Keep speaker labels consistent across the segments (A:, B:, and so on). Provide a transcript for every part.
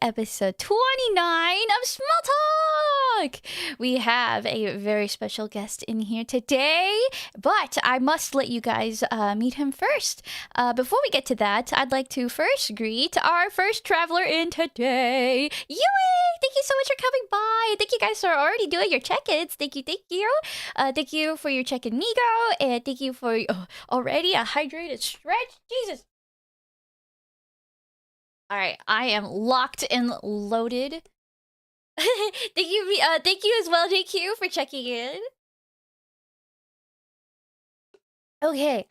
A: episode 29 of SmolTalk. We have a very special guest in here today, but I must let you guys meet him first. Before we get to that, I'd like to first greet our first traveler in today, Yui! Thank you so much for coming by. Thank you guys for already doing your check-ins. Thank you, thank you. Thank you for your check-in, Migo, and thank you for already a hydrated stretch. Jesus. All right, I am locked and loaded. Thank you as well, JQ, for checking in. Okay.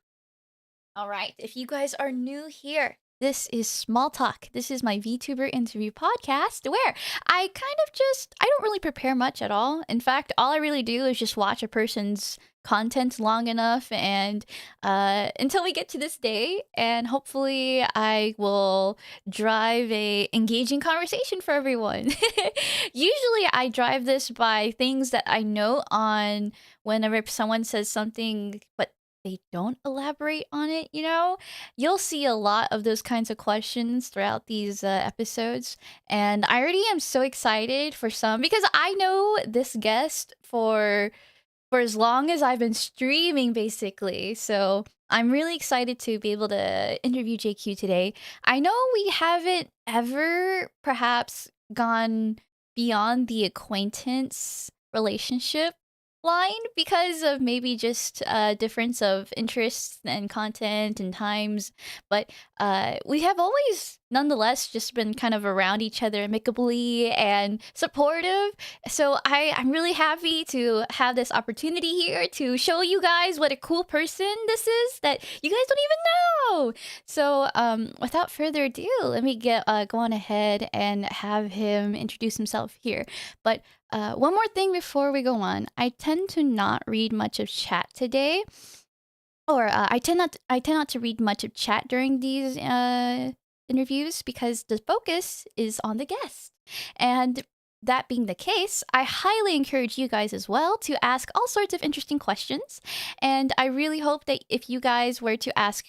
A: All right, if you guys are new here, this is SmolTalk. This is my VTuber interview podcast where I don't really prepare much at all. In fact, all I really do is just watch a person's content long enough and until we get to this day, and hopefully I will drive a engaging conversation for everyone. Usually I drive this by things that I know on whenever someone says something but they don't elaborate on it, you'll see a lot of those kinds of questions throughout these episodes. And I already am so excited for some because I know this guest for as long as I've been streaming, basically. So I'm really excited to be able to interview JQ today. I know we haven't ever perhaps gone beyond the acquaintance relationship line because of maybe just a difference of interests and content and times, but we have always nonetheless just been kind of around each other amicably and supportive. So I'm really happy to have this opportunity here to show you guys what a cool person this is that you guys don't even know. So without further ado, let me go on ahead and have him introduce himself here. But one more thing before we go on. I tend to not read much of chat today, or I tend not to read much of chat during these interviews because the focus is on the guest. And that being the case, I highly encourage you guys as well to ask all sorts of interesting questions. And I really hope that if you guys were to ask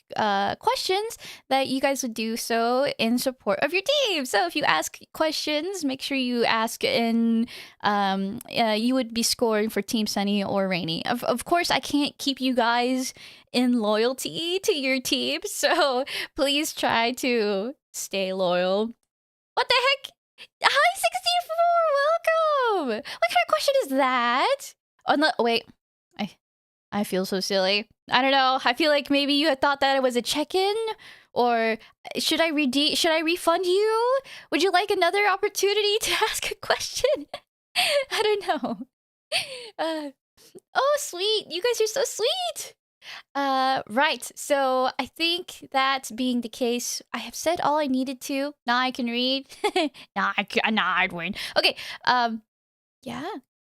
A: questions, that you guys would do so in support of your team. So if you ask questions, make sure you ask in, you would be scoring for Team Sunny or Rainy. Of course, I can't keep you guys in loyalty to your team, so please try to stay loyal. What the heck? Hi, 64! Welcome! What kind of question is that? Oh, no, wait. I feel so silly. I don't know. I feel like maybe you had thought that it was a check-in? Or should I refund you? Would you like another opportunity to ask a question? I don't know. Oh, sweet. You guys are so sweet. Right. So I think that being the case, I have said all I needed to. Now I can read. Now I'd win. Okay. Yeah.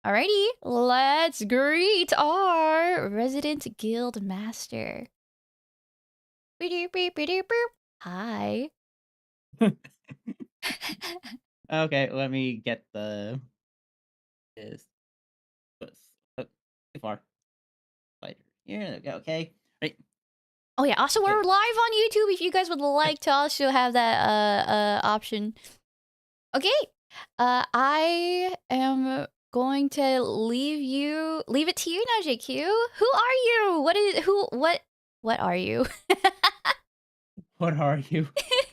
A: Alrighty. Let's greet our resident guild master. Hi.
B: Okay, let me get this. Too far. Here we go. Okay. Right.
A: Oh yeah. Also, we're live on YouTube. If you guys would like to also have that option. Okay. I am going to leave it to you now, JQ. Who are you? What are you?
B: What are you? What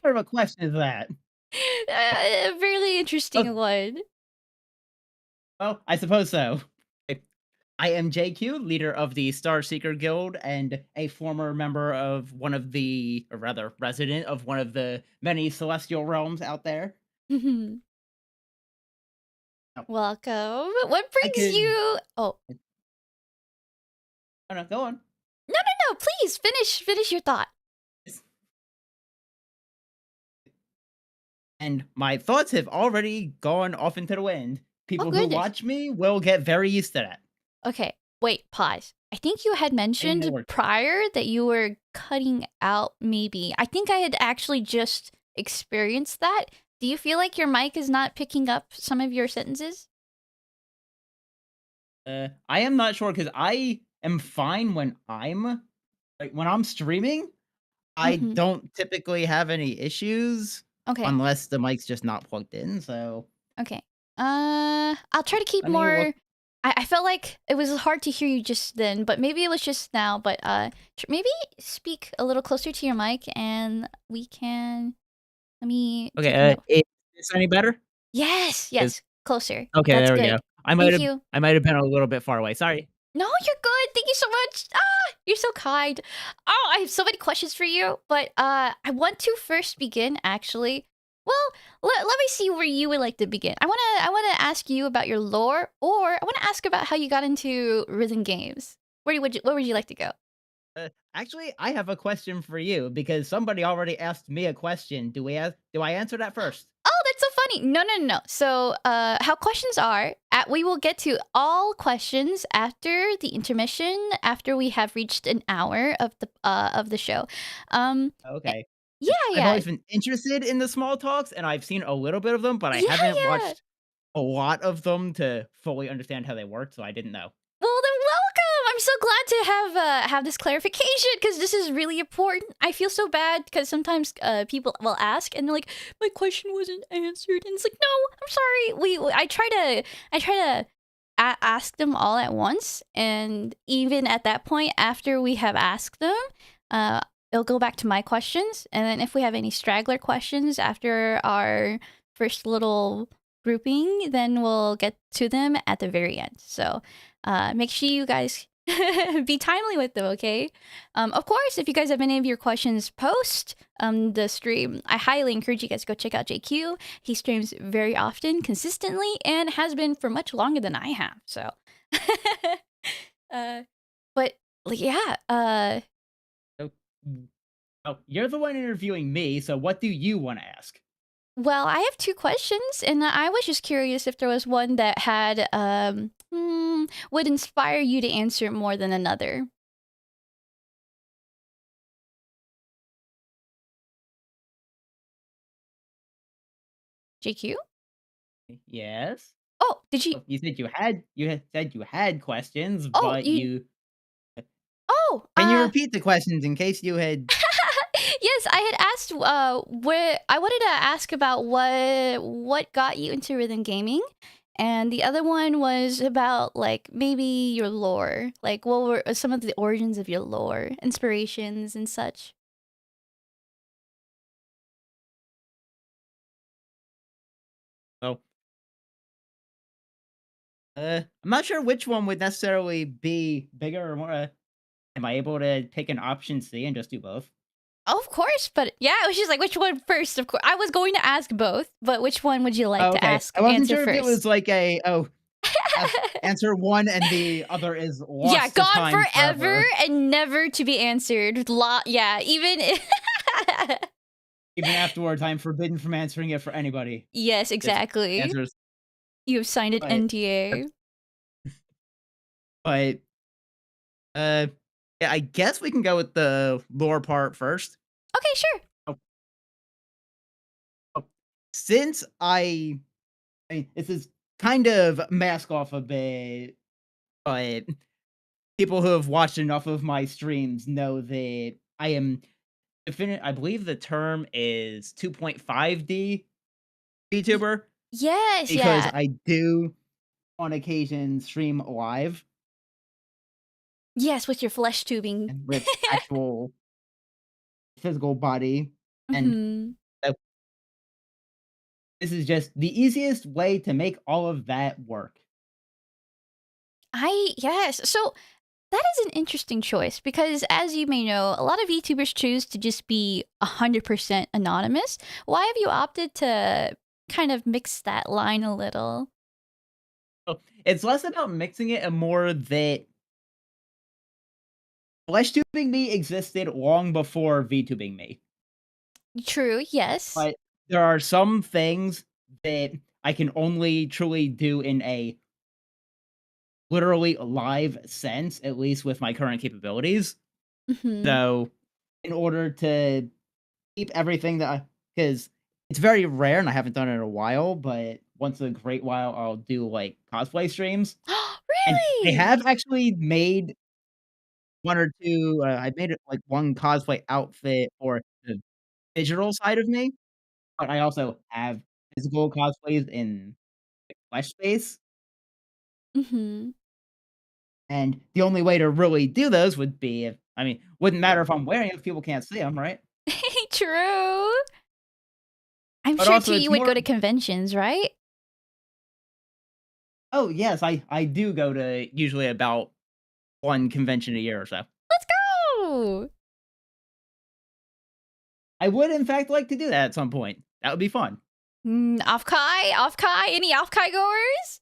B: sort of a question is that?
A: A really interesting one.
B: Well, I suppose so. I am JQ, leader of the Star Seeker Guild and a former member of one of the, or rather, resident of one of the many celestial realms out there.
A: Welcome. What brings you? Oh.
B: Oh no, go on.
A: No. Please finish your thought.
B: And my thoughts have already gone off into the wind. People who
A: goodness.
B: watch me will get very used to that.
A: Okay, wait, pause. I think you had mentioned prior that you were cutting out, maybe. I think I had actually just experienced that. Do you feel like your mic is not picking up some of your sentences?
B: I am not sure because I am fine when I'm streaming. I don't typically have any issues.
A: Okay.
B: unless the mic's just not plugged in, so
A: Okay. I'll try to keep
B: let me look.
A: more. I felt like it was hard to hear you just then, but maybe it was just now. But maybe speak a little closer to your mic, and we can. Let me
B: Okay,
A: take a note.
B: is this any better?
A: Yes,
B: 'Cause
A: yes, closer.
B: okay,
A: That's
B: there we go.
A: good. Thank you.
B: I might have been a little bit far away, sorry.
A: No, you're good. Thank you so much. You're so kind. Oh, I have so many questions for you, but I want to first begin actually. Well, let me see where you would like to begin. I wanna ask you about your lore, or I wanna ask about how you got into rhythm games. Where would you like to go?
B: Actually, I have a question for you because somebody already asked me a question. Do I answer that first?
A: Oh, that's so funny. No, no, no, no. So, how questions are, we will get to all questions after the intermission, after we have reached an hour of the show. Eh,
B: Okay.
A: yeah,
B: I've
A: yeah,
B: always been interested in the small talks, and I've seen a little bit of them, but I
A: yeah,
B: haven't
A: yeah.
B: watched a lot of them to fully understand how they work, so I didn't know.
A: Well, then welcome. I'm so glad to have this clarification because this is really important. I feel so bad because sometimes people will ask and they're like, "My question wasn't answered," and it's like, "No, I'm sorry." I try to ask them all at once, and even at that point, after we have asked them, uh, it'll go back to my questions, and then if we have any straggler questions after our first little grouping, then we'll get to them at the very end. So make sure you guys be timely with them, okay? Of course, if you guys have any of your questions post the stream, I highly encourage you guys to go check out JQ. He streams very often, consistently, and has been for much longer than I have. So, uh, but like, yeah,
B: So, oh, you're the one interviewing me, so what do you wanna ask?
A: well, I have two questions, and I was just curious if there was one that had would inspire you to answer more than another. JQ?
B: Yes?
A: Oh, did you?
B: Oh, you had said you had questions,
A: Oh,
B: but
A: you?
B: you
A: Oh,
B: can you repeat the questions in case you had
A: yes, I had asked what I wanted to ask about what got you into rhythm gaming. And the other one was about like maybe your lore. Like what were some of the origins of your lore, inspirations and such.
B: oh, I'm not sure which one would necessarily be bigger or more, am I able to pick an option C and just do both?
A: Oh, of course, but yeah, it was just like which one first, of course. I was going to ask both, but which one would you like
B: Oh,
A: to
B: okay. I wasn't
A: answer
B: sure if it
A: first?
B: was like answer 1 and the other is
A: Yeah,
B: lost to
A: gone
B: time
A: forever
B: forever.
A: and never to be answered. Yeah, even
B: Even afterwards, I'm forbidden from answering it for anybody.
A: yes,
B: Just
A: exactly.
B: answers
A: You have signed an
B: but
A: NDA.
B: but, uh, yeah, I guess we can go with the lore part first.
A: Okay, sure.
B: Oh, oh, since I mean, this is kind of mask off a bit, but people who have watched enough of my streams know that I am I believe the term is 2.5D VTuber
A: Yes,
B: because
A: yeah.
B: I do on occasion stream live
A: Yes, with your flesh tubing.
B: and with actual physical body, and
A: Mhm.
B: so this is just the easiest way to make all of that work.
A: Yes. So that is an interesting choice because, as you may know, a lot of VTubers choose to just be 100% anonymous. Why have you opted to kind of mix that line a little?
B: So, it's less about mixing it and more that flesh tubing me existed long before VTubing me.
A: True, yes.
B: But there are some things that I can only truly do in a literally live sense, at least with my current capabilities.
A: Mhm.
B: So, in order to keep everything that because it's very rare and I haven't done it in a while, but once in a great while, I'll do, like, cosplay streams, and I
A: Really?
B: have actually made 1 or 2, I made it, like, 1 cosplay outfit for the digital side of me. but I also have physical cosplays in flesh space,
A: Mhm.
B: and the only way to really do those would be if I mean, wouldn't matter if I'm wearing it if people can't see them, right?
A: True. I'm
B: But
A: sure
B: also
A: too
B: it's
A: you would
B: more
A: go to conventions, right?
B: oh, yes, I do go to usually about 1 convention a year or so.
A: Let's go!
B: I would in fact like to do that at some point. That would be fun.
A: Off-Kai? Off-Kai? Any Off-Kai goers?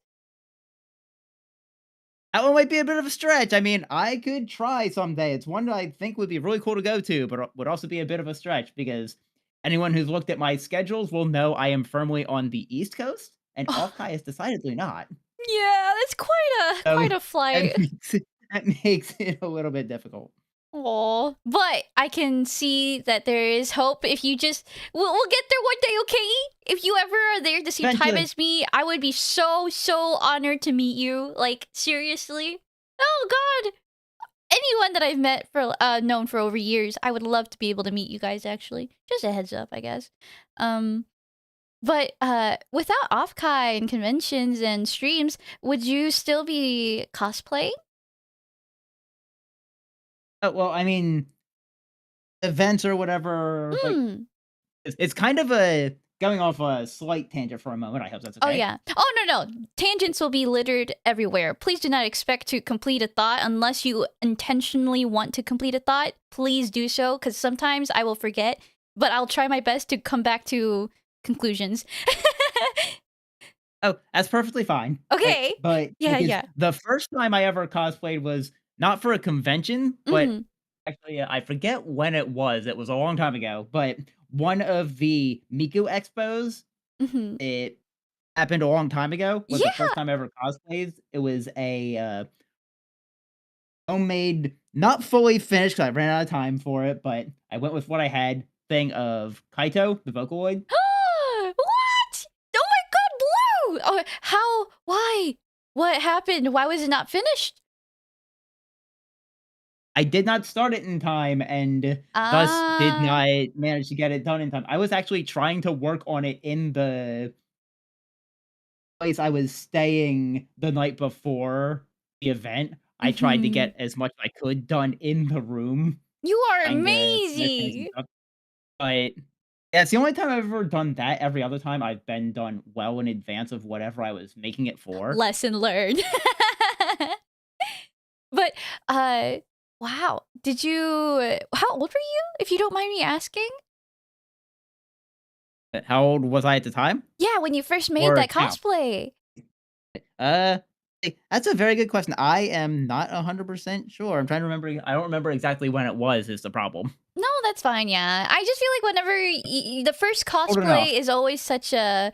B: That one might be a bit of a stretch. I mean, I could try someday. It's one that I think would be really cool to go to, but would also be a bit of a stretch because anyone who's looked at my schedules will know I am firmly on the East Coast, and Offkai is decidedly not.
A: Yeah, that's
B: So
A: quite a
B: that
A: flight.
B: makes it a little bit difficult.
A: Oh, but I can see that there is hope if you just we'll get there one day, okay? If you ever are there the same time
B: Eventually.
A: as me, I would be so honored to meet you. Like seriously. Oh god. Anyone that I've met for known for over years, I would love to be able to meet you guys actually. Just a heads up, I guess. Um but without Offkai and conventions and streams, would you still be cosplaying?
B: Well, I mean, events or whatever, like,
A: Hmm.
B: it's kind of a going off a slight tangent for a moment. I hope that's
A: Oh,
B: okay.
A: yeah. Oh, no. Tangents will be littered everywhere. Please do not expect to complete a thought unless you intentionally want to complete a thought. Please do so, because sometimes I will forget, but I'll try my best to come back to conclusions.
B: Oh, that's perfectly fine.
A: Okay.
B: But
A: Yeah,
B: because
A: yeah.
B: the first time I ever cosplayed was not for a convention, but
A: Mhm.
B: actually, I forget when it was. It was a long time ago, but one of the Miku expos,
A: Mhm.
B: it happened a long time ago, was the
A: Yeah.
B: first time I ever cosplayed. It was a, homemade, not fully finished 'cause I ran out of time for it, but I went with what I had, thing of Kaito, the Vocaloid.
A: What? Oh my god, Blue! Oh, how? Why? What happened? Why was it not finished?
B: I did not start it in time and thus did
A: Ah.
B: not manage to get it done in time. I was actually trying to work on it in the place I was staying the night before the event. I tried to
A: Mhm.
B: get as much I could done in the room,
A: You are
B: trying to finish some
A: amazing!
B: stuff, but yeah, it's the only time I've ever done that. Every other time, I've been done well in advance of whatever I was making it for.
A: Lesson learned. But, uh, wow. Did you how old were you, if you don't mind me asking?
B: How old was I at the time?
A: Yeah, when you first made
B: Or
A: that
B: now?
A: cosplay.
B: Uh, that's a very good question. I am not 100% sure. I'm trying to remember. I don't remember exactly when it was. Is the problem?
A: No, that's fine, yeah. I just feel like whenever the first
B: Old enough.
A: cosplay is always such a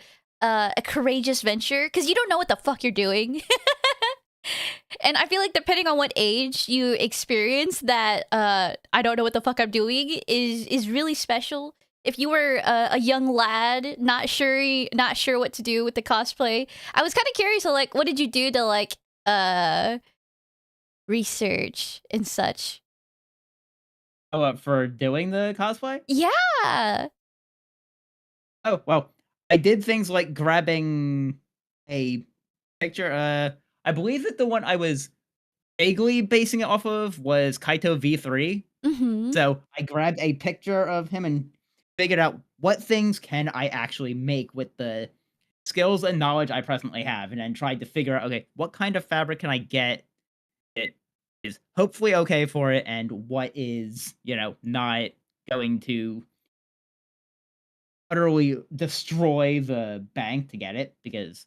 A: courageous venture because you don't know what the fuck you're doing. And I feel like depending on what age you experience that I don't know what the fuck I'm doing is really special. If you were a young lad, not sure what to do with the cosplay, I was kind of curious. So, like, what did you do to like uh research and such?
B: Oh, for doing the cosplay?
A: Yeah.
B: Oh, well, I did things like grabbing a picture. I believe that the one I was vaguely basing it off of was Kaito V3.
A: Mm-hmm.
B: So I grabbed a picture of him and figured out what things can I actually make with the skills and knowledge I presently have, and then tried to figure out, okay, what kind of fabric can I get that is hopefully okay for it, and what is, not going to utterly destroy the bank to get it, because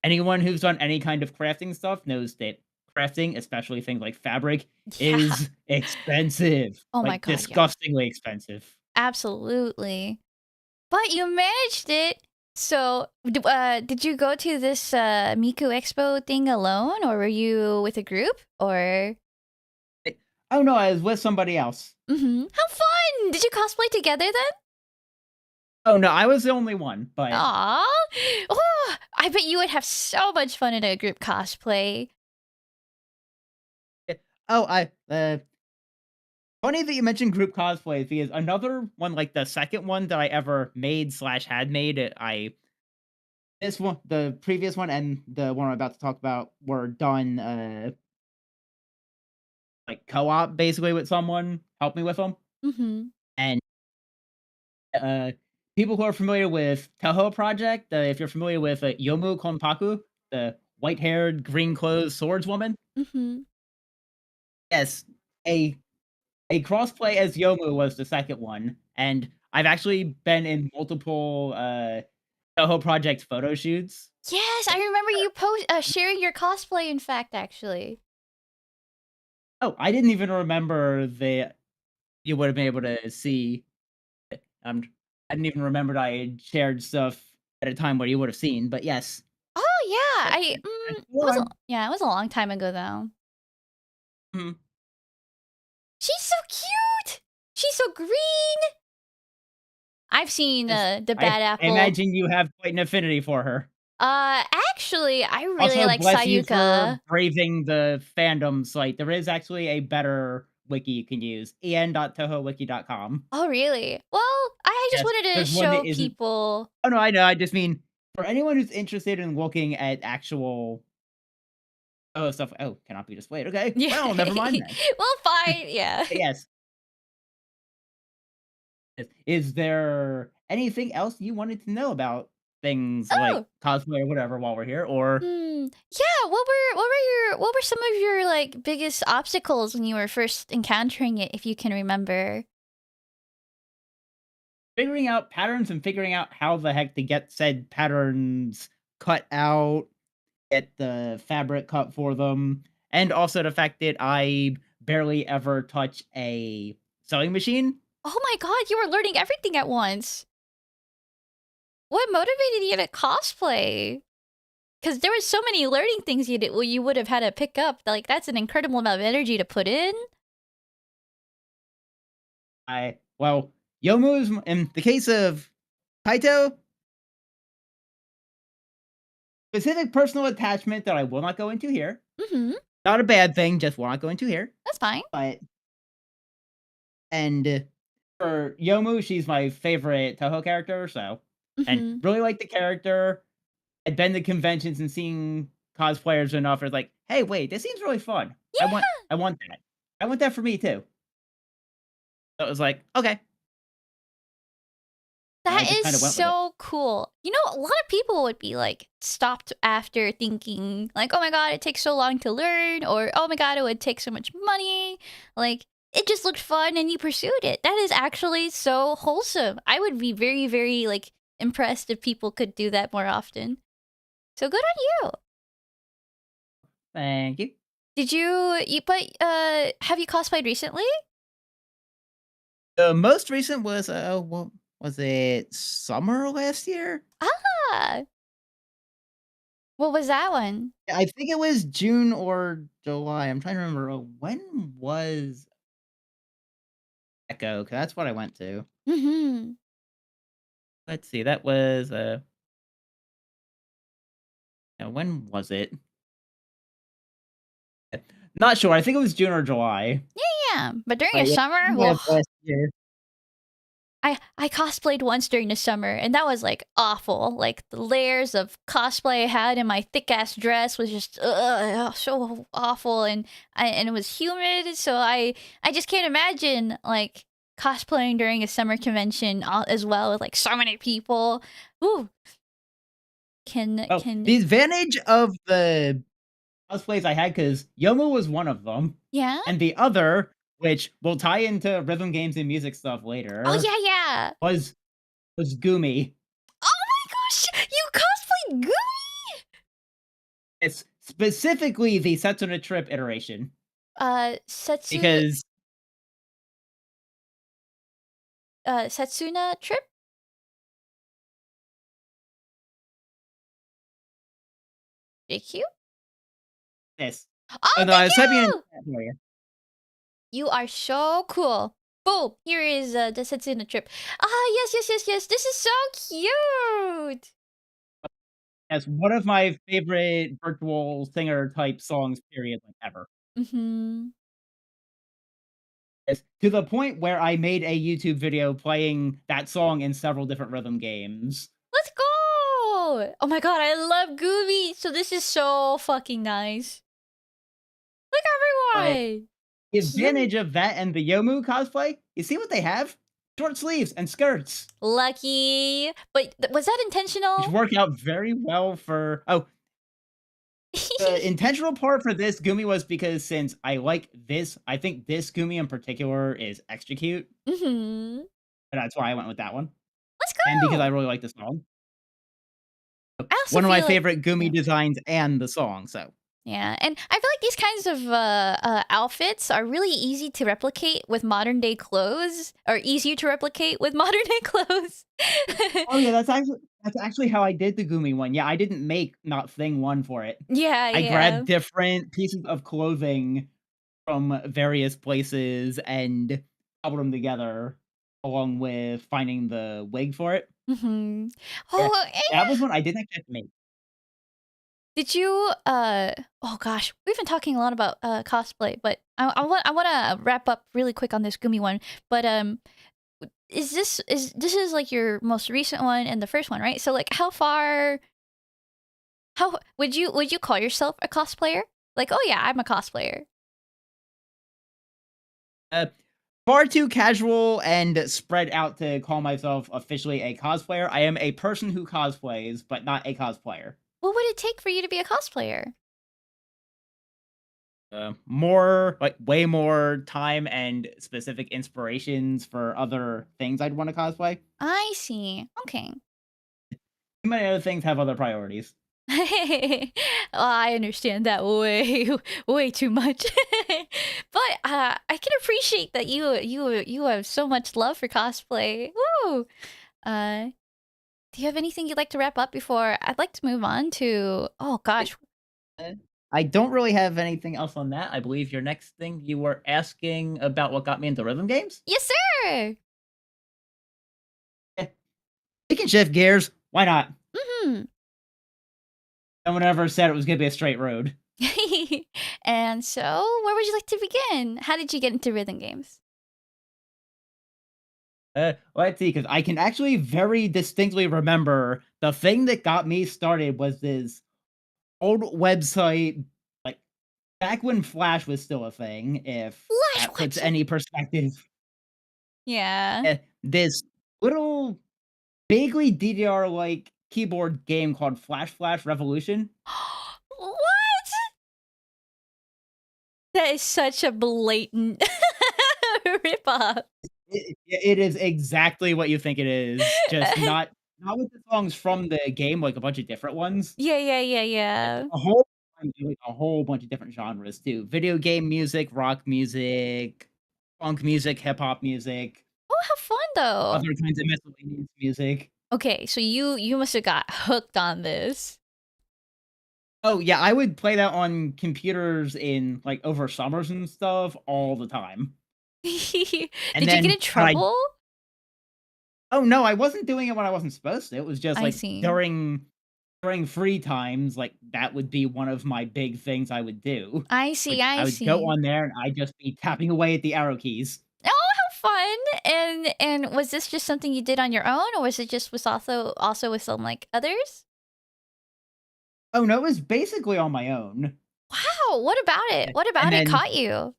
B: anyone who's done any kind of crafting stuff knows that crafting, especially things like fabric,
A: Yeah.
B: is expensive,
A: Oh my
B: like
A: god, yeah.
B: disgustingly expensive.
A: Absolutely. But you managed it. So, did you go to this Miku Expo thing alone, or were you with a group? Or
B: It- oh no, I was with somebody else.
A: how fun! Did you cosplay together then?
B: Oh no, I was the only one, but
A: Aw, oh, I bet you would have so much fun in a group cosplay.
B: oh, I Funny that you mentioned group cosplays because another one, like the second one that I ever made slash had made, I this one, the previous one, and the one I'm about to talk about were done like co-op basically with someone helped me with them,
A: Mhm.
B: and uh, people who are familiar with Toho Project, if you're familiar with Yomu Konpaku, the white-haired, green-clothes swordswoman,
A: Mhm.
B: yes, a a crossplay as Yomu was the second one, and I've actually been in multiple Toho Project photo shoots.
A: Yes, I remember you sharing your cosplay, in fact, actually.
B: Oh, I didn't even remember that you would have been able to see. Um, I didn't even remember that I had shared stuff at a time where you would have seen, but yes.
A: Oh, yeah,
B: But
A: it
B: go
A: was a
B: on.
A: yeah, it was a long time ago, though.
B: Mhm.
A: She's so cute! She's so green! I've seen,
B: Yes,
A: the Bad
B: I
A: Apple.
B: imagine you have quite an affinity for her.
A: Actually, I really
B: Also,
A: like
B: bless you for
A: Sayuka.
B: braving the fandom site. There is actually a better wiki you can use, en.tohowiki.com.
A: Oh, really? Well, I just
B: Yes,
A: wanted to
B: there's one
A: show
B: that isn't.
A: people.
B: Oh, no, I know, I just mean, for anyone who's interested in looking at actual stuff cannot be displayed, okay,
A: Yeah.
B: well, never mind then.
A: Well, fine, yeah.
B: But yes, is there anything else you wanted to know about things like
A: Oh!
B: cosplay or whatever while we're here, or
A: Yeah, what were some of your, like, biggest obstacles when you were first encountering it, if you can remember?
B: figuring out patterns and figuring out how the heck to get said patterns cut out, get the fabric cut for them, and also the fact that I barely ever touch a sewing machine.
A: Oh my god, you were learning everything at once. What motivated you to cosplay? Because there was so many learning things you would have had to pick up, like, that's an incredible amount of energy to put in.
B: Well, Yomu's in the case of Kaito, specific personal attachment that I will not go into here.
A: Mhm,
B: Not a bad thing, just will not go into here.
A: that's fine.
B: But and for Yomu, she's my favorite Toho character, so and
A: Mhm.
B: really like the character. I'd been to conventions and seeing cosplayers enough. It's like, hey, wait, this seems really fun.
A: Yeah,
B: I want that. I want that for me too. So it was like, okay. And I
A: that
B: just
A: is
B: kind of went with it.
A: so cool. You know, a lot of people would be, like, stopped after thinking, like, "Oh my god, it takes so long to learn," or, "Oh my god, it would take so much money." Like, it just looked fun and you pursued it. That is actually so wholesome. I would be very, very, like, impressed if people could do that more often. So good on you.
B: Thank you.
A: Have you cosplayed recently?
B: The most recent was what was it? Summer last year?
A: Ah! What was that one?
B: I think it was June or July. I'm trying to remember. When was Echo? 'Cause that's what I went to.
A: Mhm.
B: Let's see. That was when was it? Not sure. I think it was June or July.
A: Yeah, but during
B: But
A: a
B: yeah,
A: summer,
B: July of last year.
A: I cosplayed once during the summer, and that was, like, awful. Like, the layers of cosplay I had in my thick-ass dress was just, so awful, and it was humid, so I just can't imagine, like, cosplaying during a summer convention, as well with, like, so many people. Ooh,
B: Oh,
A: can
B: the advantage of the cosplays I had, because Yomo was one of them,
A: yeah?
B: and the other, which will tie into rhythm games and music stuff
A: Oh,
B: later,
A: yeah, yeah.
B: was Gumi.
A: Oh my gosh! You cosplayed Gooey?
B: It's specifically the Setsuna Trip iteration, because
A: Setsuna Trip? JQ?
B: this. Oh,
A: Oh,
B: no, I
A: thank
B: was typing in
A: you!
B: chat for you.
A: You are so cool. Boom! Here is the Setsuna Trip. Ah, yes, yes, yes, yes. This is so cute.
B: As one of my favorite virtual singer type songs, period, like, ever.
A: Mm-hmm.
B: Yes, to the point where I made a YouTube video playing that song in several different rhythm games.
A: Let's go! Oh my god, I love Gooby! So this is so fucking nice. Look,
B: But
A: everyone!
B: the
A: Zoom.
B: advantage of that and the Yomu cosplay, you see what they have? Short sleeves and skirts,
A: Lucky. But was that
B: which
A: intentional?
B: work out very well for the intentional part for this Gumi was because since I like this, I think this Gumi in particular is extra cute,
A: Mhm.
B: and that's why I went with that one,
A: Let's
B: and because I
A: go!
B: really like the song.
A: I also
B: One of my
A: feel like
B: favorite Gumi
A: yeah.
B: designs and the song, so
A: Yeah, and I feel like these kinds of outfits are really easy to replicate with modern day clothes, or easier to replicate with modern day clothes.
B: oh, yeah, that's actually how I did the Gumi one. Yeah, I didn't make not thing one for it.
A: Yeah,
B: I
A: yeah.
B: grabbed different pieces of clothing from various places and cobbled them together along with finding the wig for it.
A: Mhm.
B: Yeah,
A: Oh,
B: that was one I didn't actually have to make.
A: did you oh gosh, we've been talking a lot about cosplay, but I want to wrap up really quick on this Gumi one. But is this is like your most recent one and the first one, right? So like how would you call yourself a cosplayer? Like, "Oh yeah, I'm a cosplayer."
B: Uh, far too casual and spread out to call myself officially a cosplayer. I am a person who cosplays, but not a cosplayer.
A: What would it take for you to be a cosplayer?
B: More like way more time and specific inspirations for other things I'd want to cosplay.
A: I see. Okay.
B: Too many other things have other priorities.
A: I understand that way, way too much. But I can appreciate that you have so much love for cosplay. Woo! Uh, do you have anything you'd like to wrap up before I'd like to move on to? Oh gosh,
B: Uh, I don't really have anything else on that. I believe your next thing you were asking about what got me into rhythm games.
A: yes, sir.
B: Eh, we can shift gears. Why not?
A: Hmm.
B: No one ever said it was gonna be a straight road.
A: And so, where would you like to begin? How did you get into rhythm games?
B: Let's see, because I can actually very distinctly remember the thing that got me started was this old website, like back when Flash was still a thing, if
A: Flash
B: that puts
A: website.
B: any perspective.
A: Yeah.
B: This little vaguely DDR like keyboard game called Flash Revolution.
A: What? That is such a blatant ripoff.
B: It is exactly what you think it is, just not with the songs from the game, like a bunch of different ones.
A: Yeah, yeah, yeah, yeah.
B: Like a whole bunch of different genres too. Video game music, rock music, funk music, hip hop music,
A: Oh, how fun though.
B: other kinds of miscellaneous music.
A: Okay, so you must have got hooked on this.
B: Oh, yeah, I would play that on computers in, like, over summers and stuff all the time. And
A: Did you get
B: then
A: in
B: when I
A: trouble?
B: oh, no, I wasn't doing it when I wasn't supposed to. It was just,
A: I
B: like,
A: see.
B: during free times, like, that would be one of my big things I would do.
A: I see,
B: Like,
A: I
B: I would go
A: see.
B: on there and I'd just be tapping away at the arrow keys.
A: Oh, how fun! And was this just something you did on your own, or was it just was also with some like others?
B: Oh, no, it was basically on my own.
A: Wow, what about it? What
B: And
A: about it
B: then,
A: caught you?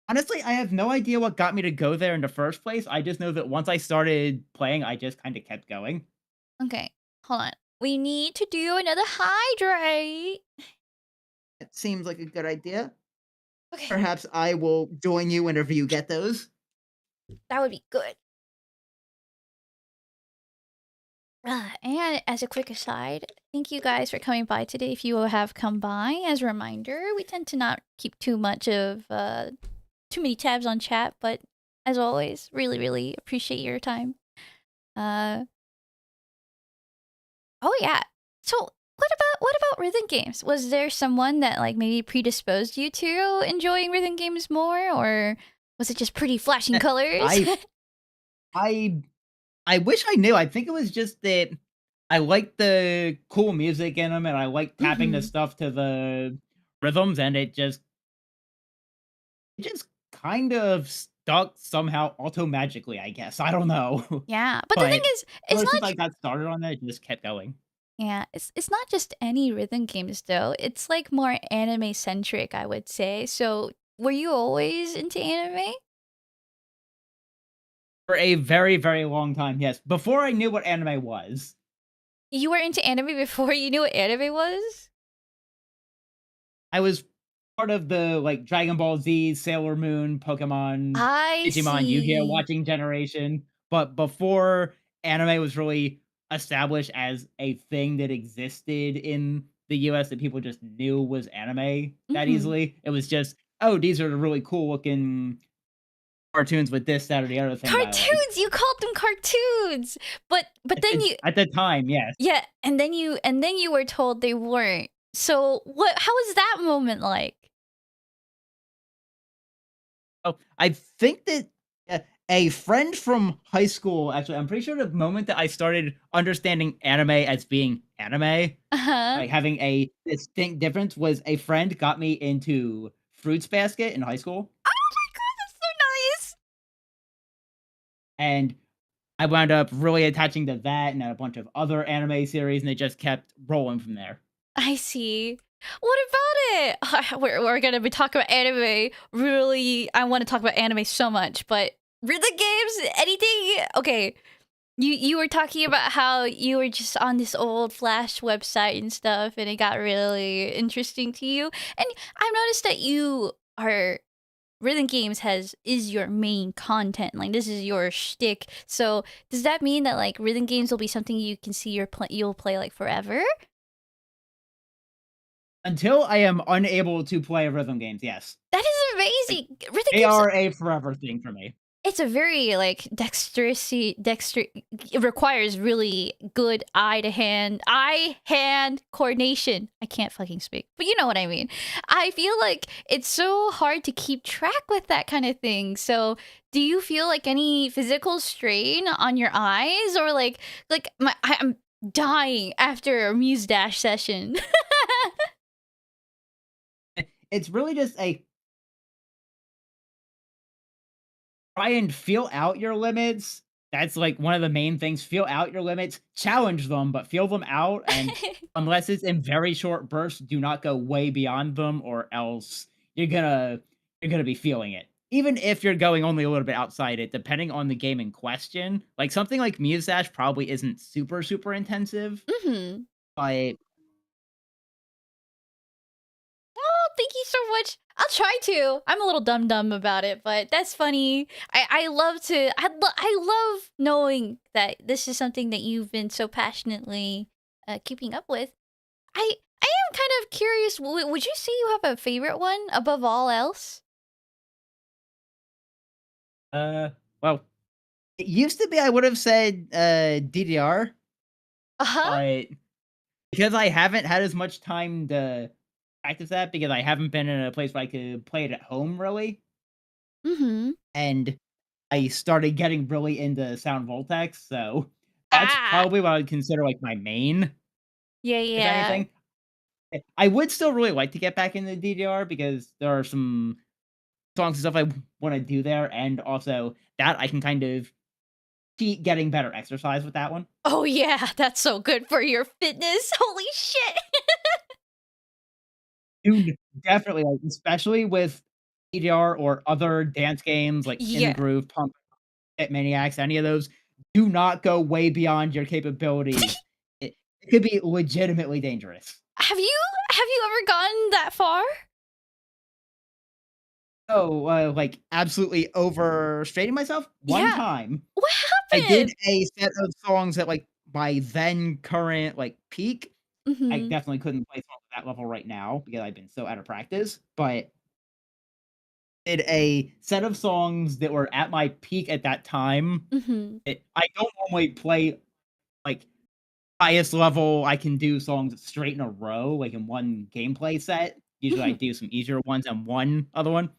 B: honestly, I have no idea what got me to go there in the first place. I just know that once I started playing, I just kinda kept going.
A: Okay, hold on. We need to do another hydrate.
B: It seems like a good idea.
A: Okay,
B: Perhaps I will join you whenever you get those.
A: that would be good. And as a quick aside, thank you guys for coming by today. If you have come by, as a reminder, we tend to not keep too many tabs on chat, but as always, really, really appreciate your time. Uh, oh yeah. So what about rhythm games? Was there someone that like maybe predisposed you to enjoying rhythm games more, or was it just pretty flashing colors?
B: I I I wish I knew. I think it was just that I like the cool music in them, and I like tapping the
A: Hmm.
B: stuff to the rhythms, and it just kind of stuck somehow auto magically, I guess. I don't know.
A: Yeah, but the thing
B: But
A: is, it's
B: ever since
A: not
B: I got started on that, it just kept going.
A: yeah, it's not just any rhythm games though. It's like more anime centric, I would say. So, were you always into anime?
B: For a very, very long time, yes. Before I knew what anime was.
A: You were into anime before you knew what anime was?
B: I was part of the, like, Dragon Ball Z, Sailor Moon, Pokemon,
A: I
B: Digimon, Yu-Gi-Oh!
A: see.
B: Watching generation, but before anime was really established as a thing that existed in the US that people just knew was anime that
A: Mhm.
B: easily, it was just, "Oh, these are the really cool looking cartoons with this, that, or the other thing that I like."
A: Cartoons! You called them cartoons! But then you
B: At the time, yes.
A: yeah, and then you were told they weren't. So, what how was that moment like?
B: Oh, I think that a friend from high school, actually, I'm pretty sure the moment that I started understanding anime as being anime,
A: Uh-huh.
B: like having a distinct difference, was a friend got me into Fruits Basket in high school,
A: Oh my god, that's so nice!
B: and I wound up really attaching to that and a bunch of other anime series, and it just kept rolling from there.
A: I see. What about it? We're gonna be talking about anime. Really, I want to talk about anime so much, but rhythm games, anything? Okay, you were talking about how you were just on this old Flash website and stuff, and it got really interesting to you. And I've noticed that you are rhythm games has is your main content. Like this is your shtick. So does that mean that like rhythm games will be something you can see you'll play like forever?
B: Until I am unable to play rhythm games, yes.
A: That is
B: Like,
A: amazing. Rhythm
B: they
A: games,
B: are a forever thing for me.
A: it's a very like dexter it requires really good eye hand coordination. I can't fucking speak, but you know what I mean. I feel like it's so hard to keep track with that kind of thing. So do you feel like any physical strain on your eyes, or I'm dying after a Muse Dash session?
B: It's really just a try and feel out your limits. That's, like, one of the main things. Feel out your limits, challenge them, but feel them out, and unless it's in very short bursts, do not go way beyond them, or else you're gonna you're gonna be feeling it. Even if you're going only a little bit outside it, depending on the game in question. Like, something like Muse probably isn't super, super intensive,
A: Mhm.
B: but
A: Oh, thank you so much. I'll try to. I'm a little dumb about it, but that's funny. I love to. I love knowing that this is something that you've been so passionately keeping up with. I am kind of curious. Would you say you have a favorite one above all else?
B: uh, well, it used to be I would have said, DDR,
A: Uh huh.
B: but because I haven't had as much time to practice that because I haven't been in a place where I could play it at home really,
A: Mm-hmm.
B: and I started getting really into Sound Voltex, so that's
A: Ah.
B: probably what I would consider, like, my main,
A: Yeah.
B: if
A: Yeah.
B: anything. I would still really like to get back into DDR because there are some songs and stuff I wanna do there, and also that I can kind of keep getting better exercise with that one.
A: Oh yeah, that's so good for your fitness. Holy shit.
B: Dude, definitely, like, especially with DDR or other dance games like In the
A: Yeah.
B: Groove, Punk It Maniacs, any of those, do not go way beyond your capabilities. It could be legitimately dangerous.
A: Have you ever gone that far?
B: Oh, like, absolutely overstraining myself? One
A: Yeah.
B: time,
A: What
B: I did
A: happened?
B: a set of songs at, like, my then current, like, peak. I
A: Mhm.
B: definitely couldn't play songs at that level right now because I've been so out of practice, but did a set of songs that were at my peak at that time.
A: Mhm.
B: I don't normally play, like, highest level I can do songs straight in a row, like, in one gameplay set. Usually, I
A: Mhm.
B: do some easier ones and one other one.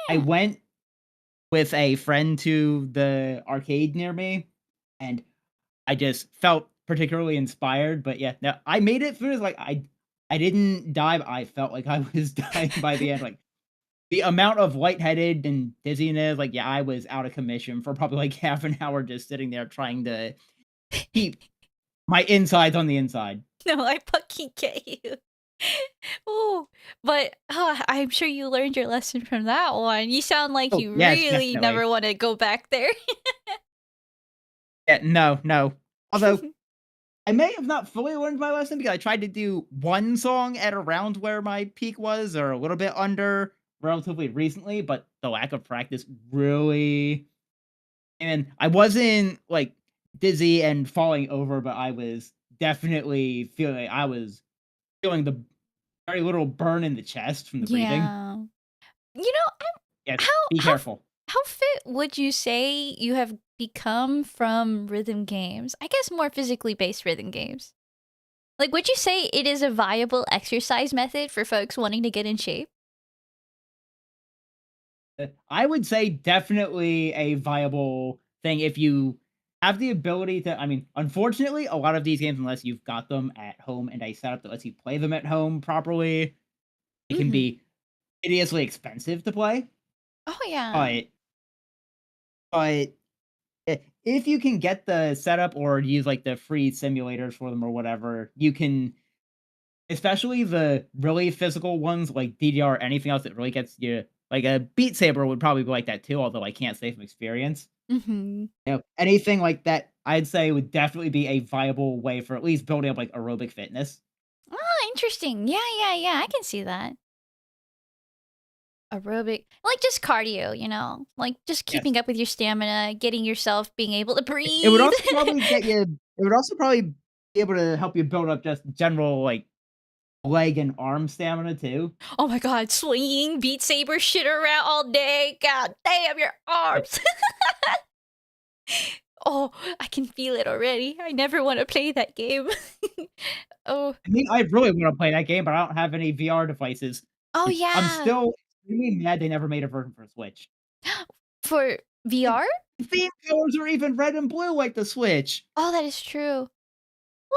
B: I
A: Yeah.
B: went with a friend to the arcade near me, and I just felt particularly inspired, but yeah, no, I made it through, like, I didn't die, but I felt like I was dying by the end, like, the amount of lightheaded and dizziness, like, yeah, I was out of commission for probably, like, half an hour just sitting there trying to keep my insides on the inside.
A: No, I fucking get you. Oh, but I'm sure you learned your lesson from that one. You sound like
B: Oh,
A: you
B: yes,
A: really
B: definitely.
A: never want to go back there.
B: Yeah, no, no. Although, I may have not fully learned my lesson because I tried to do one song at around where my peak was or a little bit under relatively recently, but the lack of practice really and I wasn't, like, dizzy and falling over, but I was definitely feeling I was feeling the very little burn in the chest from the breathing.
A: Yeah. You know,
B: Yes,
A: how
B: be
A: how
B: careful.
A: how fit would you say you have become from rhythm games? I guess more physically based rhythm games. Like, would you say it is a viable exercise method for folks wanting to get in shape?
B: I would say definitely a viable thing if you have the ability to I mean, unfortunately, a lot of these games, unless you've got them at home and a setup that lets you play them at home properly, it can
A: Mhm.
B: be hideously expensive to play.
A: Oh, yeah.
B: But but if you can get the setup or use, like, the free simulators for them or whatever, you can especially the really physical ones like DDR or anything else that really gets you like, a Beat Saber would probably be like that too, although I can't say from experience.
A: Mhm.
B: Anything like that, I'd say would definitely be a viable way for at least building up, like, aerobic fitness.
A: Oh, interesting. Yeah, yeah, yeah, I can see that. Aerobic like, just cardio, Like, just
B: Yes.
A: keeping up with your stamina, getting yourself being able to
B: It would
A: breathe.
B: also probably get you it would also probably be able to help you build up just general, like, leg and arm stamina too.
A: Oh my god, swinging Beat Saber shit around all day. God damn, your
B: Eh,
A: arms. Oh, I can feel it already. I never wanna play that game. Oh.
B: I mean, I really wanna play that game, but I don't have any VR devices.
A: Oh,
B: I'm
A: yeah.
B: still extremely mad they never made a version for Switch.
A: For
B: The
A: VR?
B: theme colors are even red and blue like the Switch.
A: Oh, that is true.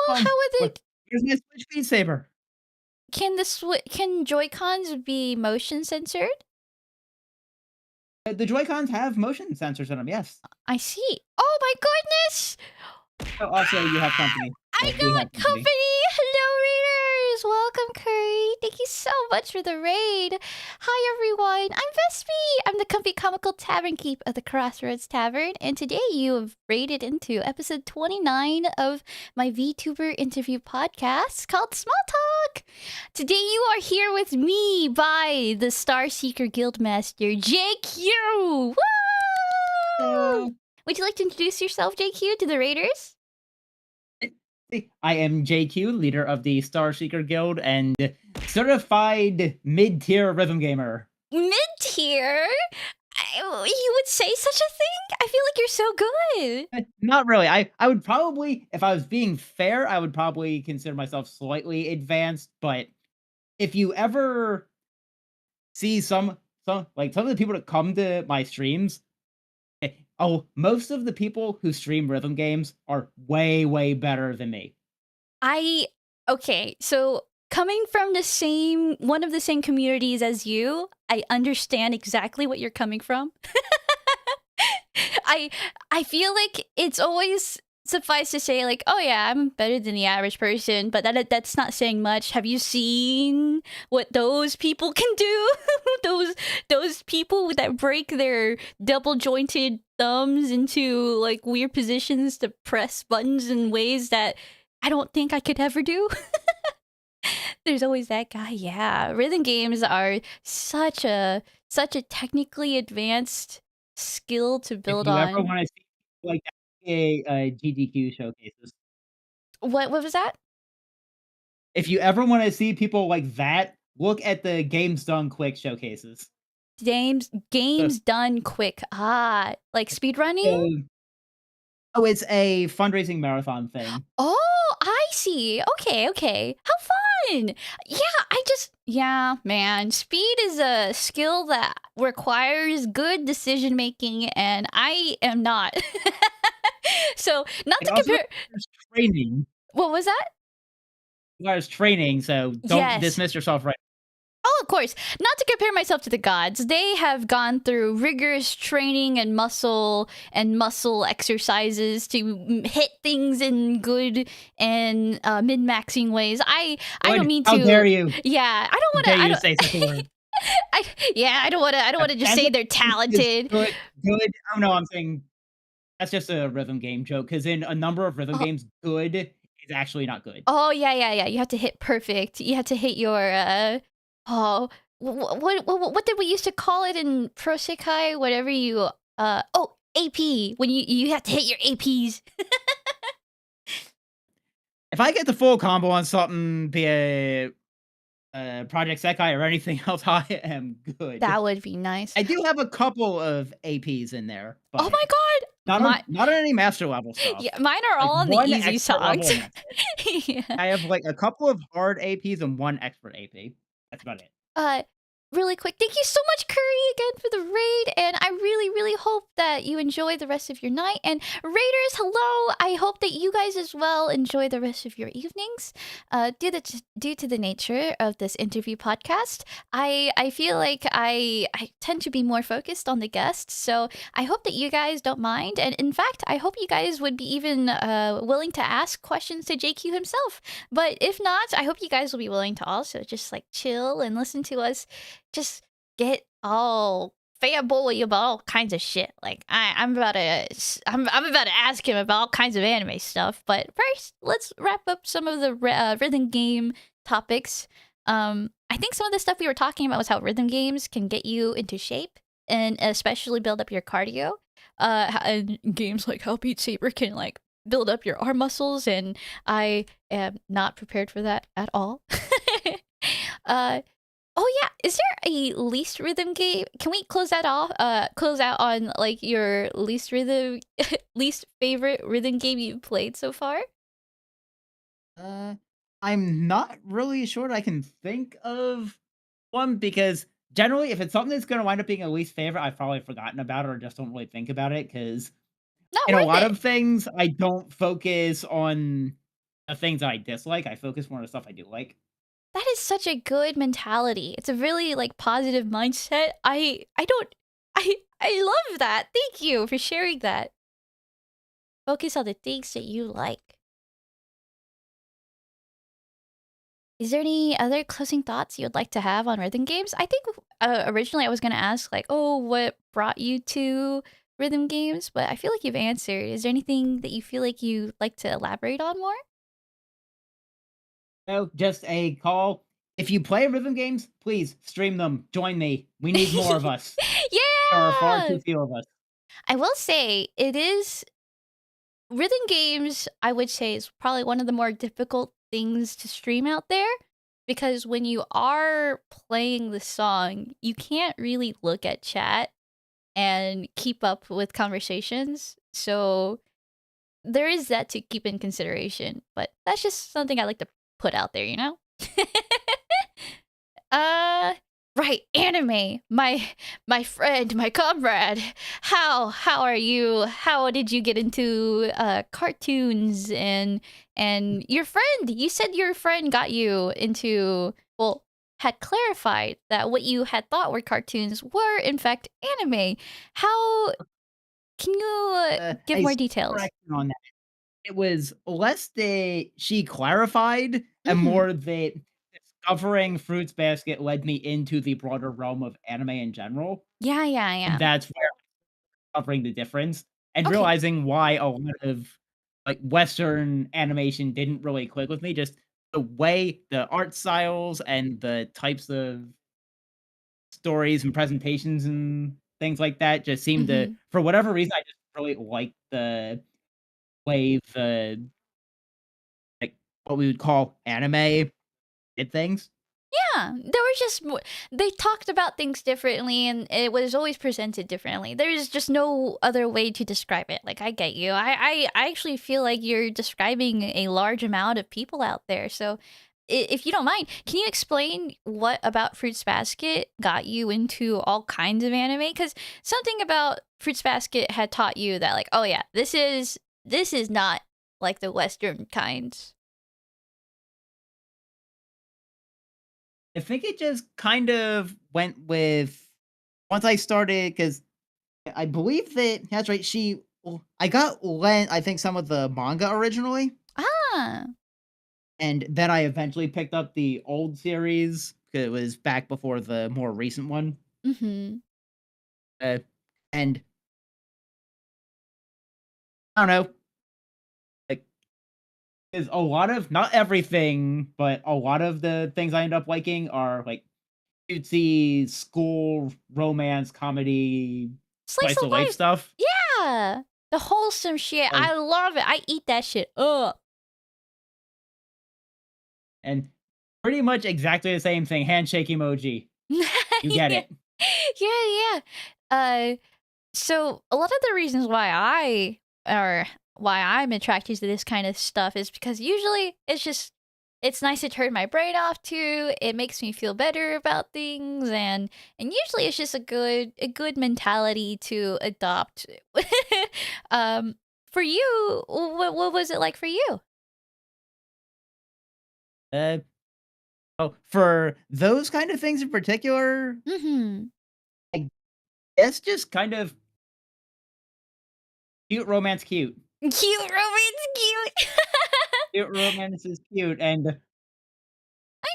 A: Well, how would
B: Where
A: it
B: where's my Switch Beat Saber?
A: can Joy-Cons be motion censored?
B: The Joy-Cons have motion sensors in them. Yes.
A: I see. Oh my goodness!
B: Oh, also, you have company.
A: I
B: We have
A: got
B: company.
A: company! Hello, readers! Welcome, Curry. Thank you so much for the raid. Hi, everyone. I'm Vespy. I'm the comfy comical tavern keep of the Crossroads Tavern, and today you have raided into episode 29 of my VTuber interview podcast called Small Talk. Today you are here with me by the Star Seeker Guildmaster, JQ. Woo!
B: Hello.
A: Would you like to introduce yourself, JQ, to the raiders?
B: I am JQ, leader of the Star Seeker Guild and certified mid-tier rhythm gamer.
A: Mid-tier? You would say such a thing? I feel like you're so good.
B: Not really. I would probably if I was being fair, I would probably consider myself slightly advanced, but if you ever see some of the people that come to my streams, most of the people who stream rhythm games are way, way better than me.
A: I okay, so coming from the same one of the same communities as you, I understand exactly what you're coming from. I I feel like it's always suffice to say like, "Oh yeah, I'm better than the average person," but that's not saying much. Have you seen what those people can do? those people that break their double jointed thumbs into like weird positions to press buttons in ways that I don't think I could ever do. There's always that guy. Yeah, rhythm games are such a technically advanced skill to
B: If
A: build
B: you ever
A: on.
B: wanna see like a GDQ showcases.
A: What was that?
B: If you ever wanna see people like that, look at the Games Done Quick showcases. Uh,
A: Games done quick. Ah, like speedrunning?
B: so oh, it's a fundraising marathon thing.
A: Oh, I see. Okay, okay. How fun! Yeah, man. Speed is a skill that requires good decision making, and I am not. So, not
B: It
A: to
B: also
A: compare.
B: requires training.
A: What was that?
B: Requires training, so don't
A: Yes.
B: dismiss yourself right.
A: Oh Oh, of course. Not to compare myself to the gods. They have gone through rigorous training and muscle exercises to hit things in good and min-maxing ways. I don't
B: Good.
A: mean
B: How
A: to.
B: dare you?
A: Yeah, I don't
B: How
A: want
B: dare
A: to. I
B: you
A: don't.
B: say such a word?
A: I don't want to just say they're
B: Animation is
A: talented.
B: good. Good. Oh no, I'm saying that's just a rhythm game joke. Because in a number of rhythm
A: Oh,
B: games, good is actually not good.
A: oh yeah, yeah, yeah. You have to hit perfect. You have to hit your oh what did we used to call it in Pro Sekai? Whatever you oh AP when you have to hit your APs.
B: If I get the full combo on something, be it Project Sekai or anything else, I am good.
A: That would be nice.
B: I do have a couple of APs in there,
A: Oh
B: but
A: my god,
B: not on any master level stuff.
A: yeah, mine are
B: Like
A: all on the
B: 1
A: easy
B: expert level
A: songs.
B: and that's it.
A: Yeah.
B: I have, like, a couple of hard APs and 1 expert AP. That's about it.
A: uh really quick, thank you so much, Curry, again for the raid, and I really really hope that you enjoy the rest of your night. And raiders, hello, I hope that you guys as well enjoy the rest of your evenings. Due to the nature of this interview podcast, I feel like I tend to be more focused on the guests, so I hope that you guys don't mind, and in fact I hope you guys would be even willing to ask questions to JQ himself. But if not, I hope you guys will be willing to also just like chill and listen to us just get all fanboy about all kinds of shit. Like I'm about to ask him about all kinds of anime stuff. But first, let's wrap up some of the rhythm game topics. I think some of the stuff we were talking about was how rhythm games can get you into shape and especially build up your cardio. And games like how Beat Saber can like build up your arm muscles, and I am not prepared for that at all. uh Oh yeah, is there a least rhythm game? Can we close that off? Close out on like your least rhythm, least favorite rhythm game you've played so far?
B: Uh, I'm not really sure I can think of one because generally, if it's something that's gonna wind up being a least favorite, I've probably forgotten about it or just don't really think about it. Because
A: Not
B: in a
A: worth
B: lot
A: it.
B: of things, I don't focus on the things that I dislike, I focus more on the stuff I do like.
A: That is such a good mentality. It's a really like positive mindset. I don't I love that. Thank you for sharing that. Focus on the things that you like. Is there any other closing thoughts you would like to have on rhythm games? I think originally I was going to ask, like, oh, what brought you to rhythm games? But I feel like you've answered. Is there anything that you feel like you'd like to elaborate on more?
B: So, just a call. If you play rhythm games, please stream them. Join me. We need more of us. There are far
A: Yeah!
B: too few of us.
A: I will say it is rhythm games, I would say, is probably one of the more difficult things to stream out there because when you are playing the song, you can't really look at chat and keep up with conversations. So there is that to keep in consideration, but that's just something I like to put out there, you know? uh right, anime. My friend, my comrade. How are you? How did you get into cartoons and your friend? You said your friend got you into, well, had clarified that what you had thought were cartoons were in fact anime. How can you give
B: A
A: more
B: small
A: details?
B: correction on that. It was less that she clarified and
A: Mhm.
B: more that discovering Fruits Basket led me into the broader realm of anime in general,
A: Yeah, yeah,
B: and
A: yeah.
B: that's where covering the difference and
A: Okay.
B: realizing why a lot of, like, Western animation didn't really click with me, just the way the art styles and the types of stories and presentations and things like that just seemed to
A: Mhm.
B: for whatever reason, I just really liked the way the like, what we would call anime did things.
A: Yeah, there was just they talked about things differently, and it was always presented differently. There's just no other way to describe it. Like I get you. I actually feel like you're describing a large amount of people out there. So, if you don't mind, can you explain what about Fruits Basket got you into all kinds of anime? Because something about Fruits Basket had taught you that, like, oh yeah, this is not like the Western kinds.
B: I think it just kind of went with once I started because I believe that that's right. I got lent, I think, some of the manga originally,
A: Ah.
B: and then I eventually picked up the old series 'cause it was back before the more recent one.
A: Mhm.
B: Uh, and I don't know, like, there's a lot of not everything, but a lot of the things I end up liking are like cutesy school romance comedy,
A: Slice
B: slice
A: of
B: of life
A: life.
B: stuff.
A: Yeah. The wholesome shit.
B: Like,
A: I love it. I eat that shit up.
B: and pretty much exactly the same thing. Handshake emoji. You get
A: Yeah.
B: it.
A: Yeah, yeah. Uh, so a lot of the reasons why I'm attracted to this kind of stuff is because usually it's nice to turn my brain off to. It makes me feel better about things, and usually it's just a good mentality to adopt. um, for you, what was it like for you?
B: Uh, oh, for those kind of things in particular,
A: Mm-hmm.
B: I guess just kind of cute romance cute.
A: Cute romance, cute.
B: Cute romance is cute,
A: I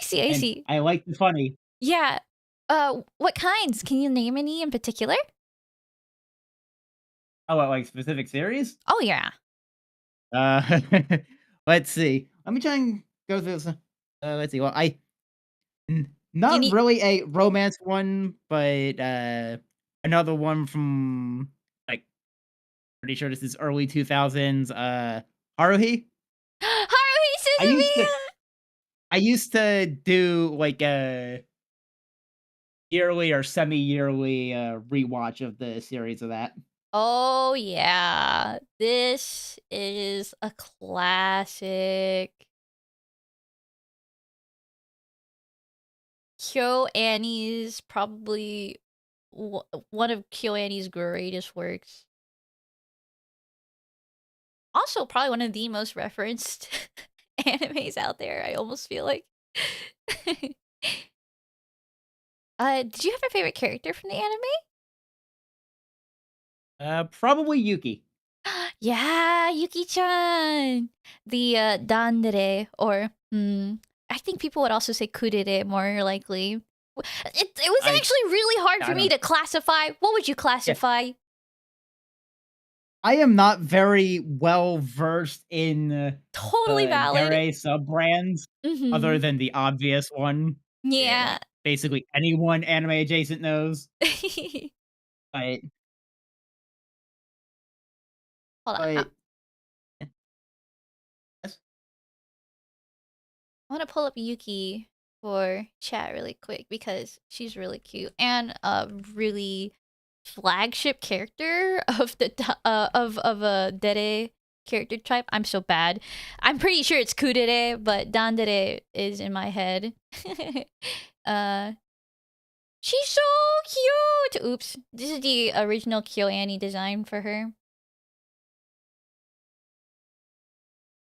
A: see, I
B: and
A: see.
B: I like the funny.
A: Yeah. What kinds? Can you name any in particular?
B: Oh, what, like specific series?
A: Oh yeah.
B: Uh, let's see. Let me try and go through this. Let's see. Well,
A: Do you
B: not
A: need
B: really a romance one, but another one from like pretty sure this is early 2000s. Haruhi.
A: Haruhi
B: I used to
A: Suzumiya!
B: I used to do like a yearly or semi-yearly rewatch of the series of that.
A: Oh yeah. This is a classic. Kyo Annie's probably one of Kyo Annie's greatest works. Also, probably one of the most referenced animes out there. I almost feel like. Did you have a favorite character from the anime?
B: Probably Yuki.
A: Yeah, Yuki-chan! The, Dandere, or, I think people would also say Kudere more likely. It was
B: I
A: actually really hard for
B: I
A: me
B: don't.
A: to classify. What would you
B: Yeah,
A: classify?
B: I am not very well versed in
A: Totally valid.
B: dere sub brands other
A: Mhm.
B: than the obvious one. Yeah,
A: Yeah.
B: like basically anyone anime adjacent knows. But
A: Hold on,
B: but yes,
A: I wanna pull up Yuki for chat really quick because she's really cute and a really flagship character of of a dere character type. I'm so bad. I'm pretty sure it's kudere, but dandere is in my head. uh, she's so cute. Oops, this is the original KyoAni design for her.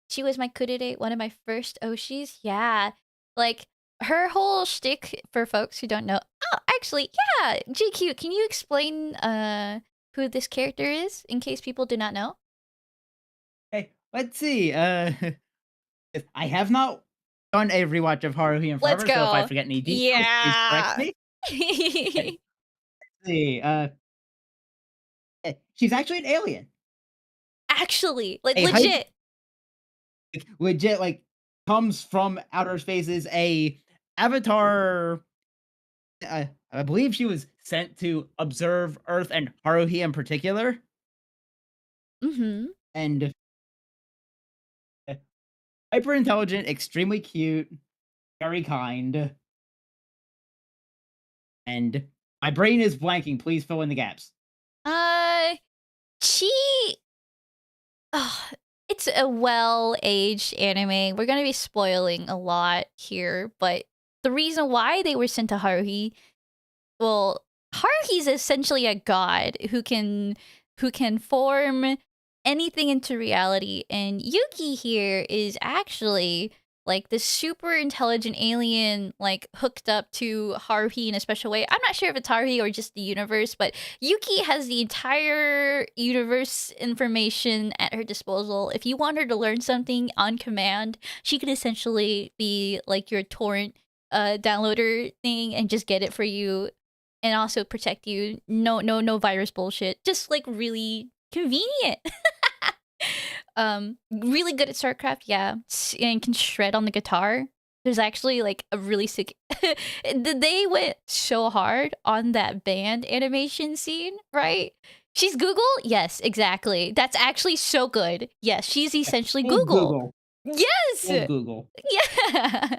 A: She was my kudere, one of my first Oshis. Yeah. Like her whole shtick for folks who don't know. Oh, actually, yeah. GQ, can you explain who this character is in case people do not know?
B: hey, let's see. I have not done a rewatch of Haruhi in
A: Let's
B: forever, so if I
A: go.
B: forget any details, please correct
A: Yeah.
B: me. Let's see. She's actually an alien.
A: Actually, like
B: A hyper
A: legit.
B: legit like comes from outer spaces. A avatar. I believe she was sent to observe Earth and Haruhi in particular,
A: Mhm.
B: and hyper intelligent, extremely cute, very kind, and my brain is blanking. Please fill in the gaps.
A: Uh she Ugh, it's a well-aged anime. We're gonna be spoiling a lot here, but the reason why they were sent to Haruhi, well, Haruhi's essentially a god who can form anything into reality, and Yuki here is actually like this super intelligent alien like hooked up to Haruhi in a special way. I'm not sure if it's Haruhi or just the universe, but Yuki has the entire universe information at her disposal. If you want her to learn something on command, she could essentially be like your torrent downloader thing and just get it for you and also protect you. No virus bullshit. Just like really convenient. Really good at StarCraft, yeah, and can shred on the guitar. There's actually like a really sick. They went so hard on that band animation scene, right? She's Google? Yes, exactly. That's actually so good. Yes, she's essentially
B: Full
A: Google.
B: Google.
A: Yes!
B: Full Google.
A: Yeah.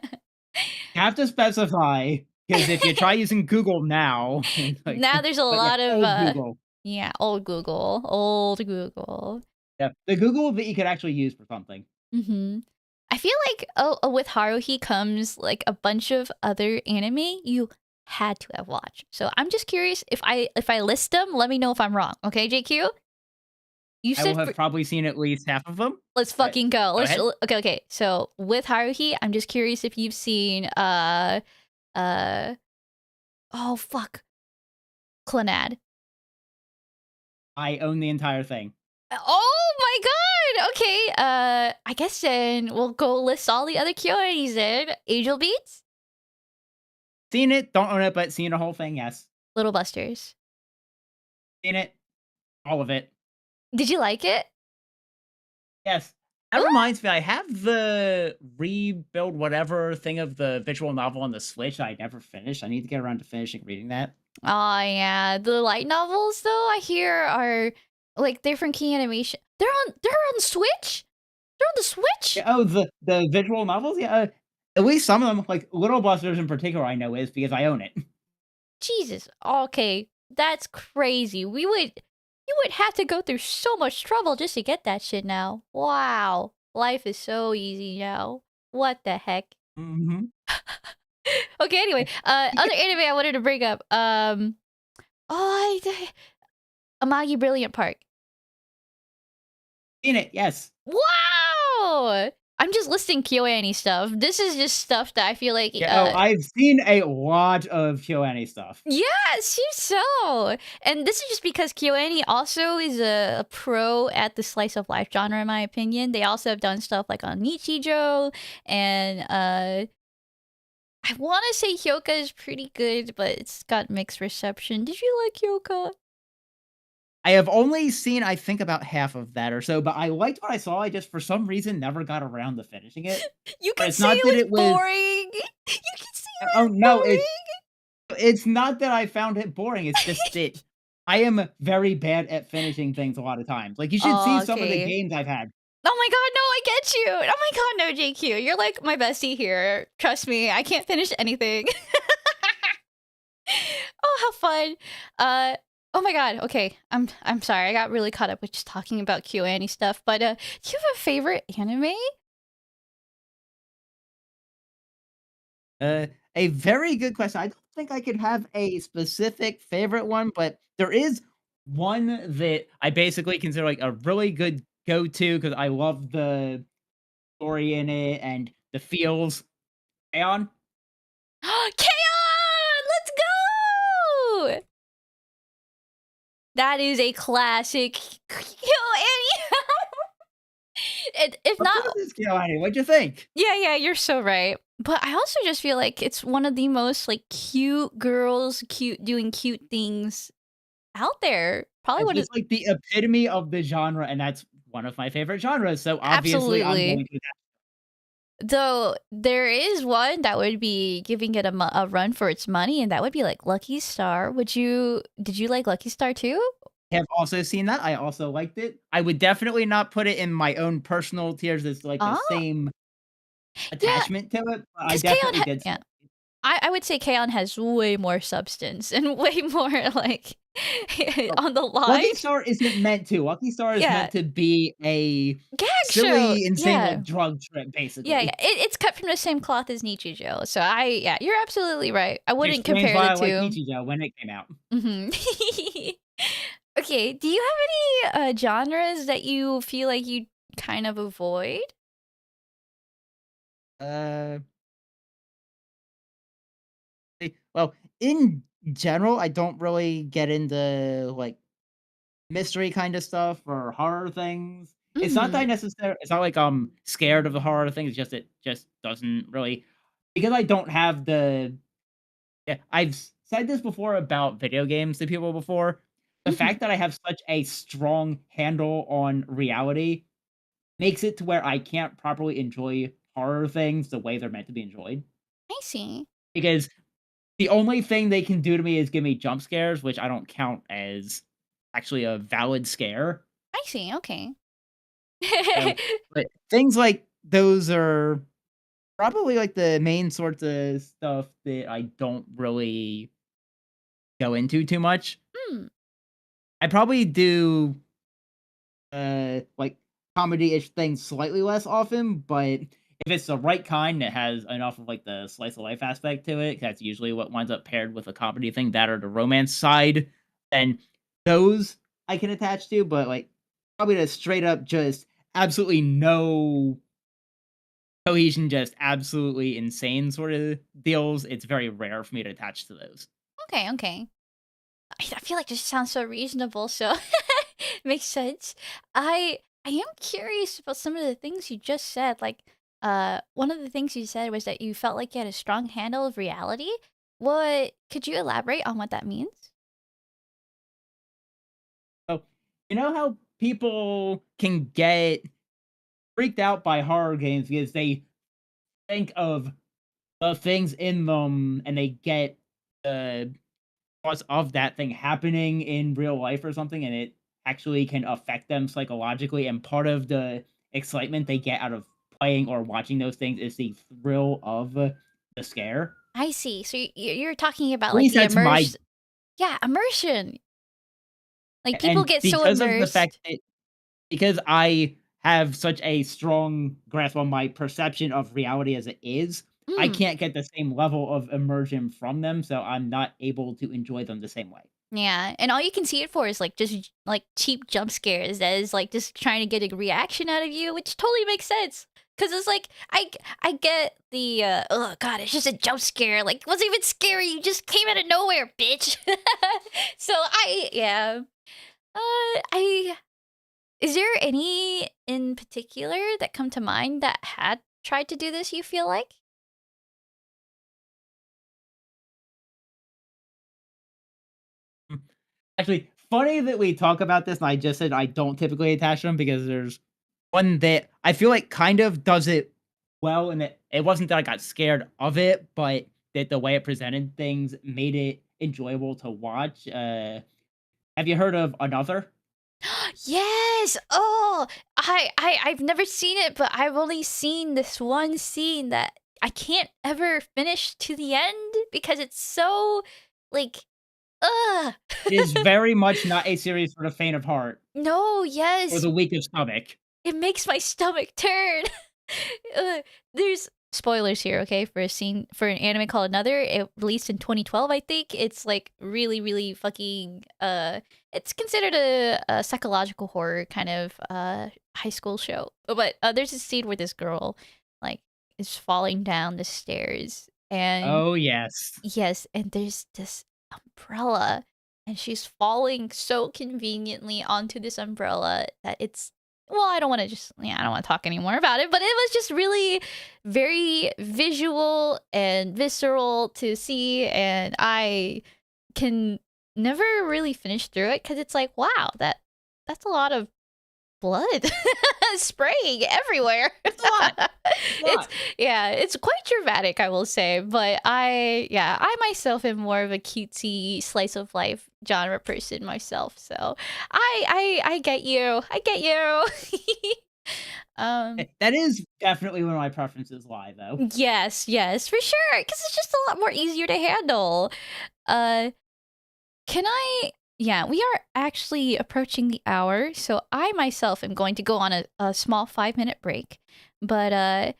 B: You have to specify, because if you try using Google now, it's like,
A: Now there's a
B: but yeah,
A: lot of,
B: old Google.
A: yeah, old Google. Old Google.
B: Yeah, the Google that you could actually use for something.
A: Mhm. I feel like with Haruhi comes like a bunch of other anime you had to have watched. So I'm just curious if I list them, let me know if I'm wrong. Okay, JQ? You
B: I will
A: said
B: have probably seen at least half of them.
A: let's
B: But
A: fucking go.
B: go
A: Let's
B: ahead.
A: okay. So with Haruhi, I'm just curious if you've seen uh oh fuck, Clannad.
B: I own the entire thing.
A: Oh my god. Okay. I guess then we'll go list all the other Kyoanis then. Angel Beats,
B: Seen it, don't own it, but seen the whole thing, yes.
A: Little Busters.
B: Seen it, all of it.
A: Did you like it?
B: Yes. That reminds me, I have the rebuild whatever thing of the visual novel on the Switch I never finished. I need to get around to finishing reading that.
A: Oh yeah, the light novels though I hear are like different key animation. They're on Switch. They're on the Switch.
B: Yeah, oh, the visual novels? Yeah, at least some of them, like Little Busters in particular, I know is because I own it.
A: Jesus. Okay, that's crazy. You would have to go through so much trouble just to get that shit now. Wow, life is so easy now. What the heck?
B: Mhm.
A: Okay, anyway, other anime I wanted to bring up. Oh, Amagi Brilliant Park.
B: Seen it, yes.
A: Wow! I'm just listing KyoAni stuff. This is just stuff that I feel like,
B: Yeah, oh, I've seen a lot of KyoAni stuff.
A: yeah, it seems so. And this is just because KyoAni also is a pro at the slice of life genre, in my opinion. They also have done stuff like on Nichijou, and I want to say Hyoka is pretty good, but it's got mixed reception. Did you like Hyoka?
B: I have only seen, I think, about half of that or so, but I liked what I saw. I just, for some reason, never got around to finishing it.
A: You
B: But
A: could
B: it's
A: say
B: not
A: it
B: that
A: was
B: it was.
A: boring. You could say it
B: Oh
A: was
B: no, it's not that I found it boring. It's just
A: boring.
B: that I am very bad at finishing things a lot of times. Like you should see
A: Oh,
B: some of the
A: okay.
B: games I've had.
A: Oh my god, no, I get you. Oh my god, no, JQ. You're like my bestie here. Trust me, I can't finish anything. Oh, how fun. Oh my god, okay. I'm sorry. I got really caught up with just talking about QA stuff, but do you have a favorite anime?
B: A very good question. I don't think I could have a specific favorite one, but there is one that I basically consider like a really good go-to because I love the story in it and the feels. Aeon.
A: K-On! Let's go! That is a classic QA. If
B: What's
A: not,
B: up with this Keanu? What'd you think?
A: yeah, you're so right. But I also just feel like it's one of the most like cute girls, cute doing cute things out there. Probably
B: It's
A: one of
B: just like the epitome of the genre, and that's one of my favorite genres. So obviously, I'm
A: absolutely.
B: going to.
A: Though there is one that would be giving it a run for its money, and that would be like Lucky Star. Did you like Lucky Star too?
B: Have also seen that. I also liked it. I would definitely not put it in my own personal tiers as like the
A: Oh,
B: same
A: yeah,
B: attachment to it, but I
A: because
B: definitely did
A: Yeah,
B: see it.
A: I would say K-On has way more substance and way more like
B: Oh,
A: on the line.
B: Lucky Star isn't meant to. Lucky Star is
A: Yeah,
B: meant to be a
A: gag show.
B: silly, insane,
A: Yeah.
B: like, drug trip,
A: Yeah.
B: basically.
A: It's cut from the same cloth as Nichijou. So yeah, you're absolutely right. I
B: Which
A: wouldn't
B: explains
A: compare
B: why
A: the
B: I like
A: two.
B: Nichijou when it came out.
A: Mhm. Okay, do you have any genres that you feel like you kind of avoid?
B: Uh, well, in general, I don't really get into like mystery kind of stuff or horror things. It's not that I
A: Mhm.
B: it's not like I'm scared of the horror thing, it's just it just doesn't really because I don't have the yeah, said this before about video games to people before. The
A: Mhm.
B: fact that I have such a strong handle on reality makes it to where I can't properly enjoy horror things the way they're meant to be enjoyed.
A: I see.
B: Because the only thing they can do to me is give me jump scares, which I don't count as actually a valid scare.
A: I see, okay.
B: So, but things like those are probably like the main sorts of stuff that I don't really go into too much.
A: Hmm,
B: I probably do like comedy-ish things slightly less often, but if it's the right kind that has enough of like the slice of life aspect to it, that's usually what winds up paired with a comedy thing, that or the romance side, and those I can attach to, but like probably the straight up just absolutely no cohesion, just absolutely insane sort of deals, it's very rare for me to attach to those.
A: okay, okay. I feel like this sounds so reasonable, so makes sense. I am curious about some of the things you just said. Like, one of the things you said was that you felt like you had a strong handle of reality. What could you elaborate on what that means?
B: So, you know how people can get freaked out by horror games because they think of the things in them and they get the cause of that thing happening in real life or something, and it actually can affect them psychologically. And part of the excitement they get out of playing or watching those things is the thrill of the scare.
A: I see. So you're talking about
B: At
A: like
B: least
A: the
B: that's my
A: yeah, immersion. Like people
B: and
A: get so
B: because of the fact
A: immersed.
B: that because I have such a strong grasp on my perception of reality as it is, I
A: Mm.
B: can't get the same level of immersion from them, so I'm not able to enjoy them the same way.
A: Yeah, and all you can see it for is like just like cheap jump scares that is like just trying to get a reaction out of you, which totally makes sense. Cause it's like I get the oh god, it's just a jump scare. Like it wasn't even scary. You just came out of nowhere, bitch. So I yeah. I is there any in particular that come to mind that had tried to do this, you feel like?
B: Mm. Actually, funny that we talk about this, and I just said I don't typically attach them because there's one that I feel like kind of does it well, and it wasn't that I got scared of it, but that the way it presented things made it enjoyable to watch. Have you heard of Another?
A: Yes! Oh, I've never seen it, but I've only seen this one scene that I can't ever finish to the end because it's so like ugh.
B: It is very much not a series for the faint of heart
A: No,
B: or
A: yes.
B: the weak of stomach.
A: It makes my stomach turn. There's spoilers here, okay, for a scene for an anime called Another. It released in 2012, I think. It's like really, really fucking. It's considered a psychological horror kind of high school show. But there's a scene where this girl like is falling down the stairs, and
B: Oh, yes.
A: yes, and there's this umbrella, and she's falling so conveniently onto this umbrella that it's well, I don't wanna just yeah, I don't wanna talk anymore about it, but it was just really very visual and visceral to see, and I can never really finish through it because it's like, wow, that's a lot of blood spraying everywhere.
B: It's a lot. It's a
A: It's
B: lot.
A: yeah, it's quite dramatic, I will say, but I myself am more of a cutesy slice of life genre person myself, so I get you. I get you. Um,
B: That is definitely where my preferences lie, though.
A: yes, yes, for sure, because it's just a lot more easier to handle. Uh Can I yeah, we are actually approaching the hour, so I myself am going to go on a small 5-minute break. But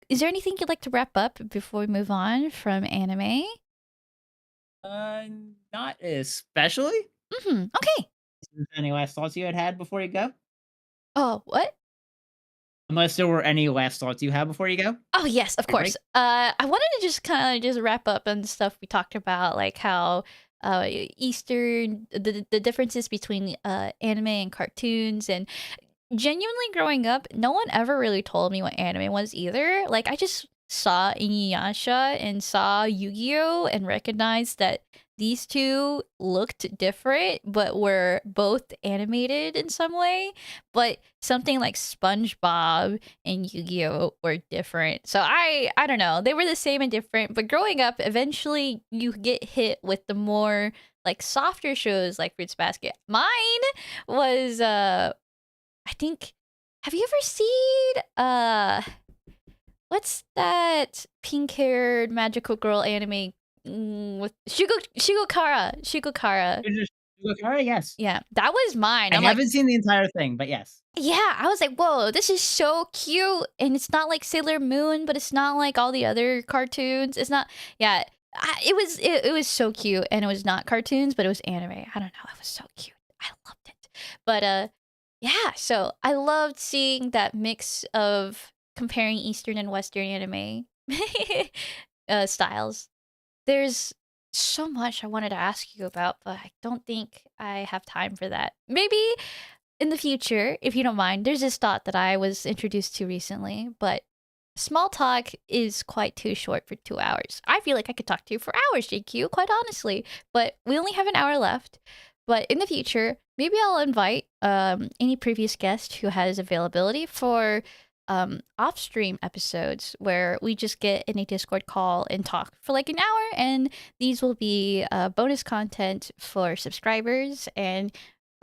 A: is there anything you'd like to wrap up before we move on from anime?
B: Uh, Not especially.
A: Mhm. Okay.
B: Any last thoughts you had before you go?
A: Oh, what?
B: Unless there were any last thoughts you have before you go?
A: Oh yes, of
B: Your
A: course.
B: break?
A: I wanted to just kind of just wrap up on stuff we talked about, like how Easter, the differences between anime and cartoons, and genuinely growing up, no one ever really told me what anime was either. Like I just saw Inuyasha and saw Yu-Gi-Oh and recognized that these two looked different but were both animated in some way. But something like SpongeBob and Yu-Gi-Oh were different. So I don't know. They were the same and different, but growing up, eventually you get hit with the more like softer shows like Fruits Basket. Mine was I think, have you ever seen what's that pink-haired magical girl anime with Shigokara.
B: You're just alright, yes.
A: Yeah, that was mine.
B: I
A: I'm like,
B: haven't seen the entire thing, but yes.
A: yeah, I was like, "Whoa, this is so cute." And it's not like Sailor Moon, but it's not like all the other cartoons. It's not, yeah, it was so cute, and it was not cartoons, but it was anime. I don't know, it was so cute. I loved it. But yeah, so I loved seeing that mix of comparing Eastern and Western anime styles. There's so much I wanted to ask you about, but I don't think I have time for that. Maybe in the future, if you don't mind, there's this thought that I was introduced to recently, but small talk is quite too short for 2 hours. I feel like I could talk to you for hours, JQ, quite honestly, but we only have an hour left. But in the future, maybe I'll invite any previous guest who has availability for off stream episodes where we just get in a Discord call and talk for like an hour. And these will be bonus content for subscribers and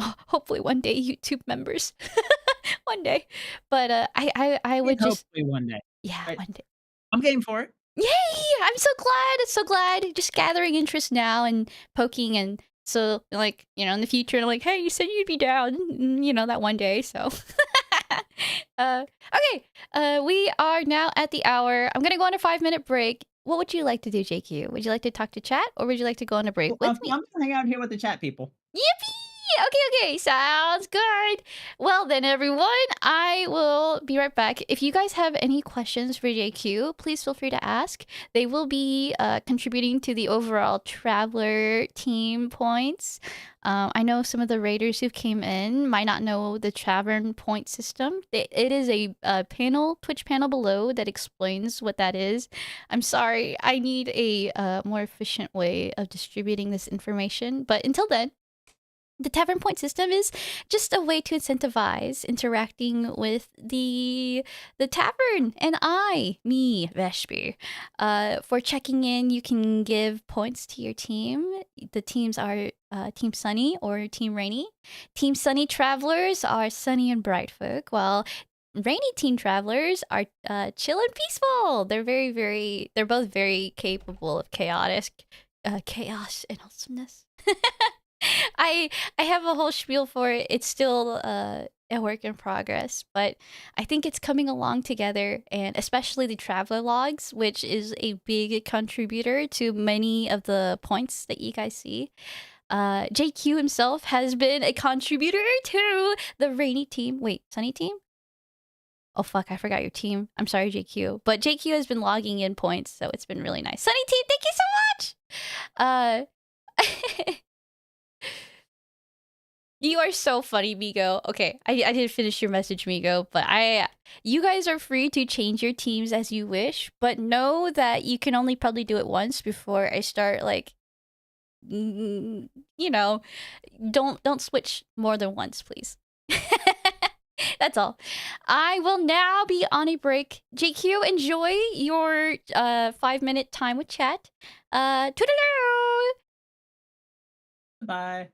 A: hopefully one day YouTube members. One day. But I would just,
B: Hopefully one day.
A: yeah,
B: But
A: one day.
B: I'm game for it.
A: Yay! I'm so glad. So glad. Just gathering interest now and poking, and so like, in the future, like, hey, you said you'd be down, that one day. So okay. We are now at the hour. I'm gonna go on a 5-minute break. What would you like to do, JQ? Would you like to talk to chat, or would you like to go on a break
B: Well,
A: with
B: I'm
A: me?
B: gonna hang out here with the chat people.
A: Yippee! Okay, sounds good. Well, then, everyone, I will be right back. If you guys have any questions for JQ, please feel free to ask. They will be contributing to the overall Traveler team points. I know some of the raiders who came in might not know the Tavern point system. It is a Twitch panel below that explains what that is. I'm sorry, I need a more efficient way of distributing this information. But until then, the tavern point system is just a way to incentivize interacting with the tavern and me, Vespy. For checking in, you can give points to your team. The teams are Team Sunny or Team Rainy. Team Sunny travelers are Sunny and Brightfolk, while Rainy team travelers are chill and peaceful. They're both very capable of chaos and awesomeness. I I have a whole spiel for it. It's still a work in progress, but I think it's coming along together, and especially the traveler logs, which is a big contributor to many of the points that you guys see. JQ himself has been a contributor to the rainy team. Wait, sunny team? Oh fuck, I forgot your team. I'm sorry, JQ. But JQ has been logging in points, so it's been really nice. Sunny team, thank you so much! You are so funny, Migo. Okay, I didn't finish your message, Migo, but you guys are free to change your teams as you wish, but know that you can only probably do it once before I start like, you know, don't switch more than once, please. That's all. I will now be on a break. JQ, enjoy your 5-minute time with chat. Toodaloo!
B: Bye.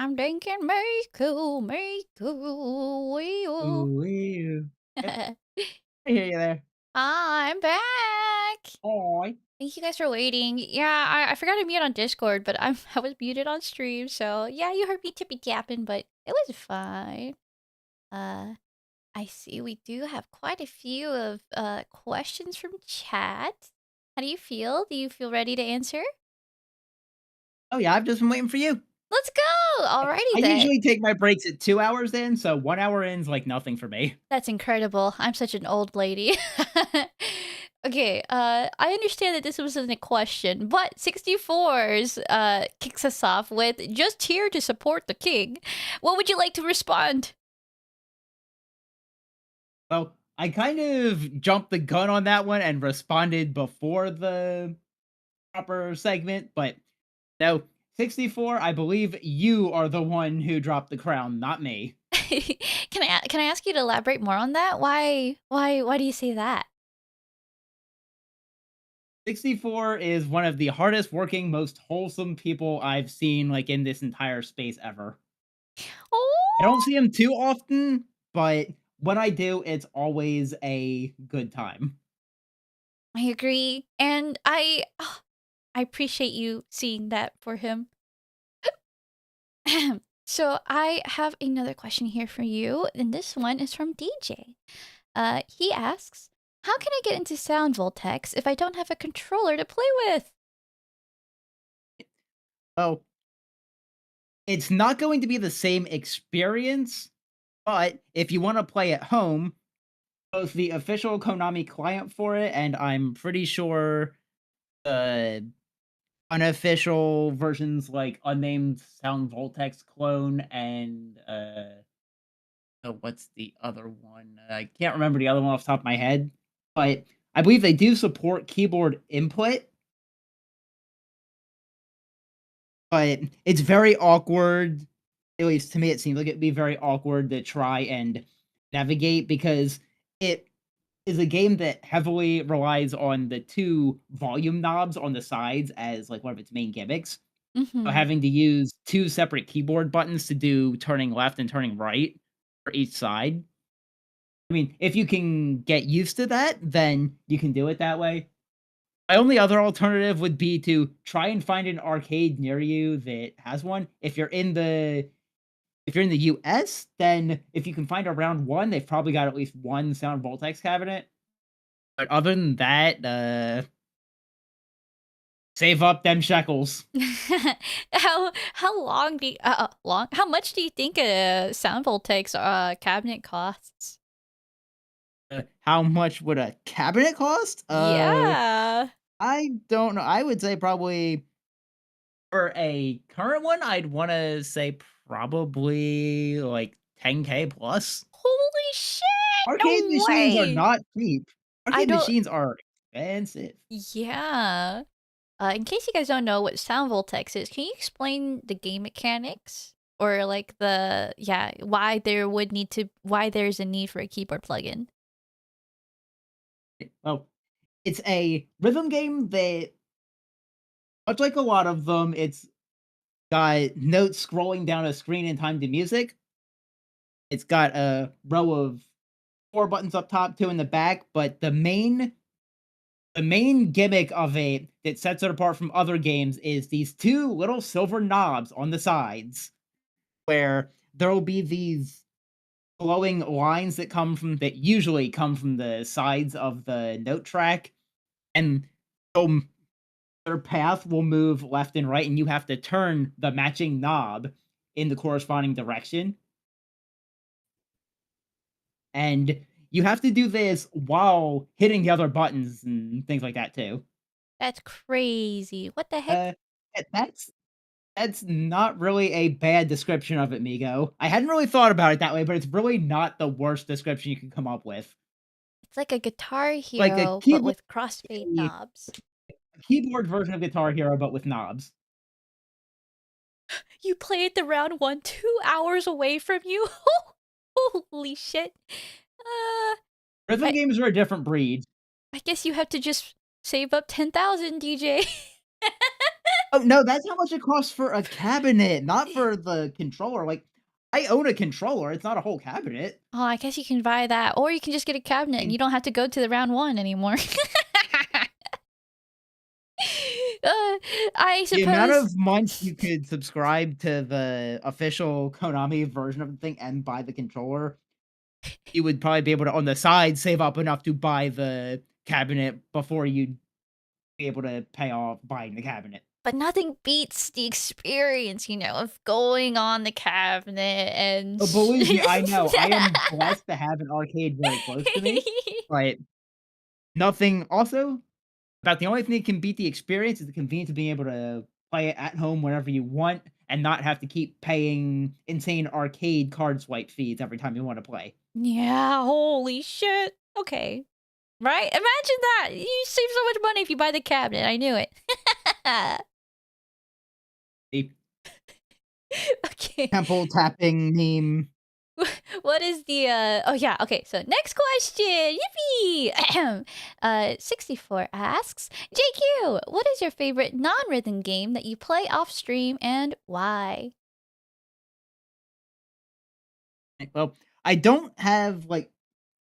A: I'm thinking make cool,
B: Ooh, ew. Yep, I hear you there.
A: I'm back.
B: Aw.
A: Thank you guys for waiting. Yeah, I forgot to mute on Discord, but I was muted on stream, so yeah, you heard me tippy tapping, but it was fine. Uh, I see we do have quite a few of questions from chat. How do you feel? Do you feel ready to answer?
B: Oh, yeah, I've just been waiting for you.
A: Let's go!
B: I
A: Alrighty then.
B: usually take my breaks at 2 hours in, so 1 hour in's like nothing for me.
A: That's incredible. I'm such an old lady. Okay, I understand that this wasn't a question, but 64's kicks us off with just here to support the king. What would you like to respond?
B: Well, I kind of jumped the gun on that one and responded before the proper segment, but no, 64, I believe you are the one who dropped the crown, not me.
A: Can I ask you to elaborate more on that? Why do you say that?
B: 64 is one of the hardest working, most wholesome people I've seen like in this entire space ever. I don't
A: Oh,
B: see him too often, but when I do, it's always a good time.
A: I agree, and I appreciate you seeing that for him. So I have another question here for you, and this one is from DJ. He asks, "How can I get into Sound Voltex if I don't have a controller to play with?"
B: Oh, it's not going to be the same experience, but if you want to play at home, both the official Konami client for it, and I'm pretty sure the unofficial versions like unnamed Sound Voltex clone and oh, what's the other one? I can't remember the other one off the top of my head, but I believe they do support keyboard input, but it's very awkward. At least to me, it seems like it'd be very awkward to try and navigate because it is a game that heavily relies on the two volume knobs on the sides as like one of its main gimmicks. So
A: Mm-hmm.
B: having to use two separate keyboard buttons to do turning left and turning right for each side. I mean, if you can get used to that, then you can do it that way. My only other alternative would be to try and find an arcade near you that has one. If you're in the US, then if you can find around one, they've probably got at least one Sound Voltex cabinet. But other than that, save up them shekels.
A: How long do you, long? How much do you think a Sound Voltex cabinet costs?
B: How much would a cabinet cost?
A: Yeah.
B: I don't know. I would say probably for a current one, I'd want to say probably like 10K plus.
A: Holy shit!
B: Arcade
A: No
B: machines are
A: way.
B: not cheap.
A: I
B: Arcade
A: don't.
B: machines are expensive.
A: Yeah. In case you guys don't know what Sound Voltex is, can you explain the game mechanics or like why there's a need for a keyboard plugin?
B: Well, it's a rhythm game that, much like a lot of them, it's got notes scrolling down a screen in time to music. It's got a row of four buttons up top, two in the back, but the main gimmick of it that sets it apart from other games is these two little silver knobs on the sides where there will be these glowing lines that usually come from the sides of the note track, and so their path will move left and right, and you have to turn the matching knob in the corresponding direction. And you have to do this while hitting the other buttons and things like that too.
A: That's crazy. What the heck?
B: Uh, that's not really a bad description of it, Migo. I hadn't really thought about it that way, but it's really not the worst description you can come up with.
A: It's like a Guitar
B: Like a
A: Hero, but
B: keyboard
A: with crossfade
B: a
A: knobs.
B: keyboard version of Guitar Hero, but with knobs.
A: You played the round one 2 hours away from you? Holy shit. Uh,
B: Rhythm
A: I,
B: games are a different breed.
A: I guess you have to just save up 10,000, DJ.
B: Oh, no, that's how much it costs for a cabinet, not for the controller, like, I own a controller, it's not a whole cabinet.
A: Oh, I guess you can buy that, or you can just get a cabinet
B: I
A: and
B: mean,
A: you don't have to go to the round 1 anymore. Uh, I
B: the amount
A: suppose.
B: of months you could subscribe to the official Konami version of the thing and buy the controller, you would probably be able to, on the side, save up enough to buy the cabinet before you'd be able to pay off buying the cabinet.
A: But nothing beats the experience, of going on the cabinet and
B: Oh, believe me, I know. I am blessed to have an arcade very close to me, but nothing also about the only thing that can beat the experience is the convenience of being able to play it at home whenever you want and not have to keep paying insane arcade card swipe fees every time you wanna play.
A: Yeah, holy shit. Okay. Right? Imagine that. You save so much money if you buy the cabinet. I knew it.
B: The
A: Okay.
B: temple tapping meme.
A: What is the oh yeah, okay. So next question. Yippee. Ahem. 64 asks, "JQ, what is your favorite non-rhythm game that you play off stream and why?"
B: Well, I don't have, like,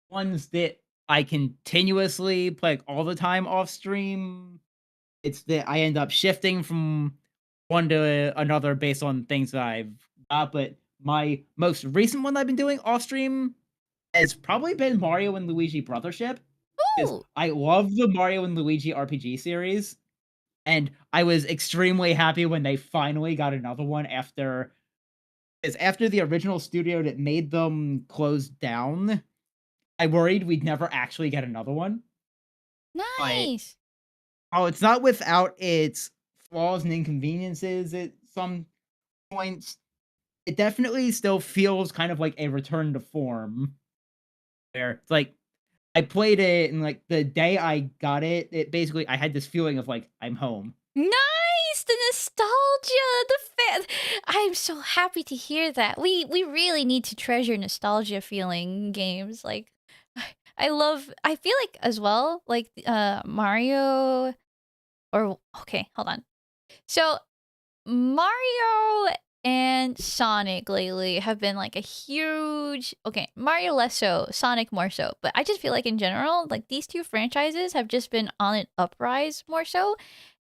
B: ones that I continuously play, like, all the time off stream. It's that I end up shifting from one to another based on things that I've got, but my most recent one I've been doing off stream has probably been Mario and Luigi Brothership, because
A: Ooh,
B: I love the Mario and Luigi RPG series, and I was extremely happy when they finally got another one after, 'cause after the original studio that made them closed down, I worried we'd never actually get another one, but
A: nice.
B: oh, it's not without its flaws and inconveniences at some points. It definitely still feels kind of like a return to form, where it's like I played it and, like, the day I got it, it basically I had this feeling of, like, I'm home.
A: Nice! The nostalgia, the I'm so happy to hear that. We really need to treasure nostalgia feeling games. Like I feel like as well, like Mario or okay, hold on. So Mario and Sonic lately have been like a huge okay, Mario less so, Sonic more so. But I just feel like in general, like these two franchises have just been on an uprise more so.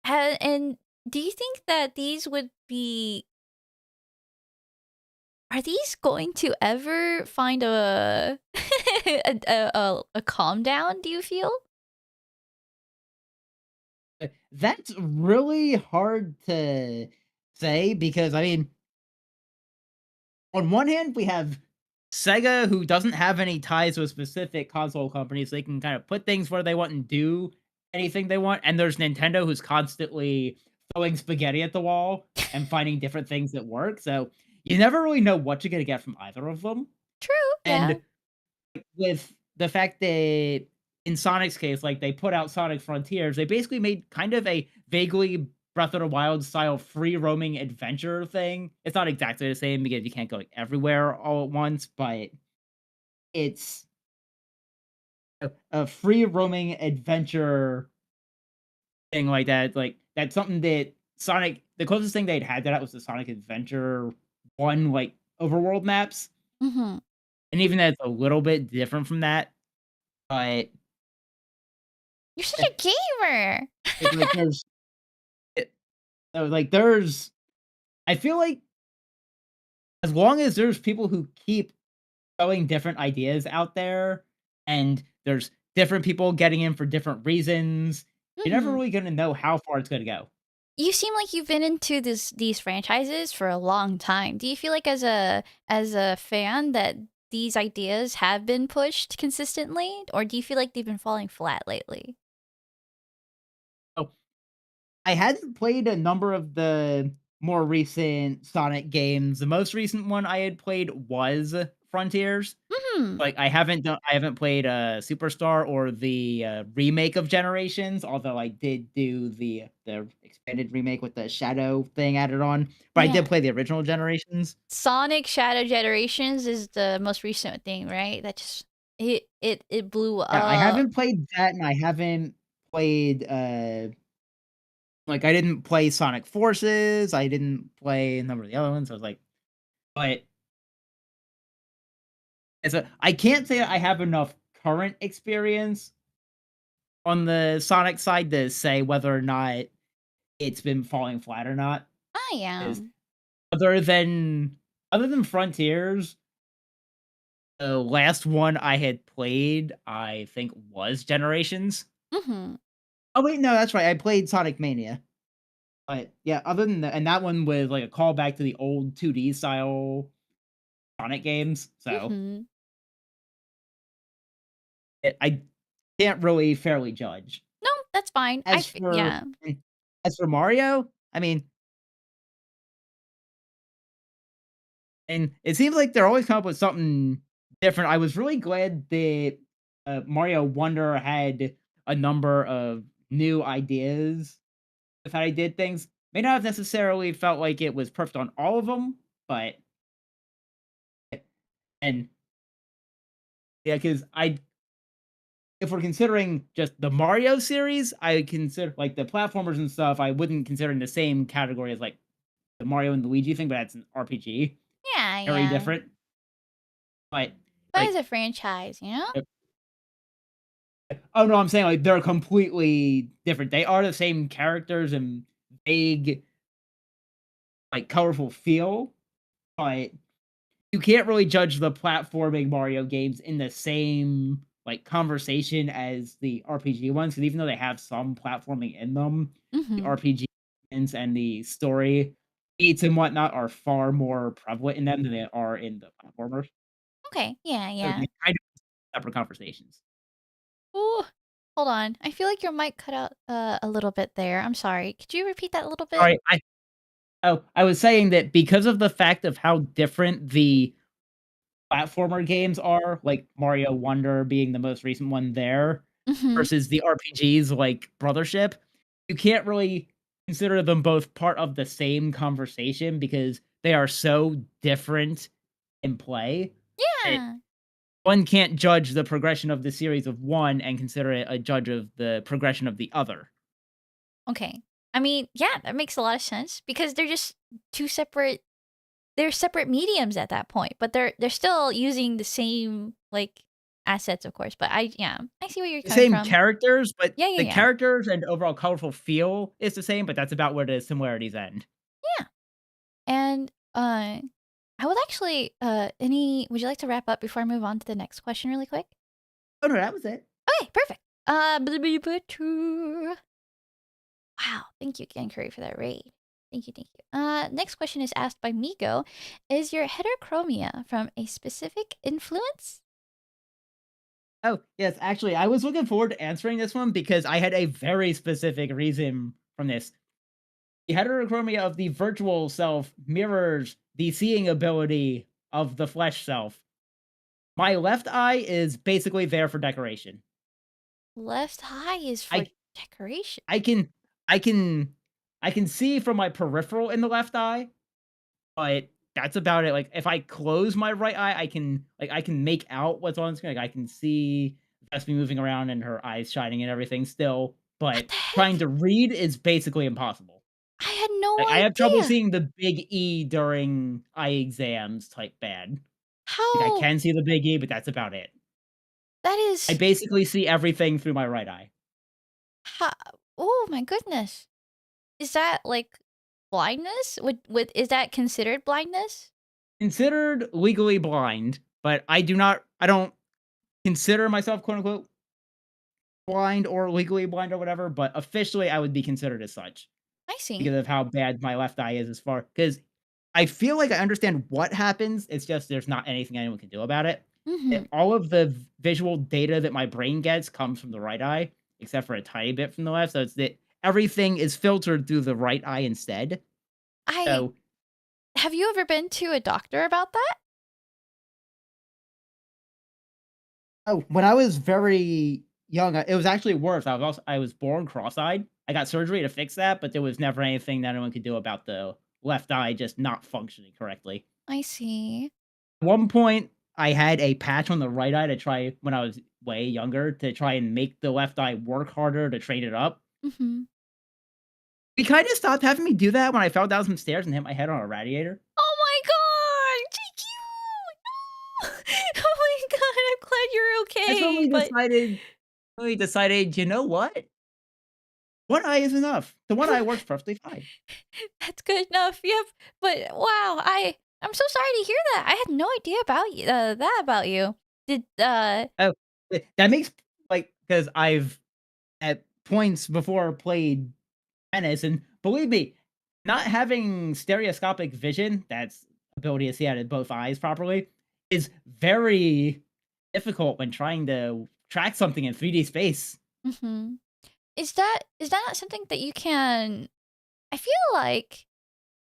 A: And do you think that these would be are these going to ever find a a calm down, do you feel?
B: That's really hard to say because, I mean, on one hand, we have Sega, who doesn't have any ties to a specific console company, so they can kind of put things where they want and do anything they want. And there's Nintendo, who's constantly throwing spaghetti at the wall and finding different things that work. So you never really know what you're gonna get from either of them.
A: True, yeah.
B: And with the fact that in Sonic's case, like, they put out Sonic Frontiers, they basically made kind of a vaguely Breath of the Wild style free roaming adventure thing. It's not exactly the same because you can't go, like, everywhere all at once, but it's a free roaming adventure thing like that. Like, that's something that Sonic the closest thing they'd had to that was the Sonic Adventure 1, like, overworld maps,
A: Mhm.
B: and even that's a little bit different from that, but,
A: You're such
B: eh,
A: a gamer.
B: like, there's it so, like, there's I feel like as long as there's people who keep throwing different ideas out there, and there's different people getting in for different reasons, you're never
A: Mhm.
B: really gonna know how far it's gonna go.
A: You seem like you've been into these franchises for a long time. Do you feel like as a fan that these ideas have been pushed consistently, or do you feel like they've been falling flat lately?
B: So, I hadn't played a number of the more recent Sonic games. The most recent one I had played was Frontiers.
A: Mhm.
B: Like, I haven't played, Superstar or the, remake of Generations, although I did do the expanded remake with the shadow thing added on, but I
A: Yeah.
B: did play the original Generations.
A: Sonic Shadow Generations is the most recent thing, right? That just it blew
B: Yeah, I
A: up.
B: haven't played that, and I haven't played, Like, I didn't play Sonic Forces, I didn't play a number of the other ones, I was like but I can't say I have enough current experience on the Sonic side to say whether or not it's been falling flat or not.
A: I
B: Is
A: am.
B: other than other than Frontiers, the last one I had played, I think, was Generations.
A: Mhm.
B: Oh, wait, no, that's right, I played Sonic Mania. But, yeah, other than that and that one was, like, a callback to the old 2D style Sonic games, so
A: Mhm.
B: I can't really fairly judge.
A: No, that's fine.
B: As for
A: Yeah.
B: as for Mario, I mean and it seems like they're always come up with something different. I was really glad that, Mario Wonder had a number of new ideas with how he did things. May not have necessarily felt like it was perfect on all of them, but and yeah, because I if we're considering just the Mario series, I consider like the platformers and stuff, I wouldn't consider in the same category as like the Mario and Luigi thing, but that's an RPG.
A: Yeah,
B: Very
A: yeah.
B: different. But
A: But as
B: like
A: a franchise, you know?
B: oh, no, I'm saying, like, they're completely different. They are the same characters and vague, like, colorful feel, but you can't really judge the platforming Mario games in the same, like, conversation as the RPG ones, because even though they have some platforming in them, the
A: Mhm.
B: RPG and the story beats and whatnot are far more prevalent in them than they are in the platformers.
A: Okay. Yeah,
B: So,
A: yeah.
B: they're kind of separate conversations.
A: Ooh, hold on. I feel like your mic cut out, a little bit there. I'm sorry. Could you repeat that a little bit?
B: Sorry, I was saying that because of the fact of how different the platformer games are, like Mario Wonder being the most recent one there,
A: Mhm.
B: versus the RPGs like Brothership, you can't really consider them both part of the same conversation because they are so different in play that
A: Yeah.
B: one can't judge the progression of the series of one and consider it a judge of the progression of the other.
A: Okay. I mean, yeah, that makes a lot of sense because they're just 2 separate they're separate mediums at that point, but they're still using the same, like, assets, of course, but yeah, I see where you're
B: The
A: coming
B: same
A: from.
B: characters, but
A: Yeah, yeah,
B: the
A: yeah.
B: characters and overall colorful feel is the same, but that's about where the similarities end.
A: Yeah, and, I would actually, any would you like to wrap up before I move on to the next question really quick?
B: Oh, no, that was it.
A: Okay, perfect. Wow, thank you again, Curry, for that raid. Thank you, thank you. Next question is asked by Migo. Is your heterochromia from a specific influence?
B: Oh, yes, actually, I was looking forward to answering this one because I had a very specific reason from this. The heterochromia of the virtual self mirrors the seeing ability of the flesh self. My left eye is basically there for decoration.
A: Left eye is for
B: I
A: decoration.
B: I can I can I can see from my peripheral in the left eye, but that's about it. Like, if I close my right eye, I can make out what's on screen. Like, I can see Vespy moving around and her eyes shining and everything still,
A: What
B: but
A: the
B: trying
A: heck?
B: to read is basically impossible.
A: I had no
B: I have trouble
A: idea.
B: seeing the big E during eye exams type bad. Like, I
A: How
B: can see the big E, but that's about it.
A: that
B: I
A: is
B: basically see everything through my right eye.
A: how oh my goodness. Is that like blindness? Would is that considered blindness?
B: Considered legally blind, but I don't consider myself quote unquote blind or legally blind or whatever, but officially I would be considered as such
A: I see.
B: because of how bad my left eye is as far because I feel like I understand what happens. It's just there's not anything anyone can do about it.
A: Mhm.
B: All of the visual data that my brain gets comes from the right eye, except for a tiny bit from the left. So it's that everything is filtered through the right eye instead.
A: I
B: So,
A: have you ever been to a doctor about that?
B: oh, when I was very young, it was actually worse. I was born cross-eyed. I got surgery to fix that, but there was never anything that anyone could do about the left eye just not functioning correctly.
A: I see.
B: At one point, I had a patch on the right eye to try when I was way younger to try and make the left eye work harder to train it up.
A: Mhm.
B: He kinda stopped having me do that when I fell down some stairs and hit my head on a radiator.
A: Oh my god, GQ! Oh my god, I'm glad you're
B: That's when
A: okay, but
B: we decided, "You know what? One eye is enough." The one eye works perfectly fine.
A: that's good enough. Yep. But wow, I'm so sorry to hear that. I had no idea about you. That about you. Did
B: Oh, that makes like because 'cause I've at points before played tennis, and believe me, not having stereoscopic vision, that's ability to see out of both eyes properly, is very difficult when trying to track something in 3D space.
A: mhm. Is that not something that you can? I feel like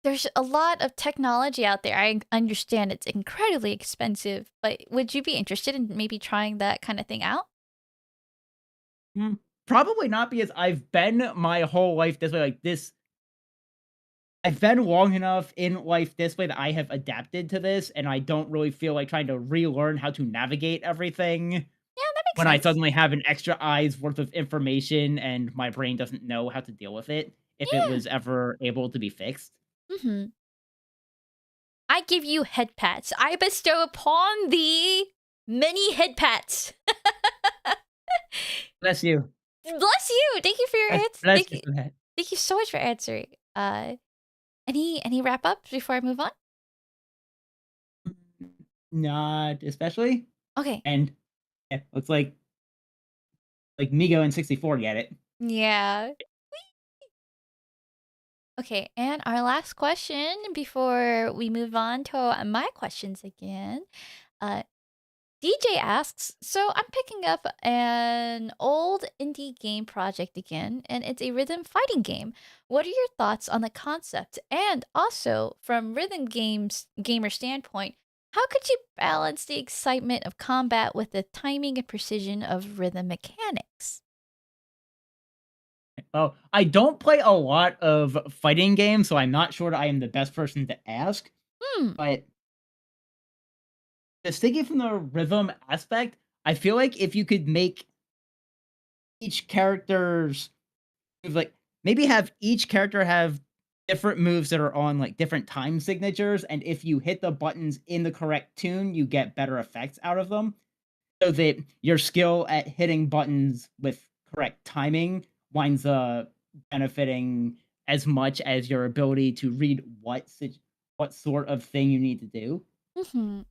A: there's a lot of technology out there. I understand it's incredibly expensive, but would you be interested in maybe trying that kind of thing out?
B: Probably not because I've been my whole life this way, like, this I've been long enough in life this way that I have adapted to this, and I don't really feel like trying to relearn how to navigate everything
A: Yeah, that makes
B: when I
A: sense.
B: suddenly have an extra eye's worth of information and my brain doesn't know how to deal with it, if it
A: Yeah.
B: was ever able to be fixed.
A: Mhm. I give you head pats. I bestow upon thee many head pats.
B: Bless you.
A: Bless you. Thank you for your answer.
B: Bless you for that.
A: Thank you so much for answering. Any wrap ups before I move on?
B: Mm, not especially,
A: Okay.
B: and, yeah, looks like Migo and 64 get it.
A: Yeah. Okay, and our last question before we move on to my questions again. Uh, DJ asks, so I'm picking up an old indie game project again, and it's a rhythm fighting game. What are your thoughts on the concept? And also, from rhythm games gamer standpoint, how could you balance the excitement of combat with the timing and precision of rhythm mechanics?
B: Oh, I don't play a lot of fighting games, so I'm not sure I am the best person to ask,
A: Hmm.
B: but just thinking from the rhythm aspect, I feel like if you could make each character's like, maybe have each character have different moves that are on, like, different time signatures, and if you hit the buttons in the correct tune, you get better effects out of them, so that your skill at hitting buttons with correct timing winds up benefiting as much as your ability to read what sort of thing you need to do,
A: Mm-hmm.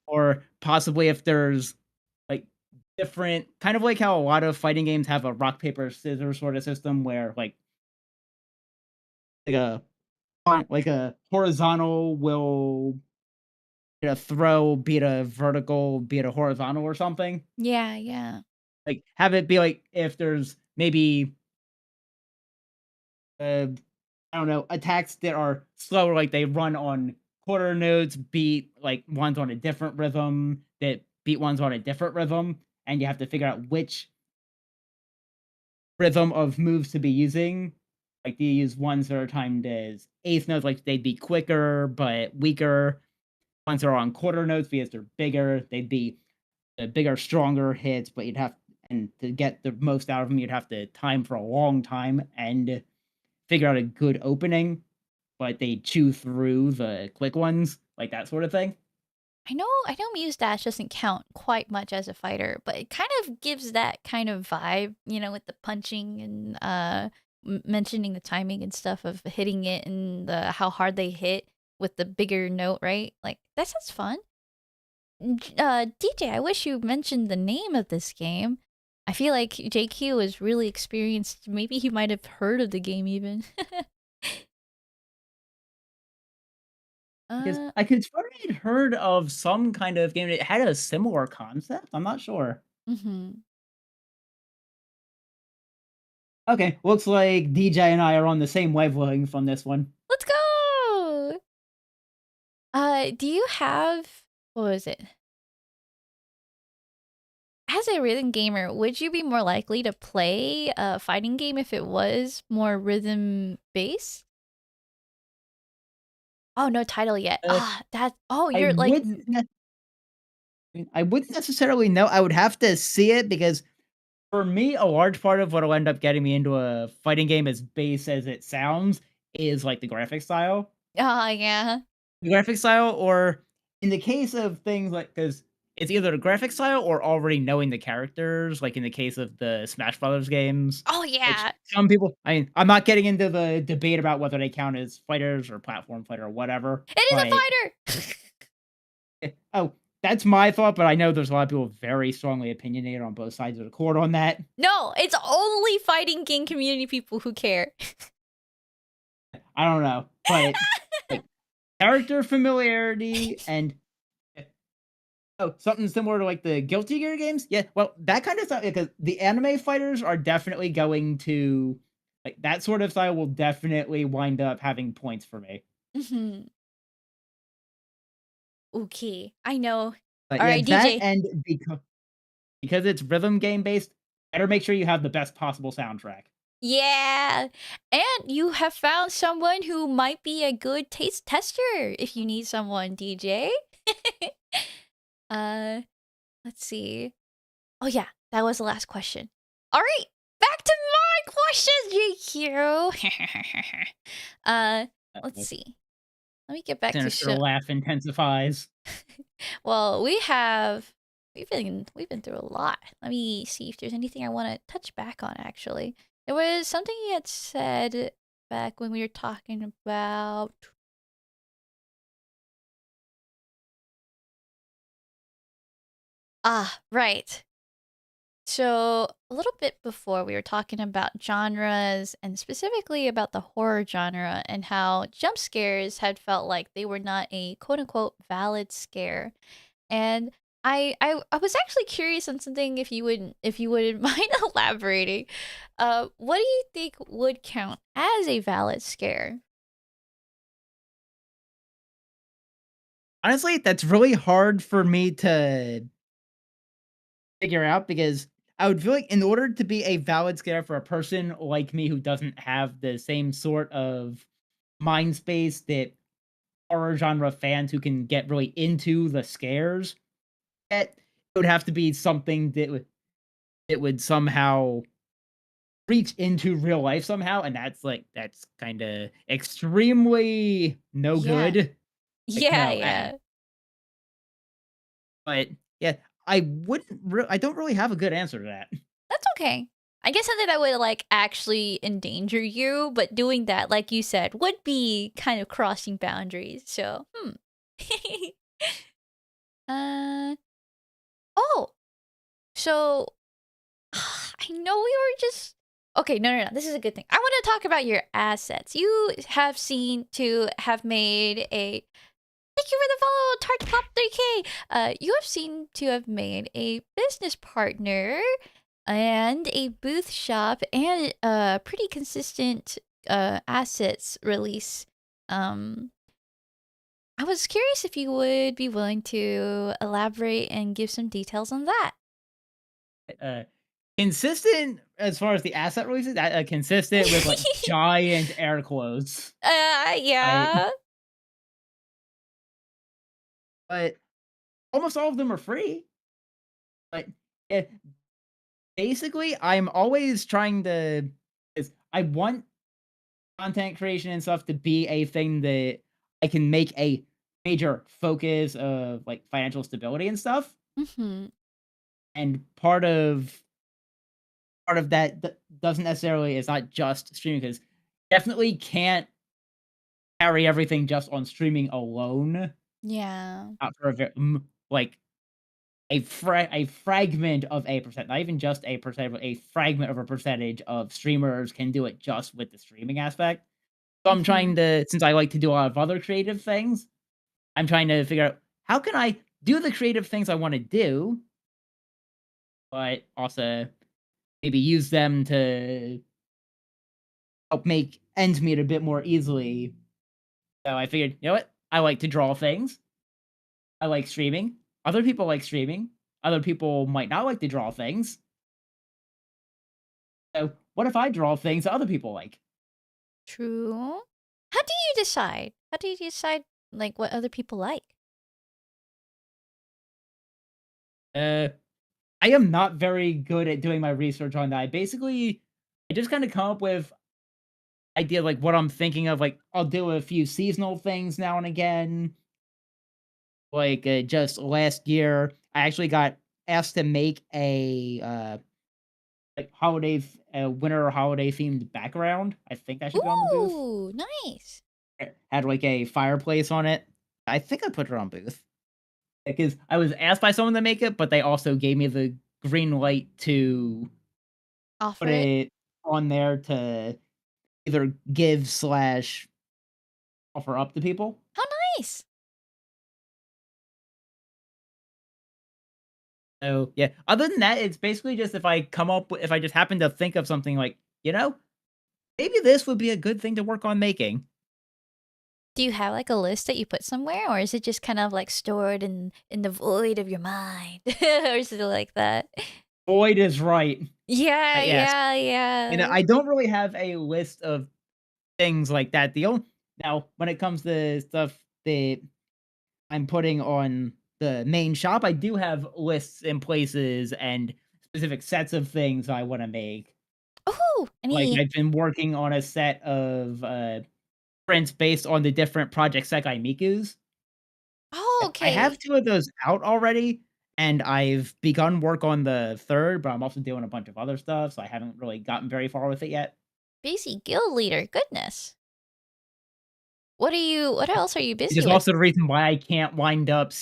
B: or possibly if there's, like, different kind of like how a lot of fighting games have a rock, paper, scissors sort of system where, like a like a horizontal will beat a throw, beat a vertical, beat a horizontal or something.
A: Yeah, yeah.
B: Like, have it be like if there's maybe, uh, I don't know, attacks that are slower, like they run on quarter notes, beat like ones on a different rhythm, that beat ones on a different rhythm, and you have to figure out which rhythm of moves to be using. Like, do you use ones that are timed as eighth notes, like they'd be quicker but weaker? Ones that are on quarter notes because they're bigger, they'd be bigger, stronger hits, but you'd have and to get the most out of them, you'd have to time for a long time and figure out a good opening, but they chew through the quick ones, like that sort of thing.
A: I know Muse Dash doesn't count quite much as a fighter, but it kind of gives that kind of vibe, with the punching and mentioning the timing and stuff of hitting it and the how hard they hit with the bigger note, right? Like that sounds fun. DJ, I wish you mentioned the name of this game. I feel like JQ is really experienced. Maybe he might have heard of the game even.
B: Because
A: uh,
B: I could swear I'd heard of some kind of game that had a similar concept, I'm not sure.
A: mhm.
B: Okay, looks like DJ and I are on the same wavelength on this one.
A: Let's go. Do you have what was it? As a rhythm gamer, would you be more likely to play a fighting game if it was more rhythm based? Oh, no title yet.
B: Uh, I
A: You're like
B: wouldn't ne I wouldn't necessarily know, I would have to see it because For me, a large part of what'll end up getting me into a fighting game, as base as it sounds, is, like, the graphic style.
A: Oh, yeah.
B: The graphic style, or in the case of things like, because it's either the graphic style or already knowing the characters, like in the case of the Smash Brothers games,
A: Oh,
B: which
A: yeah.
B: some people, I mean, I'm not getting into the debate about whether they count as fighters or platform fighter or whatever,
A: It is
B: but
A: a fighter!
B: oh, that's my thought, but I know there's a lot of people very strongly opinionated on both sides of the court on that.
A: No, it's only fighting game community people who care.
B: I don't know, but, like, character familiarity and oh, something similar to, like, the Guilty Gear games? Yeah, well, that kind of stuff, because the anime fighters are definitely going to, like, that sort of style will definitely wind up having points for me.
A: Mhm. Okay, I know.
B: But, yeah,
A: Alright,
B: that
A: DJ.
B: and because it's rhythm game based, better make sure you have the best possible soundtrack.
A: Yeah, and you have found someone who might be a good taste tester if you need someone, DJ. Uh, let's see. Oh, yeah, that was the last question. Alright, back to my questions, GQ. Uh, let's
B: Uh-oh.
A: see. Let me get back to
B: Sinister
A: show.
B: laugh intensifies.
A: Well, we've been through a lot. Let me see if there's anything I want to touch back on actually. There was something you had said back when we were talking about right. So, a little bit before we were talking about genres and specifically about the horror genre and how jump scares had felt like they were not a quote unquote valid scare. And I was actually curious on something if you wouldn't mind elaborating. What do you think would count as a valid scare?
B: Honestly, that's really hard for me to figure out, because I would feel like in order to be a valid scare for a person like me who doesn't have the same sort of mind space that horror genre fans who can get really into the scares, it would have to be something that would somehow reach into real life somehow, and that's kinda extremely no
A: Yeah.
B: good. Like,
A: Yeah,
B: no,
A: yeah.
B: but, yeah, I don't really have a good answer to that.
A: That's okay. I guess something that would like actually endanger you, but doing that, like you said, would be kind of crossing boundaries. So, uh oh, so I know we were just okay. No, no, no. This is a good thing. I want to talk about your assets. You have seen to have made a. Thank you for the follow, Tart Pop 3K. You have seen to have made a business partner and a booth shop and a pretty consistent assets release. Um, I was curious if you would be willing to elaborate and give some details on that.
B: Uh, consistent as far as the asset releases, consistent with, like, giant air quotes. I
A: Yeah.
B: but almost all of them are free, but, eh, basically, I'm always trying to, is I want content creation and stuff to be a thing that I can make a major focus of, like, financial stability and stuff,
A: Mm-hmm.
B: and part of that doesn't necessarily, it's not just streaming, because definitely can't carry everything just on streaming alone,
A: Yeah.
B: not for like, a fragment of a percent, not even just a percent, but a fragment of a percentage of streamers can do it just with the streaming aspect. So I'm
A: Mm-hmm.
B: trying to, since I like to do a lot of other creative things, I'm trying to figure out how can I do the creative things I wanna do, but also maybe use them to help make ends meet a bit more easily. So I figured, you know what? I like to draw things. I like streaming. Other people like streaming. Other people might not like to draw things. So what if I draw things that other people like?
A: True. How do you decide? How do you decide like what other people like?
B: Uh, I am not very good at doing my research on that. I just kinda come up with idea, like, what I'm thinking of, like, I'll do a few seasonal things now and again. Like, just last year, I actually got asked to make like, winter holiday themed background. I think I should be on the booth.
A: Ooh, nice.
B: It had, like, a fireplace on it. I think I put her on booth. Because I was asked by someone to make it, but they also gave me the green light to
A: Offer
B: put
A: it.
B: it on there to either give/offer slash offer up to people.
A: How nice.
B: So, yeah, other than that, it's basically just if I just happen to think of something like, "You know, maybe this would be a good thing to work on making."
A: Do you have like a list that you put somewhere, or is it just kind of like stored in the void of your mind, or is it like that?
B: Boyd is right.
A: Yeah,
B: Yes.
A: yeah, yeah.
B: I don't really have a list of things like that. The only Now, when it comes to stuff that I'm putting on the main shop, I do have lists and places and specific sets of things I wanna make.
A: Oh,
B: Like,
A: any?
B: I've been working on a set of, prints based on the different Project Sekai Mikus.
A: Oh,
B: I have
A: okay.
B: 2 of those out already, and I've begun work on the 3rd, but I'm also doing a bunch of other stuff, so I haven't really gotten very far with it yet.
A: Busy guild leader. Goodness. What else are you
B: Which
A: busy
B: is
A: with?
B: also the reason why I can't wind up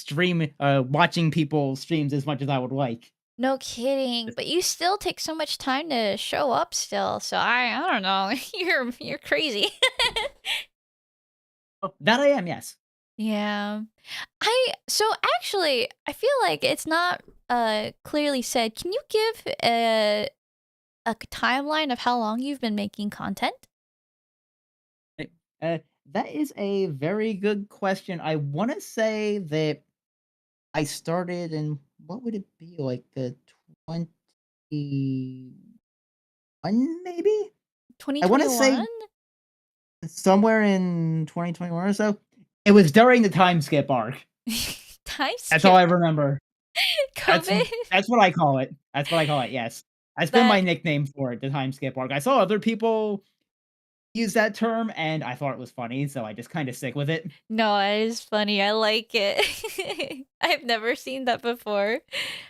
B: watching people's streams as much as I would like.
A: No kidding. But you still take so much time to show up still. So I don't know. You're crazy.
B: Oh, that I am, yes.
A: Yeah. Actually I feel like it's not clearly said. Can you give timeline of how long you've been making content?
B: Eh, that is a very good question. I wanna say that I started in what would it be, like, 21 maybe? I wanna
A: 2021?
B: say somewhere in 2021 or so. It was during the time skip arc.
A: Time
B: That's all
A: skip.
B: I remember. That's
A: COVID.
B: that's what I call it. That's what I call it, yes. That's been my
A: That
B: nickname for it, the time skip arc. I saw other people use that term, and I thought it was funny, so I just kinda stick with it.
A: No, it is funny. I like it. I've never seen that before.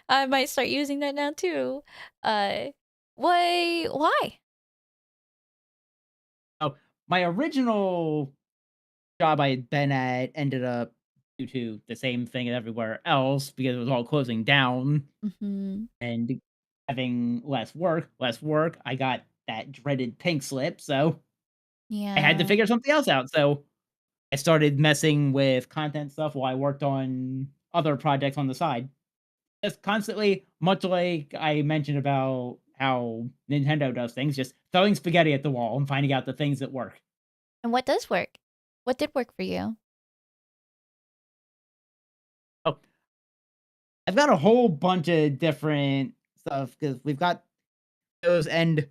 A: I might start using that now too. Uh, why?
B: Oh, my original job I had been at ended up due to the same thing as everywhere else because it was all closing down
A: Mhm.
B: and having less work, I got that dreaded pink slip, so I had to
A: Yeah.
B: figure something else out, so I started messing with content stuff while I worked on other projects on the side. Just constantly, much like I mentioned about how Nintendo does things, just throwing spaghetti at the wall and finding out the things that work.
A: And what does work? What did work for you?
B: Oh, I've got a whole bunch of different stuff because we've got those and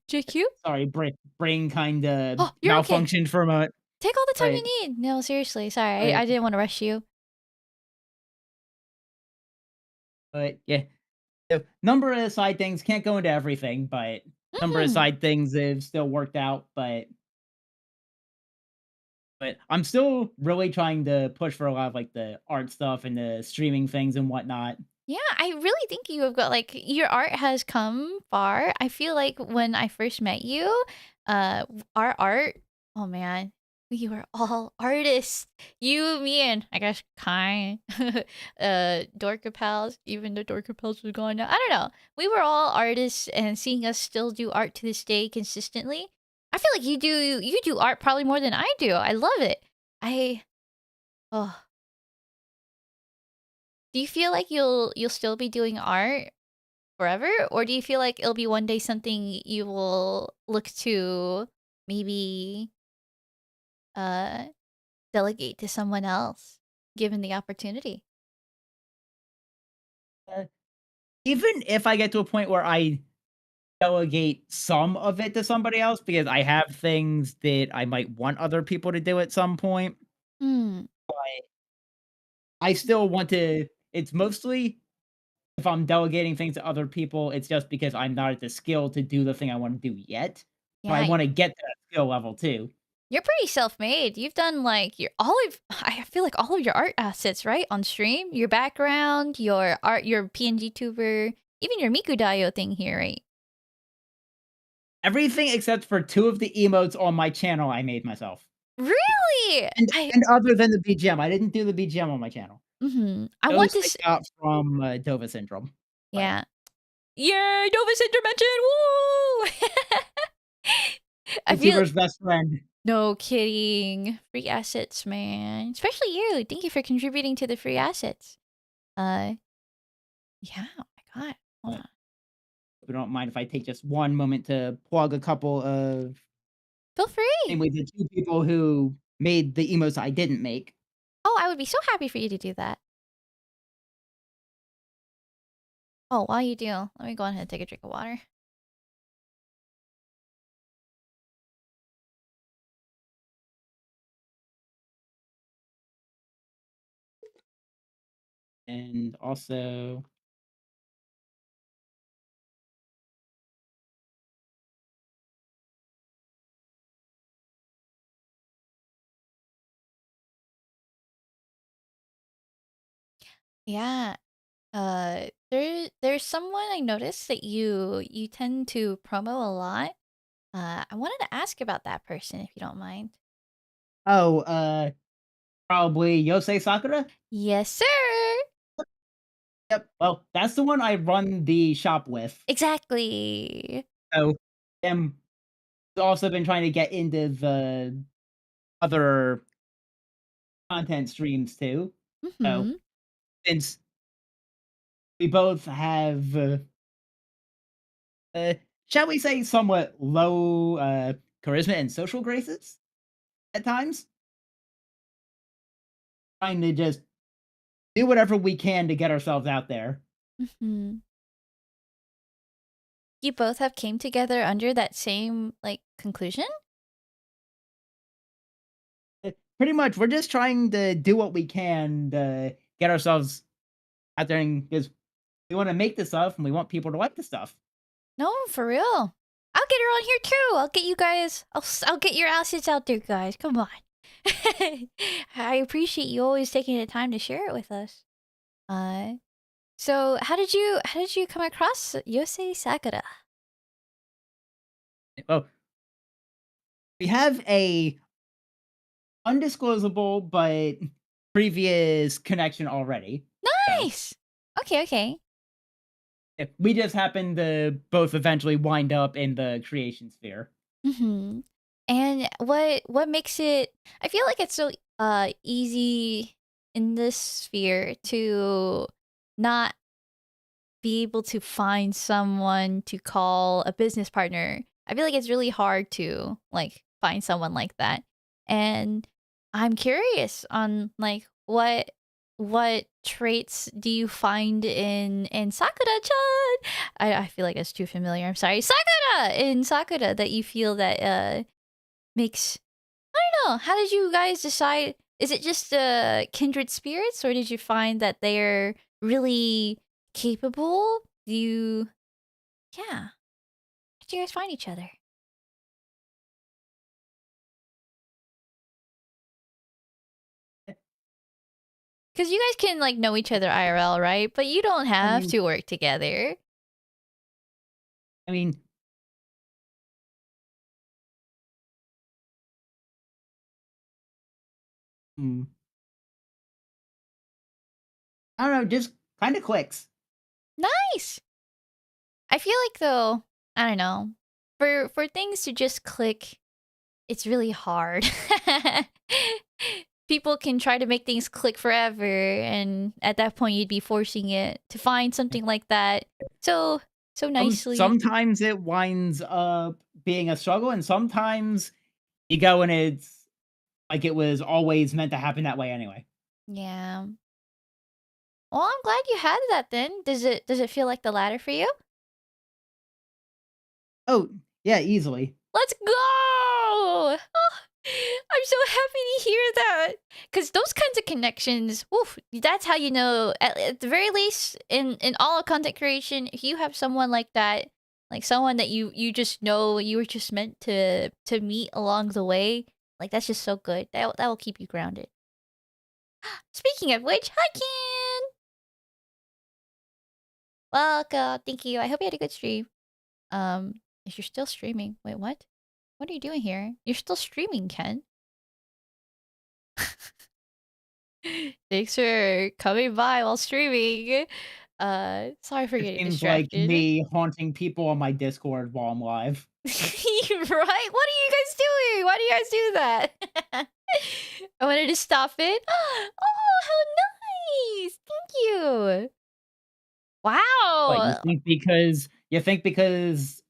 A: JQ?
B: sorry, brain kinda
A: Oh, you're okay.
B: malfunctioned for a moment,
A: Take all the time
B: but
A: you need. No, seriously. Sorry.
B: but
A: I didn't want to rush you.
B: yeah. So, number of side things, can't go into everything, but number of
A: Mhm.
B: side things have still worked out, but I'm still really trying to push for a lot of, like, the art stuff and the streaming things and whatnot.
A: Yeah, I really think you have got like your art has come far. I feel like when I first met you, our art, oh man, we were all artists. You, me, and I guess Kai, Dorka Pals, even the Dorka Pals was gone now. I don't know. We were all artists, and seeing us still do art to this day consistently, I feel like you do art probably more than I do. I love it. I oh do you feel like you'll still be doing art forever, or do you feel like it'll be one day something you will look to maybe uh delegate to someone else given the opportunity?
B: Uh, Even if I get to a point where I delegate some of it to somebody else because I have things that I might want other people to do at some point.
A: Hmm.
B: I still want to it's mostly if I'm delegating things to other people, it's just because I'm not at the skill to do the thing I wanna do yet. So I
A: Yeah,
B: wanna get to that skill level too.
A: you're pretty self-made. You've done like your all of I feel like all of your art assets, right? On stream, your background, your art, your PNG tuber, even your Miku Dayo thing here, right?
B: Everything except for 2 of the emotes on my channel I made myself.
A: Really?
B: And other than the BGM, I didn't do the BGM on my channel.
A: I want
B: Those
A: to
B: I
A: s
B: got from, Dova Syndrome. But
A: yeah. Yay, Novus Intervention! Woo! I feel
B: YouTuber's best friend.
A: no kidding. Free assets, man. Especially you. Thank you for contributing to the free assets. Uh, yeah. Oh my god. Hold
B: But
A: on.
B: if you don't mind if I take just one moment to plug a couple of
A: Feel free.
B: namely the 2 people who made the emotes I didn't make.
A: Oh, I would be so happy for you to do that. Oh, while you do, let me go ahead and take a drink of water.
B: And also
A: Yeah. There's someone I noticed that you tend to promo a lot. I wanted to ask about that person if you don't mind.
B: oh, probably Yosei Sakura?
A: Yes, sir.
B: Yep, well, that's the one I run the shop with.
A: Exactly.
B: So, am also been trying to get into the other content streams too. So,
A: Mhm.
B: since we both have, uh, shall we say, somewhat low, charisma and social graces at times, trying to just do whatever we can to get ourselves out there.
A: Mhm. You both have came together under that same, like, conclusion?
B: Pretty much, we're just trying to do what we can to get ourselves out there and because we wanna make the stuff and we want people to like the stuff.
A: No, for real. I'll get her on here too. I'll get you guys. I'll get your assets out there, guys. Come on. I appreciate you always taking the time to share it with us. Uh, so how did you come across Yosei Sakura?
B: Well, we have a undisclosable but previous connection already. So,
A: Nice. Okay, okay.
B: we just happen to both eventually wind up in the creation sphere.
A: Mhm. And what makes it I feel like it's so easy in this sphere to not be able to find someone to call a business partner. I feel like it's really hard to like find someone like that. And I'm curious on like what traits do you find in Sakura-chan? I feel like it's too familiar. I'm sorry. Sakura in Sakura that you feel that makes I don't know. How did you guys decide? Is it just kindred spirits, or did you find that they're really capable? Do you, yeah. How did you guys find each other? Because you guys can like know each other IRL, right? But you don't
B: I
A: have
B: mean
A: to work together.
B: I mean, hmm, I don't know, just kinda clicks.
A: Nice. I feel like though, I don't know, for things to just click, it's really hard. People can try to make things click forever, and at that point, you'd be forcing it to find something like that so nicely.
B: Sometimes it winds up being a struggle, and sometimes you go and it's like it was always meant to happen that way anyway.
A: Yeah. Well, I'm glad you had that then. Does it feel like the latter for you?
B: Oh, yeah, easily.
A: Let's go! Oh, I'm so happy to hear that. Because those kinds of connections, oof, that's how you know, at the very least, in all of content creation, if you have someone like that, like someone that you just know you were just meant to meet along the way, like that's just so good. That will keep you grounded. Speaking of which, hi Ken! Welcome, thank you. I hope you had a good stream. If you're still streaming, wait, what? What are you doing here? You're still streaming, Ken. Thanks for coming by while streaming. Sorry for
B: It
A: getting
B: seems like
A: distracted.
B: me haunting people on my Discord while I'm live.
A: Right? What are you guys doing? Why do you guys do that? I wanted to stop it. Oh, how nice! Thank you.
B: What, you
A: Wow.
B: think because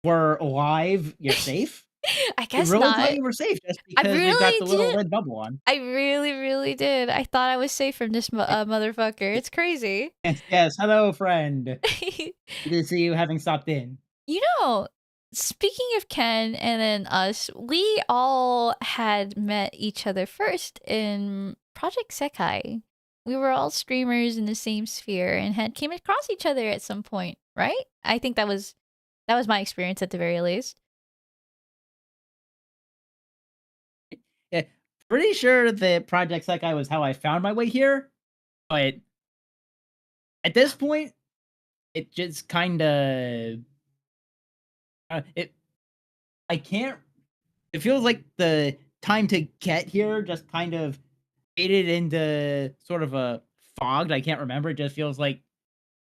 B: we're live, you're safe?
A: I
B: I
A: guess
B: really thought
A: not.
B: you were safe just
A: I
B: because we've got
A: really
B: the little
A: did.
B: red bubble on.
A: I really, really did. I thought I was safe from this motherfucker. It's crazy.
B: Yes, yes, hello, friend. Good to see you having stopped in.
A: You know, speaking of Ken and then us, we all had met each other first in Project Sekai. We were all streamers in the same sphere and had came across each other at some point, right? I think that was my experience at the very least.
B: Yeah, pretty sure that Project Sekai was how I found my way here, but at this point, it just kinda it I can't it feels like the time to get here just kind of faded into sort of a fogged. I can't remember. It just feels like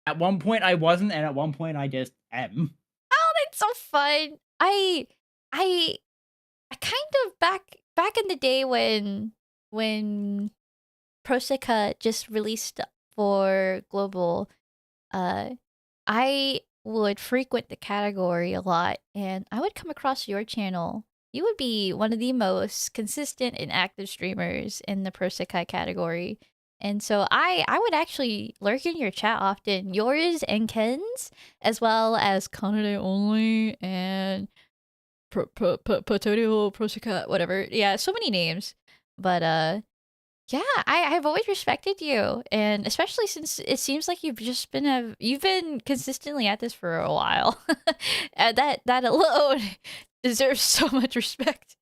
B: at one point I wasn't, and at one point I just am.
A: Oh, that's so fun. I I kind of back in the day when Proseka just released for global, uh, I would frequent the category a lot, and I would come across your channel. You would be one of the most consistent and active streamers in the Prosekai category. And so I would actually lurk in your chat often, yours and Ken's, as well as Kanade only and Potato Proseka, whatever. Yeah, so many names. But yeah, I've always respected you, and especially since it seems like you've been consistently at this for a while. That alone deserves so much respect.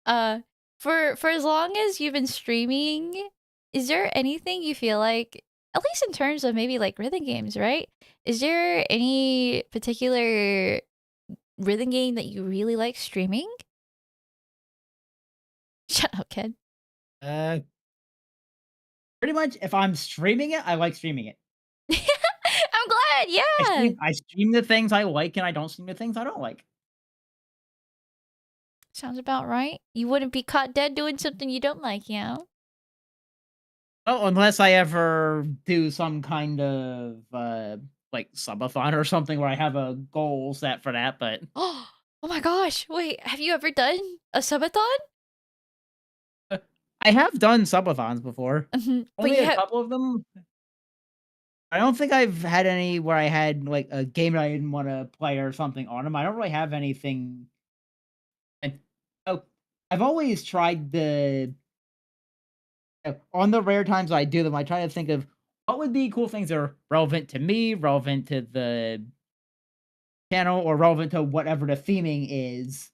A: uh, for as long as you've been streaming, is there anything you feel like, at least in terms of maybe like rhythm games, right? Is there any particular rhythm game that you really like streaming? Shut up, kid.
B: Uh, Pretty much if I'm streaming it, I like streaming it.
A: I'm glad, yeah.
B: I stream the things I like, and I don't stream the things I don't like.
A: Sounds about right. You wouldn't be caught dead doing something you don't like, you know?
B: Oh, unless I ever do some kind of, like, subathon or something where I have a goal set for that, but
A: Oh my gosh, wait, have you ever done a subathon?
B: I have done subathons before.
A: Mhm, but
B: Only
A: you
B: a
A: have
B: couple of them. I don't think I've had any where I had, like, a game that I didn't wanna play or something on them. I don't really have anything and oh, I've always tried on the rare times I do them, I try to think of what would be cool things that are relevant to me, relevant to the channel, or relevant to whatever the theming is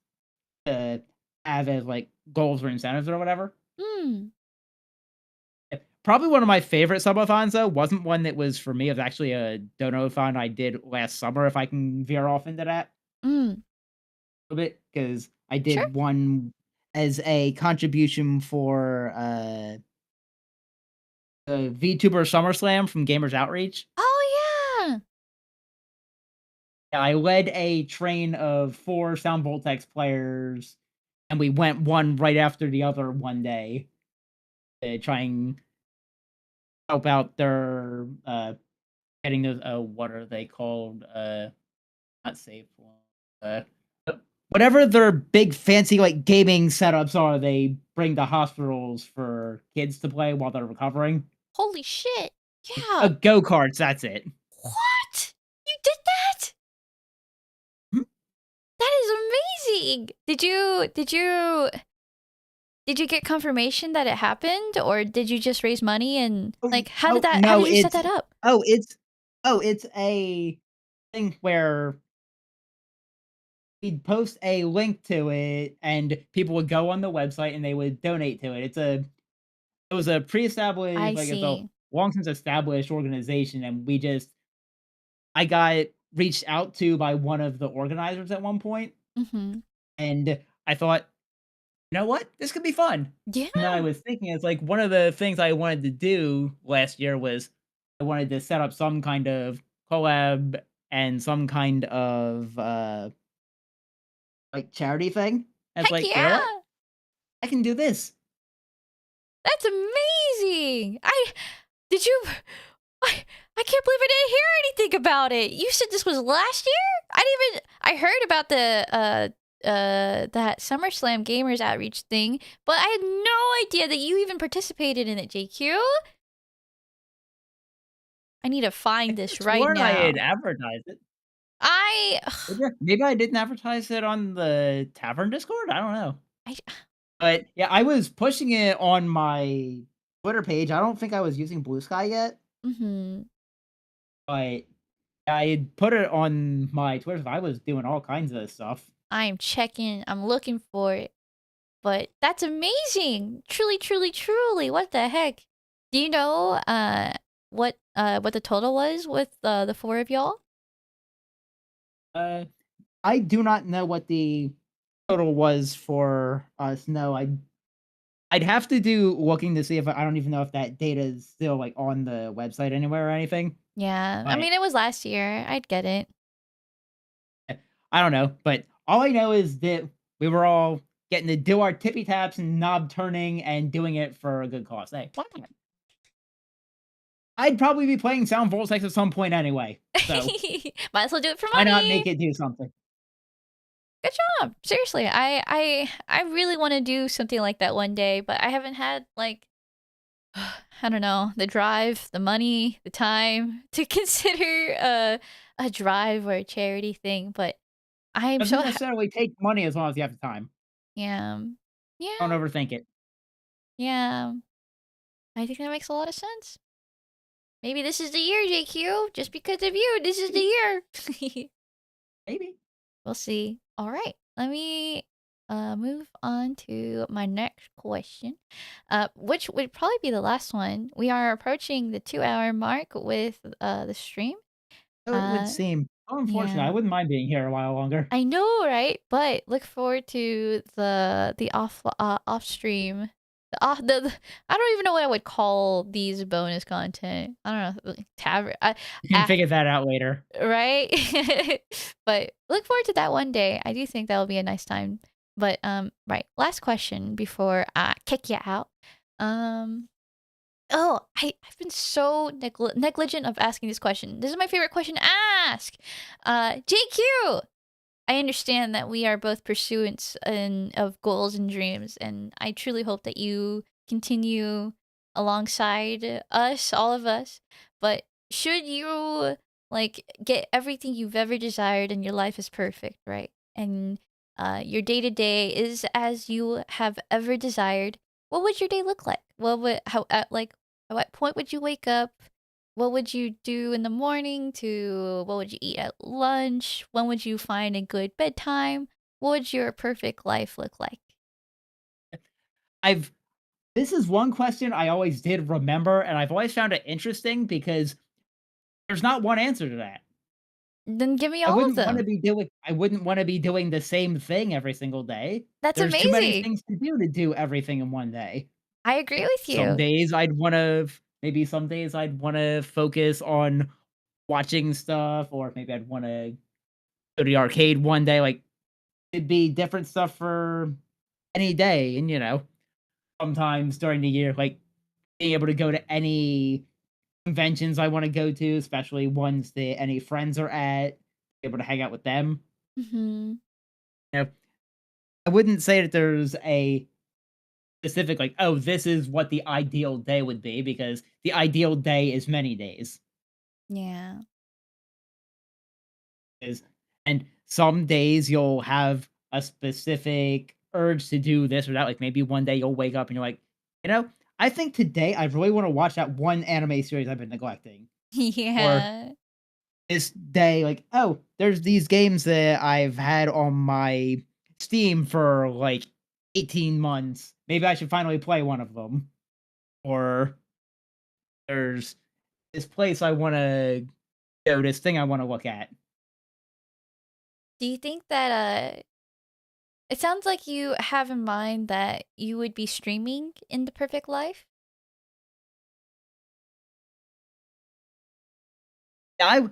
B: to have as, like, goals or incentives or whatever.
A: mm,
B: Probably one of my favorite subathons, though, wasn't one that was for me. It was actually a dono-thon I did last summer, if I can veer off into that
A: mm,
B: a bit, because I
A: sure.
B: did one as a contribution for, the VTuber SummerSlam from Gamers Outreach.
A: Oh, yeah!
B: Yeah, I led a train of 4 Sound Voltex players, and we went one right after the other one day to try and help out their, getting those, what are they called? Not safe one, whatever their big fancy, like, gaming setups are, they bring to hospitals for kids to play while they're recovering.
A: Holy shit. Yeah.
B: Go-karts, that's it.
A: What? You did that? is amazing. Did you get confirmation that it happened, or did you just raise money and, like,
B: Oh,
A: how
B: no,
A: did you set that up?
B: oh, it's it's a thing where we'd post a link to it, and people would go on the website, and they would donate to it. It was a
A: I
B: pre-established, like, it's a
A: see.
B: long since established organization, and I got reached out to by one of the organizers at one point,
A: Mhm.
B: and I thought, "You know what? This could be fun."
A: Yeah.
B: And then I was thinking, it's like one of the things I wanted to do last year was I wanted to set up some kind of collab and some kind of, like, charity thing. And it's
A: Heck
B: like, "You know what?
A: yeah!
B: I can do this."
A: That's amazing! Did you I I can't believe I didn't hear anything about it. You said this was last year? I heard about that SummerSlam Gamers Outreach thing, but I had no idea that you even participated in it, JQ. I need to
B: I
A: find
B: could have
A: this right
B: sworn I had
A: now.
B: advertised it.
A: I
B: Maybe I didn't advertise it on the tavern Discord? I don't know.
A: I
B: But, yeah, I was pushing it on my Twitter page. I don't think I was using Blue Sky yet,
A: mhm.
B: but I had put it on my Twitter. I was doing all kinds of stuff.
A: I'm checking. I'm looking for it. But that's amazing. Truly, truly, truly. What the heck? Do you know what the total was with the four of y'all?
B: Uh, I do not know what the total was for us. No, I'd have to do looking to see if I don't even know if that data is still, like, on the website anywhere or anything,
A: Yeah. I
B: but
A: mean, it was last year. I'd get it.
B: I don't know, but all I know is that we were all getting to do our tippy taps and knob turning and doing it for a good cause. Hey, why not? I'd probably be playing Sound Vortex at some point anyway, so
A: Might as well do it for
B: why not make
A: money.
B: it do something?
A: Good job. Seriously, I really want to do something like that one day, but I haven't had like I don't know, the drive, the money, the time to consider a drive or a charity thing, but I'm
B: Doesn't
A: so
B: necessarily take money as long as you have the time.
A: yeah.
B: Don't
A: Yeah.
B: overthink it.
A: Yeah. I think that makes a lot of sense. Maybe this is the year, JQ. Just because of you, this is the
B: Maybe,
A: year.
B: maybe.
A: We'll see. All right. Let me move on to my next question, which would probably be the last one. We are approaching the 2-hour mark with the stream.
B: So it would
A: Uh,
B: seem. How unfortunate.
A: yeah.
B: I wouldn't mind being here a while longer.
A: I know, right? But look forward to the off stream. I don't even know what I would call these bonus content. I don't know, like tavern.
B: You can figure that out later.
A: Right? But look forward to that one day. I do think that'll be a nice time. But right, last question before I kick you out. Um oh, I've been so negligent of asking this question. This is my favorite question to ask. JQ, I understand that we are both pursuants of goals and dreams, and I truly hope that you continue alongside us, all of us. But should you like get everything you've ever desired and your life is perfect, right? And your day to day is as you have ever desired, what would your day look like? What would how like at what point would you wake up? What would you do in the morning to what would you eat at lunch? When would you find a good bedtime? What would your perfect life look like?
B: I've This is one question I always did remember, and I've always found it interesting because there's not one answer to that.
A: Then give me all of them.
B: I wouldn't wanna be doing the same thing every single day.
A: That's
B: There's too many
A: amazing.
B: things to do everything in one day.
A: I agree
B: Like,
A: with you.
B: some days I'd wanna focus on watching stuff, or maybe I'd wanna go to the arcade one day, like, it'd be different stuff for any day, and, sometimes during the year, like, being able to go to any conventions I wanna go to, especially ones that any friends are at, be able to hang out with them.
A: Mhm.
B: You know, I wouldn't say that there's a specific, like, "Oh, this is what the ideal day would be," because the ideal day is many days.
A: Yeah.
B: Is And some days you'll have a specific urge to do this or that. Like maybe one day you'll wake up and you're like, you know, I think today I really want to watch that one anime series I've been neglecting. Or
A: Yeah.
B: this day, like, oh, there's these games that I've had on my Steam for like 18 months. Maybe I should finally play one of them. Or there's this place I want to go, this thing I want to look at.
A: Do you think that it sounds like you have in mind that you would be streaming in the perfect life?
B: I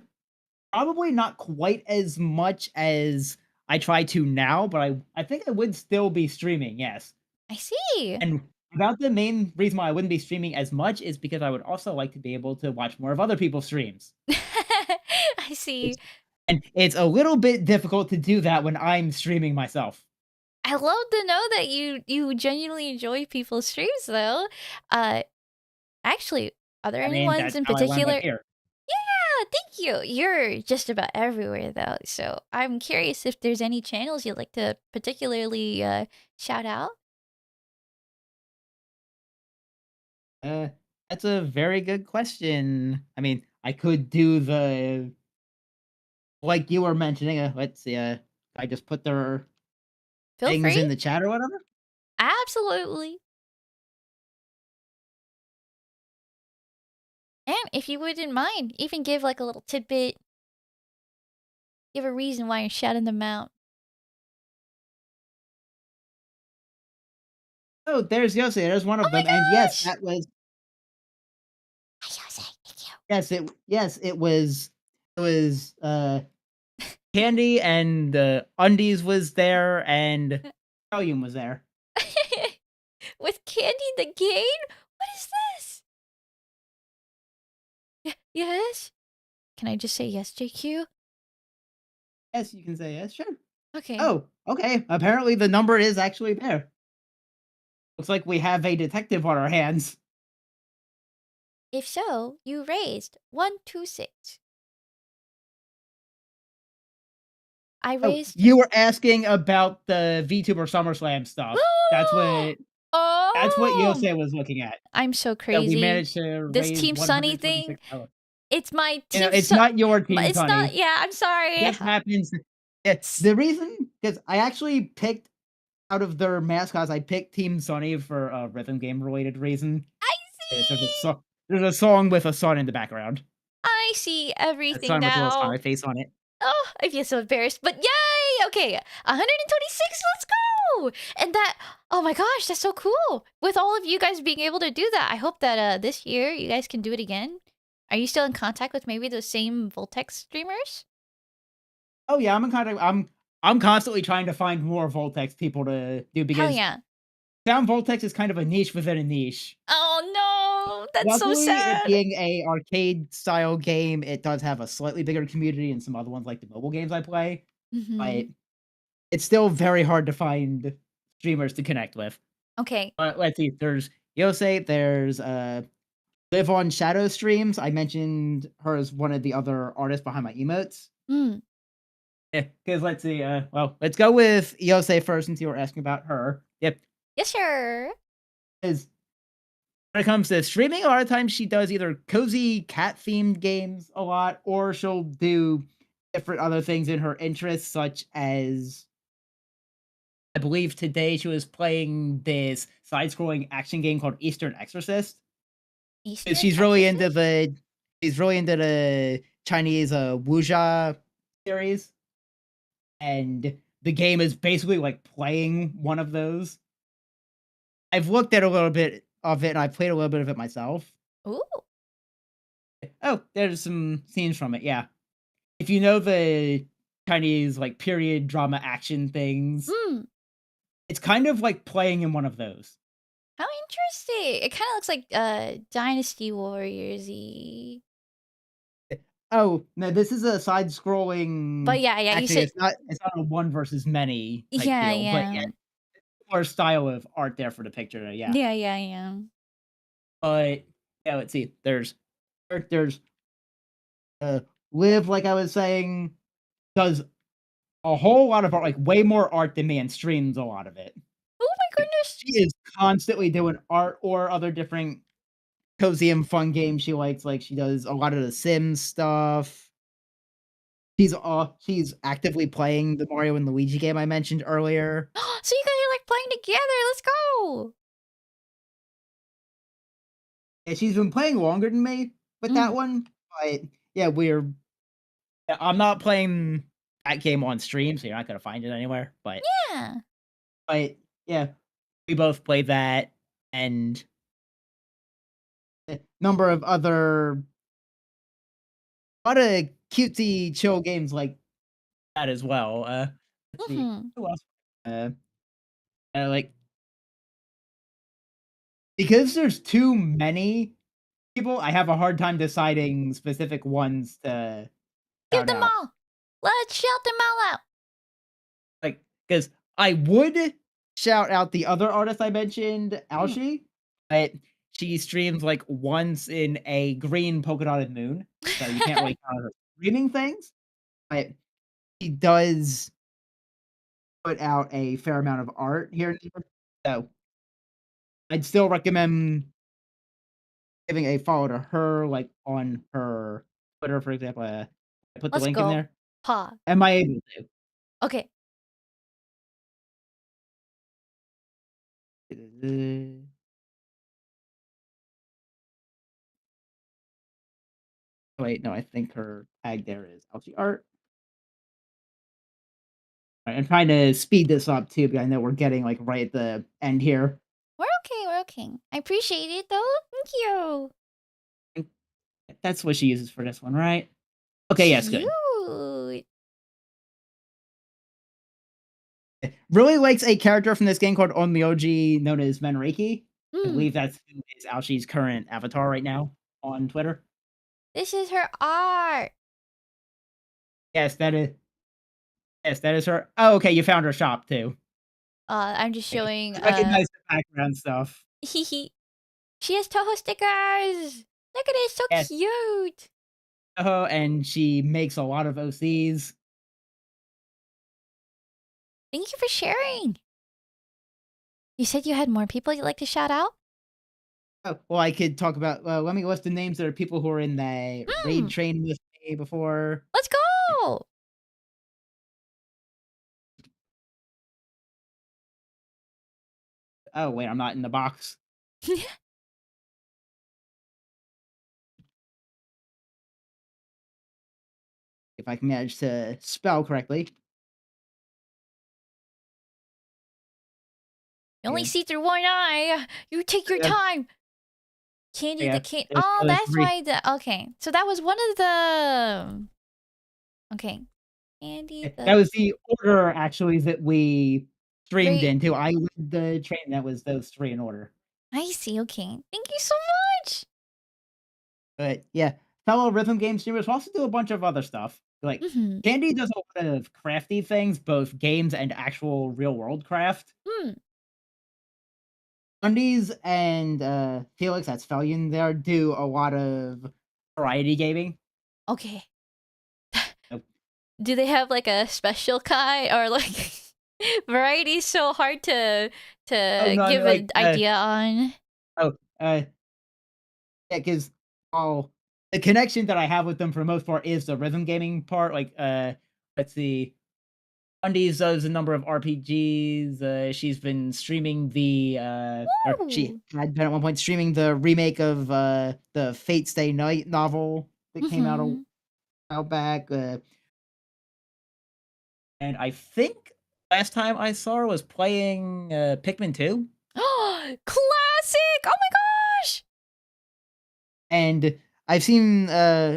B: probably not quite as much as I try to now, but I think I would still be streaming, yes.
A: I see.
B: And about the main reason why I wouldn't be streaming as much is because I would also like to be able to watch more of other people's streams.
A: I see.
B: It's it's a little bit difficult to do that when I'm streaming myself.
A: I love to know that you genuinely enjoy people's streams though. Uh actually, are there
B: I
A: any
B: mean,
A: ones
B: that's
A: in
B: how I wound up
A: particular?
B: here.
A: Yeah, thank you. You're just about everywhere though. So, I'm curious if there's any channels you'd like to particularly shout out.
B: Uh, that's a very good question. I mean, I could do the like you were mentioning, let's see, I just put their
A: Feel
B: things
A: free.
B: in the chat or whatever?
A: Absolutely. And if you wouldn't mind, even give like a little tidbit, give a reason why you're shouting them out.
B: Oh, there's Yossi, there's one
A: Oh
B: of
A: my
B: them, and yes,
A: gosh!
B: that was
A: I shall say thank you.
B: yes, it was, Candy and, Undies was there, and Hellium was there.
A: With Candy the Game? What is this? Yes? Can I just say yes, JQ?
B: Yes, you can say yes, sure.
A: Okay.
B: Oh, okay, apparently the number is actually there. Looks like we have a detective on our hands.
A: If so, you raised 126. I
B: Oh,
A: raised.
B: you were asking about the VTuber SummerSlam stuff. That's what
A: Oh!
B: Yosei was looking at.
A: I'm so
B: Yeah, we
A: crazy.
B: managed to
A: This
B: raise
A: Team Sunny thing,
B: $126.
A: it's my
B: You know,
A: Team
B: it's
A: Sun.
B: not your team,
A: It's not.
B: Sonny.
A: Yeah, I'm sorry.
B: Just happens yeah,
A: S-
B: the reason because I actually picked out of their mascots, I picked Team Sunny for a rhythm game related reason.
A: I
B: There's
A: see.
B: there's a song with a sun in the background.
A: I see
B: A
A: everything
B: sun with a little smiley
A: now.
B: face on it.
A: Oh, I feel so embarrassed, but yay! Okay, 126, let's go! And that, oh my gosh, that's so cool. With all of you guys being able to do that, I hope that this year you guys can do it again. Are you still in contact with maybe those same Voltex streamers?
B: Oh yeah, I'm constantly trying to find more Voltex people to do
A: Hell
B: because
A: yeah.
B: Sound Voltex is kind of a niche within a niche.
A: Oh no, that's so
B: Luckily, it
A: sad.
B: being a arcade style game, it does have a slightly bigger community than some other ones like the mobile games I play, but
A: Mm-hmm.
B: it's still very hard to find streamers to connect with.
A: Okay.
B: But let's see, there's Yosei, there's Live on Shadow streams. I mentioned her as one of the other artists behind my emotes.
A: Mm.
B: Because let's see, well, let's go with Yosei first since you were asking about her. Yep.
A: Yes, sir.
B: Is when it comes to streaming, a lot of times she does either cozy cat themed games a lot, or she'll do different other things in her interests, such as I believe today she was playing this side scrolling action game called Eastern Exorcist.
A: Eastern
B: She's really into
A: Exorcist?
B: the Chinese wuxia series, and the game is basically like playing one of those. I've looked at a little bit of it and I played a little bit of it myself.
A: Ooh.
B: Oh, there's some scenes from it, yeah. If you know the Chinese, like, period drama action things,
A: Mm.
B: it's kind of like playing in one of those.
A: How interesting. It kind of looks like Dynasty Warriors y.
B: Oh, no, this is a
A: But
B: side-scrolling
A: yeah, you
B: actually,
A: said
B: it's not a one versus many type
A: yeah,
B: deal, but yeah,
A: yeah.
B: more style of art there for the picture, yeah.
A: Yeah.
B: But, yeah, let's see, there's, uh, Liv, like I was saying, does a whole lot of art, like, way more art than me, and streams a lot of it.
A: Oh my
B: Like,
A: goodness.
B: she is constantly doing art or other different cozy and fun games she likes, like, she does a lot of the Sims stuff. She's actively playing the Mario and Luigi game I mentioned earlier.
A: So you guys are like playing together. Let's go.
B: And she's been playing longer than me with that
A: Mm.
B: one, but, yeah, I'm not playing that game on stream, so you're not gonna find it anywhere,
A: Yeah.
B: but, yeah, we both play that and a number of other lotta cutesy chill games like that as well, let's see,
A: Mhm.
B: who else? Uh, like because there's too many people, I have a hard time deciding specific ones to
A: Give
B: shout
A: them
B: out.
A: all. Let's shout them all out.
B: Like, because I would shout out the other artist I mentioned,
A: Mm.
B: Aoshi, but she streams, like, once in a green polka dotted moon, so you can't really count her streaming things, but she does put out a fair amount of art here and there, so I'd still recommend giving a follow to her, like, on her Twitter, for example, I put the
A: Let's
B: link in
A: go.
B: there.
A: Pa.
B: Am I able
A: Okay.
B: to? Wait, no, I think her tag there is Algae Art. I'm trying to speed this up too, because I know we're getting, like, right at the end here.
A: We're okay. We're okay. I appreciate it though. Thank you.
B: think That's what she uses for this one, right? Okay, yes, good.
A: Cute.
B: Really likes a character from this game called Onmyoji known as Menriki. I
A: Mm.
B: believe that's who is Aoshi's current avatar right now on Twitter.
A: This is her art.
B: Yes, that is her. Oh, okay, you found her shop too.
A: I'm just showing.
B: I recognize the background stuff.
A: She has Toho stickers. Look at it, so
B: Yes,
A: cute.
B: and she makes a lot of OCs.
A: Thank you for sharing. You said you had more people you'd like to shout out?
B: Oh, well, I could talk about let me list the names that are people who are in the raid
A: Hmm.
B: train with me before.
A: Let's go.
B: Oh, wait, I'm not in the box.
A: You
B: If I can manage to spell correctly.
A: only
B: Yeah.
A: see through one eye. You take your
B: Yeah,
A: time. Candy the
B: yeah,
A: can.
B: there's
A: Oh,
B: those
A: that's
B: 3.
A: why the okay. So that was one of the okay. Candy
B: That
A: the
B: was the order actually that we streamed
A: great.
B: into. I led the train that was those 3 in order.
A: I see. Okay. Thank you so much.
B: But, yeah, fellow rhythm game streamers also do a bunch of other stuff. Like,
A: Mm-hmm.
B: Candy does a lot of crafty things, both games and actual real world craft.
A: Hmm.
B: Undies and, Felix, that's Fellion there, do a lot of variety gaming.
A: Okay.
B: Oh
A: Do they have like a special Kai or like variety is so hard
B: oh,
A: to
B: no, I mean,
A: give
B: like,
A: an idea on?
B: oh, yeah, 'cause all the connection that I have with them for the most part is the rhythm gaming part, like, let's see, Undies does a number of RPGs, she's been streaming or she
A: Woo!
B: had been at one point streaming the remake of, the Fate Stay Night novel that came out a
A: Mm-hmm.
B: while back, and I think last time I saw her was playing, Pikmin 2,
A: Classic! Oh my gosh!
B: and I've seen,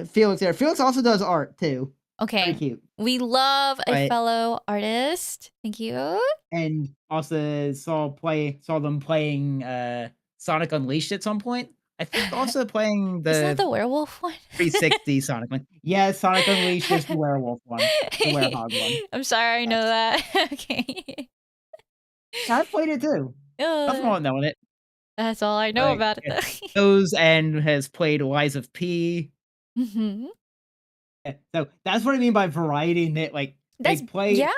B: Felix there. Felix also does art too. Very
A: Okay.
B: cute,
A: We love a
B: but
A: fellow artist. Thank you.
B: and also saw them playing, Sonic Unleashed at some point. I think also playing
A: Isn't that
B: the
A: the werewolf one?
B: 360 Sonic one. Yes, Sonic Unleashed is the werewolf one, the werehog one.
A: I'm sorry, I know
B: Yes.
A: that. Okay.
B: Yeah, I've played it too. Nothing
A: Uh,
B: wrong with knowing it.
A: that's all I know
B: Like,
A: about it
B: yeah,
A: though.
B: those and has played Lies of P.
A: Mhm.
B: Yeah, so that's what I mean by variety knit, like,
A: That's
B: They play
A: yeah,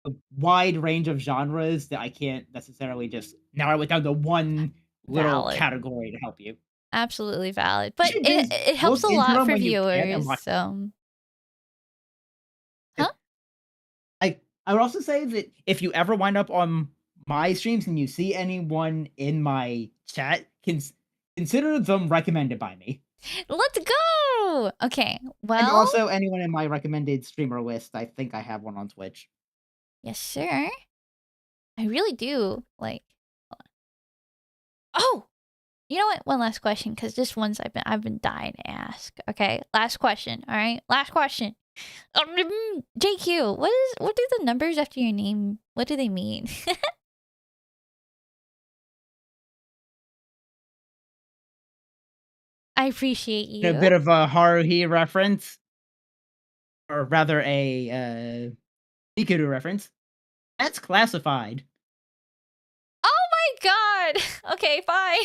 B: a wide range of genres that I can't necessarily just narrow it down to one little
A: valid.
B: category to help you.
A: Absolutely valid.
B: You
A: But
B: should
A: it
B: just
A: it
B: look
A: helps a
B: into
A: lot
B: them
A: for
B: when you can and
A: viewers.
B: watch them.
A: Huh?
B: I would also say that if you ever wind up on my streams and you see anyone in my chat, consider them recommended by me.
A: Let's go. Okay.
B: And
A: Well,
B: also anyone in my recommended streamer list, I think I have one on Twitch.
A: yes, sir. I really do. Like, oh, you know what? One last question, because this one's I've been dying to ask. Okay, last question. All right, last question. JQ, what do the numbers after your name? What do they mean? I appreciate
B: A
A: you.
B: bit of a Haruhi reference, or rather a Mikuru reference. That's classified.
A: Oh my god. Okay, bye.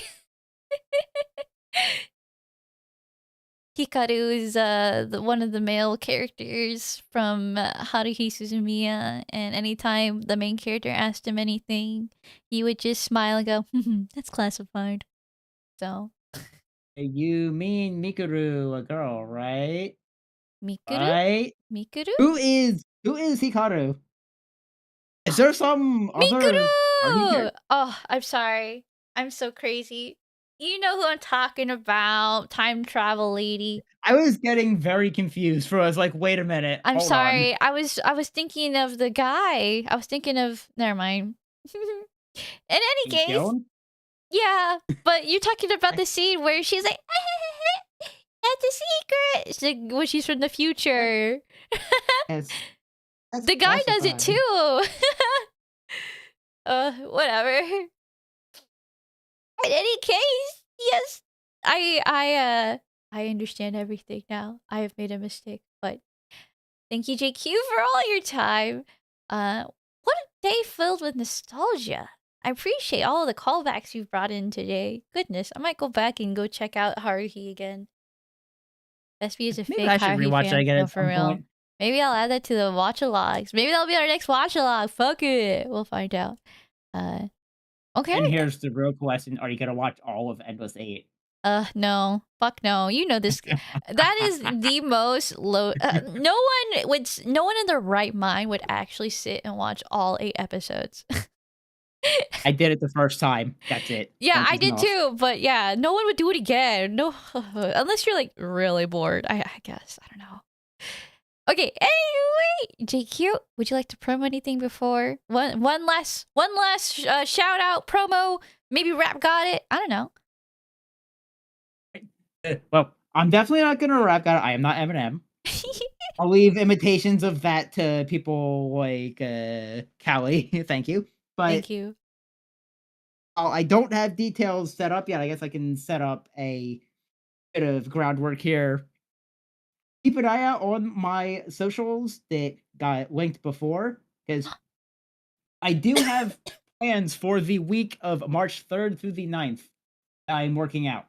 A: Hikaru is one of the male characters from Haruhi Suzumiya, and anytime the main character asked him anything, he would just smile and go, "That's classified." So,
B: You mean Mikuru, a girl, right?
A: Mikuru?
B: Right?
A: Mikuru?
B: Who is Hikaru? Is there some other Haruhi
A: Mikuru!
B: character?
A: Oh, I'm sorry. I'm so crazy. You know who I'm talking about, time travel lady.
B: I was getting very confused for I was like, "Wait a minute,
A: I'm
B: hold on."
A: sorry. I was thinking of the guy. I was thinking of never mind. In any
B: He's
A: case,
B: Gillen?
A: yeah, but you're talking about
B: I
A: the scene where she's like, "That's a secret." It's like when she's from the
B: that
A: future.
B: yes, that's
A: The guy does it
B: classified.
A: too. Whatever. In any case, yes, I understand everything now. I have made a mistake, but thank you, JQ, for all your time. What a day filled with nostalgia. I appreciate all the callbacks you've brought in today. Goodness, I might go back and go check out Haruhi again. Vespy is a
B: Maybe
A: fake
B: I should
A: Haruhi
B: rewatch that
A: fan.
B: again
A: No,
B: at
A: for
B: some
A: real.
B: point.
A: Maybe I'll add that to the watch-alongs. Maybe that'll be our next watch-along. Fuck it. We'll find out. Uh, okay.
B: And here's the real question, are you gonna watch all of Endless 8?
A: No. Fuck no. You know this. That is the most low. No one in their right mind would actually sit and watch all 8 episodes.
B: I did it the first time, that's it.
A: Yeah,
B: Once
A: I
B: is
A: did
B: enough.
A: too. But yeah, no one would do it again. No, unless you're like really bored. I guess I don't know. Okay. Anyway, JQ, would you like to promo anything before one last shout out promo? Maybe rap got it. I don't know.
B: Well, I'm definitely not gonna rap that, I am not Eminem. I'll leave imitations of that to people like, Callie, thank you. But
A: Thank you.
B: I don't have details set up yet, I guess I can set up a bit of groundwork here. Keep an eye out on my socials that got linked before, because I do have plans for the week of March 3rd through the 9th that I'm working out.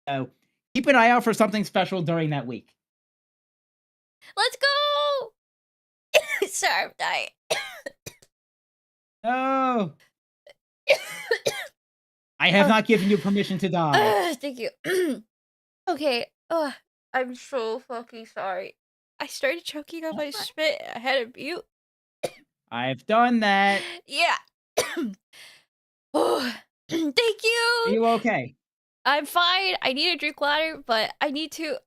B: So keep an eye out for something special during that week.
A: Let's go. Sorry, I'm dying.
B: No, I have not given you permission to die.
A: Thank you. Okay. I'm so fucking sorry. I started choking on
B: That's
A: my
B: fine.
A: spit. I had to mute.
B: I've done that.
A: Yeah. Oh, thank
B: Are
A: you.
B: you okay?
A: I'm fine. I need to drink water, but I need to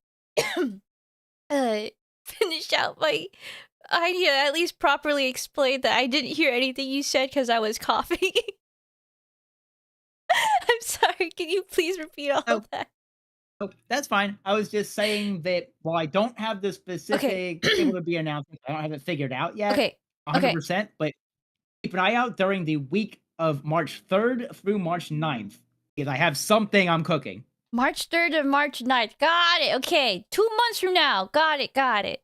A: uh, finish out my. I need to at least properly explain that I didn't hear anything you said because I was coughing. I'm sorry. Can you please repeat all
B: Oh,
A: of that?
B: oh, that's fine. I was just saying that while I don't have the
A: Okay.
B: specific able to be announcement, I don't have it figured out yet,
A: Okay. Okay.
B: 100%. But keep an eye out during the week of March 3rd through March 9th, because I have something I'm cooking.
A: March 3rd and March 9th. Got it. Okay. 2 months from now. Got it. Got it.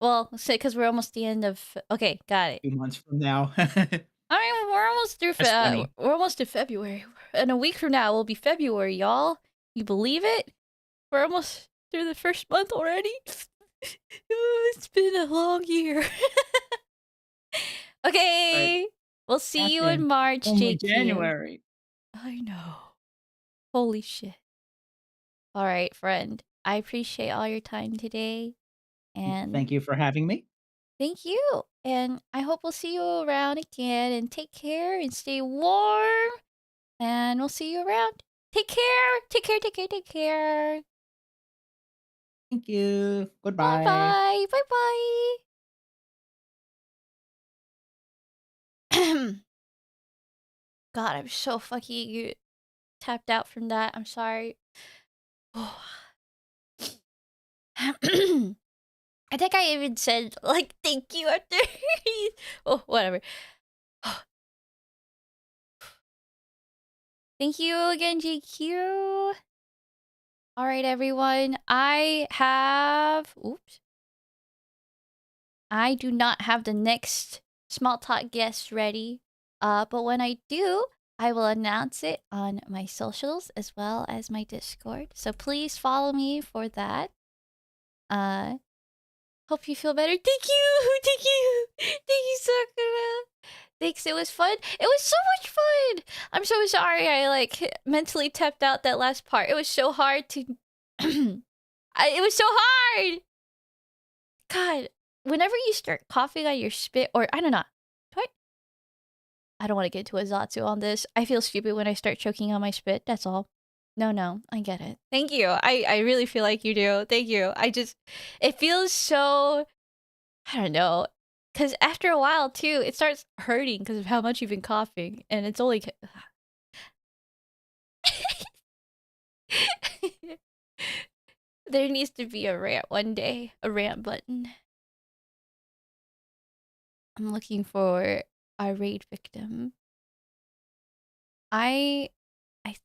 A: Well, say because we're almost the end of. Okay. Got it.
B: 2 months from now.
A: I mean, we're almost through.
B: That's funny.
A: We're almost to February. In a week from now, will be February, y'all. You believe it? We're almost through the first month already. It's been a long year.
B: Right.
A: Okay. We'll see you in
B: Captain,
A: March,
B: only
A: JQ.
B: January.
A: I know. Holy shit. All right, friend. I appreciate all your time today. And
B: Thank you for having me.
A: thank you. And I hope we'll see you around again. And take care and stay warm. And we'll see you around. Take care. Take care. Take care. Take care.
B: Thank you.
A: Bye
B: Goodbye.
A: bye. Bye bye. God, I'm so fucking tapped out from that. I'm sorry. I think I even said, like, thank you after. Oh, whatever. Thank you again, GQ. All right, everyone. Oops. I do not have the next small talk guest ready. But when I do, I will announce it on my socials as well as my Discord. So please follow me for that. Hope you feel better. Thank you. Thank you. Thank you, Sakura. Thanks. It was fun. It was so much fun. I'm so sorry I mentally tapped out that last part. It was so hard to it was so hard. God, whenever you start coughing on your spit, or I don't know. Do I don't want to get too Azatsu on this. I feel stupid when I start choking on my spit. That's all. No, I get it. Thank you. I really feel like you do. Thank you. It feels so, I don't know. Because after a while, too, it starts hurting because of how much you've been coughing. And it's only. There needs to be a rant one day. A rant button. I'm looking for our raid victim. I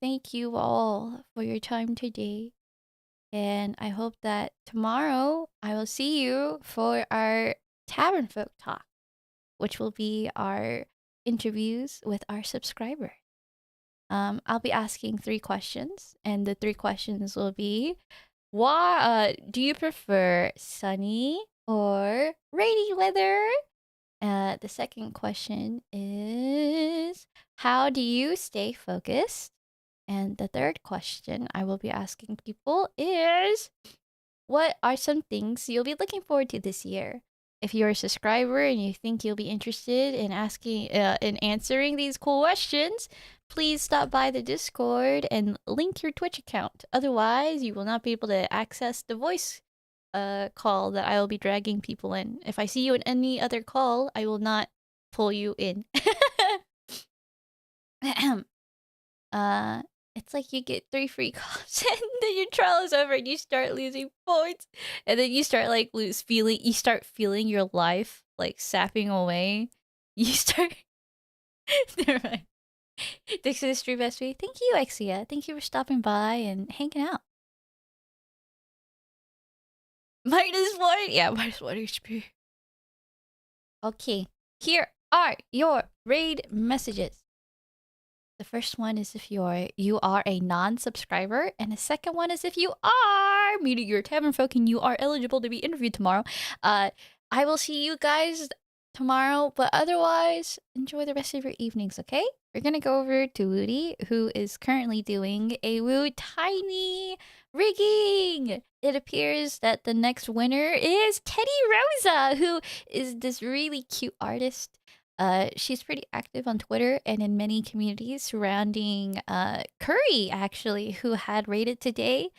A: thank you all for your time today. And I hope that tomorrow I will see you for our Tavern Folk Talk, which will be our interviews with our subscribers. I'll be asking 3 questions, and the 3 questions will be: why do you prefer sunny or rainy weather? The second question is: how do you stay focused? And the third question I will be asking people is: what are some things you'll be looking forward to this year? If you're a subscriber and you think you'll be interested in in answering these questions, please stop by the Discord and link your Twitch account. Otherwise, you will not be able to access the voice call that I will be dragging people in. If I see you in any other call, I will not pull you in. uh, it's like you get 3 free calls, and then your trial is over, and you start losing points, and then you start you start feeling your life like sapping away. You start. Never mind. Thanks for the stream, Vespy. Thank you, Exia. Thank you for stopping by and hanging out. -1? Yeah, -1 HP. Okay, here are your raid messages. The first one is if you are a non-subscriber, and the second one is if you are, meaning you're a tavern folk and you are eligible to be interviewed tomorrow. I will see you guys tomorrow, but otherwise, enjoy the rest of your evenings, okay? We're gonna go over to Woody, who is currently doing a Woo Tiny rigging. It appears that the next winner is Teddy Rosa, who is this really cute artist. She's pretty active on Twitter and in many communities surrounding Curry, actually, who had raided today.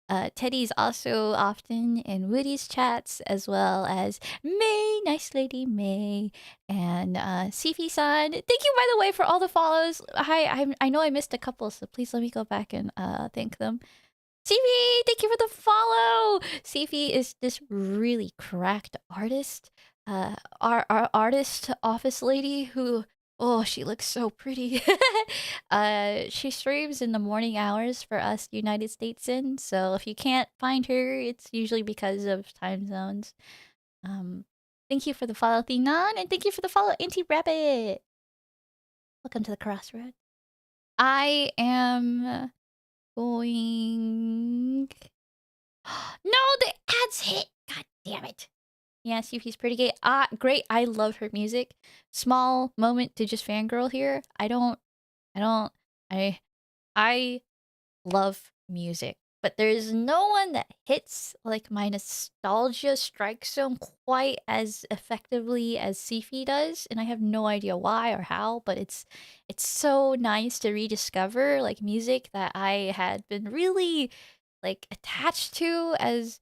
A: Teddy's also often in Woody's chats, as well as May, nice lady May, and Sifi-san. Thank you, by the way, for all the follows. I know I missed a couple, so please let me go back and thank them. Sifi, thank you for the follow. Sifi is this really cracked artist. Our artist office lady who, oh, she looks so pretty. She streams in the morning hours for us United Statesins. So if you can't find her, it's usually because of time zones. Thank you for the follow, Thinon, and thank you for the follow, Auntie Rabbit. Welcome to the crossroad. I am going. No, the ads hit. God damn Yeah, see if he's pretty gay. Ah, great. I love her music. Small moment to just fangirl here. I don't, I love music, but there's no one that hits like my nostalgia strike zone quite as effectively as Sifi does, and I have no idea why or how, but it's so nice to rediscover like music that I had been really like attached to as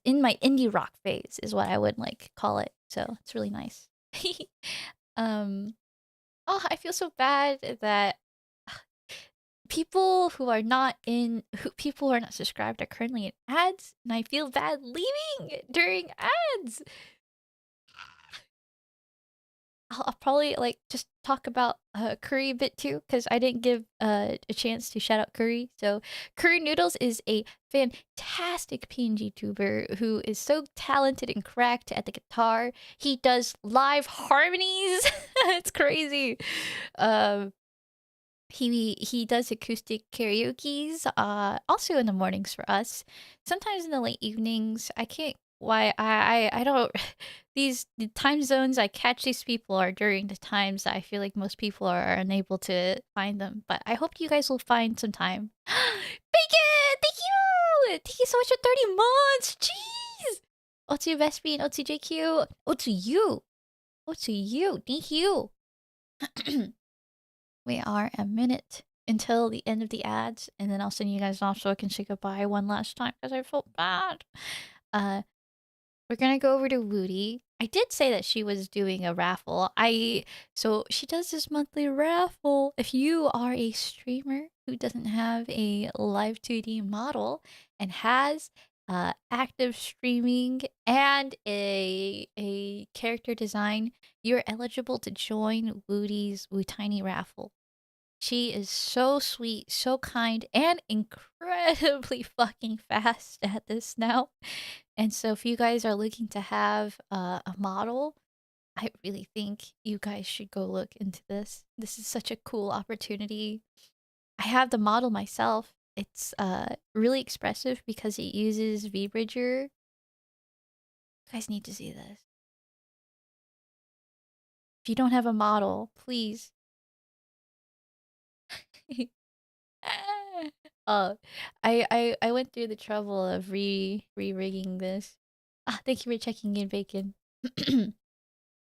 A: in my indie rock phase is what I would like call it. So it's really nice. um oh, I feel so bad that people who are not subscribed are currently in ads, and I feel bad leaving during ads. I'll probably like just talk about Curry a bit too, because I didn't give a chance to shout out Curry. So Curry Noodles is a fantastic PNG tuber who is so talented and cracked at the guitar. He does live harmonies. It's crazy. Um, he does acoustic karaoke's also in the mornings for us, sometimes in the late evenings. I can't why I don't the time zones I catch these people are during the times that I feel like most people are unable to find them, but I hope you guys will find some time. Bacon, thank you so much for 30 months. Jeez. Otsu Vespy and Otsu JQ. Otsu you, thank you. We are a minute until the end of the ads, and then I'll send you guys off so I can say goodbye one last time because I felt bad. Uh, we're gonna go over to Woody. I did say that she was doing a raffle. So she does this monthly raffle. If you are a streamer who doesn't have a live 2D model and has active streaming and a character design, you're eligible to join Woody's Woo Tiny raffle. She is so sweet, so kind, and incredibly fucking fast at this now. And so, if you guys are looking to have a model, I really think you guys should go look into this. This is such a cool opportunity. I have the model myself. It's really expressive because it uses VBridger. You guys need to see this. If you don't have a model, please. Oh, I went through the trouble of re-rigging this. Ah, thank you for checking in, Bacon.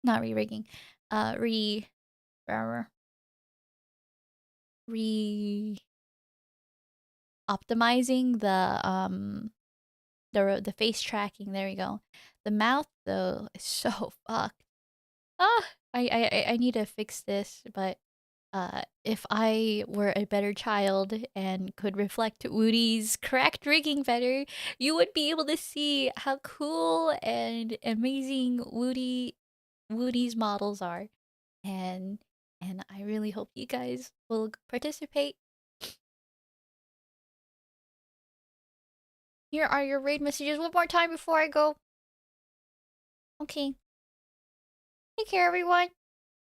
A: Not re-rigging. Re re optimizing the face tracking. There we go. The mouth though is so fucked. Ah, I need to fix this, but if I were a better child and could reflect Woody's correct rigging better, you would be able to see how cool and amazing Woody's models are. And I really hope you guys will participate. Here are your raid messages one more time before I go. Okay. Take care, everyone.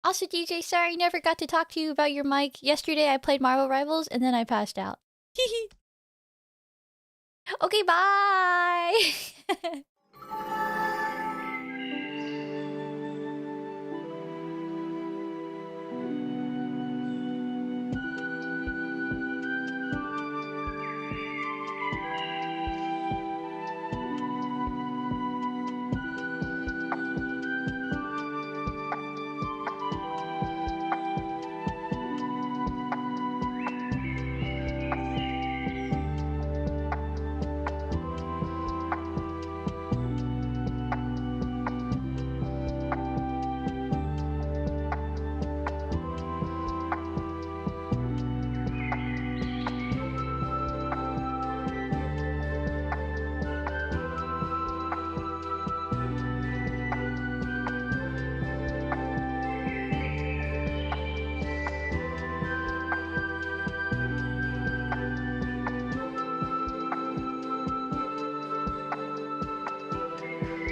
A: Also, DJ, sorry I never got to talk to you about your mic. Yesterday I played Marvel Rivals and then I passed out. Okay, bye!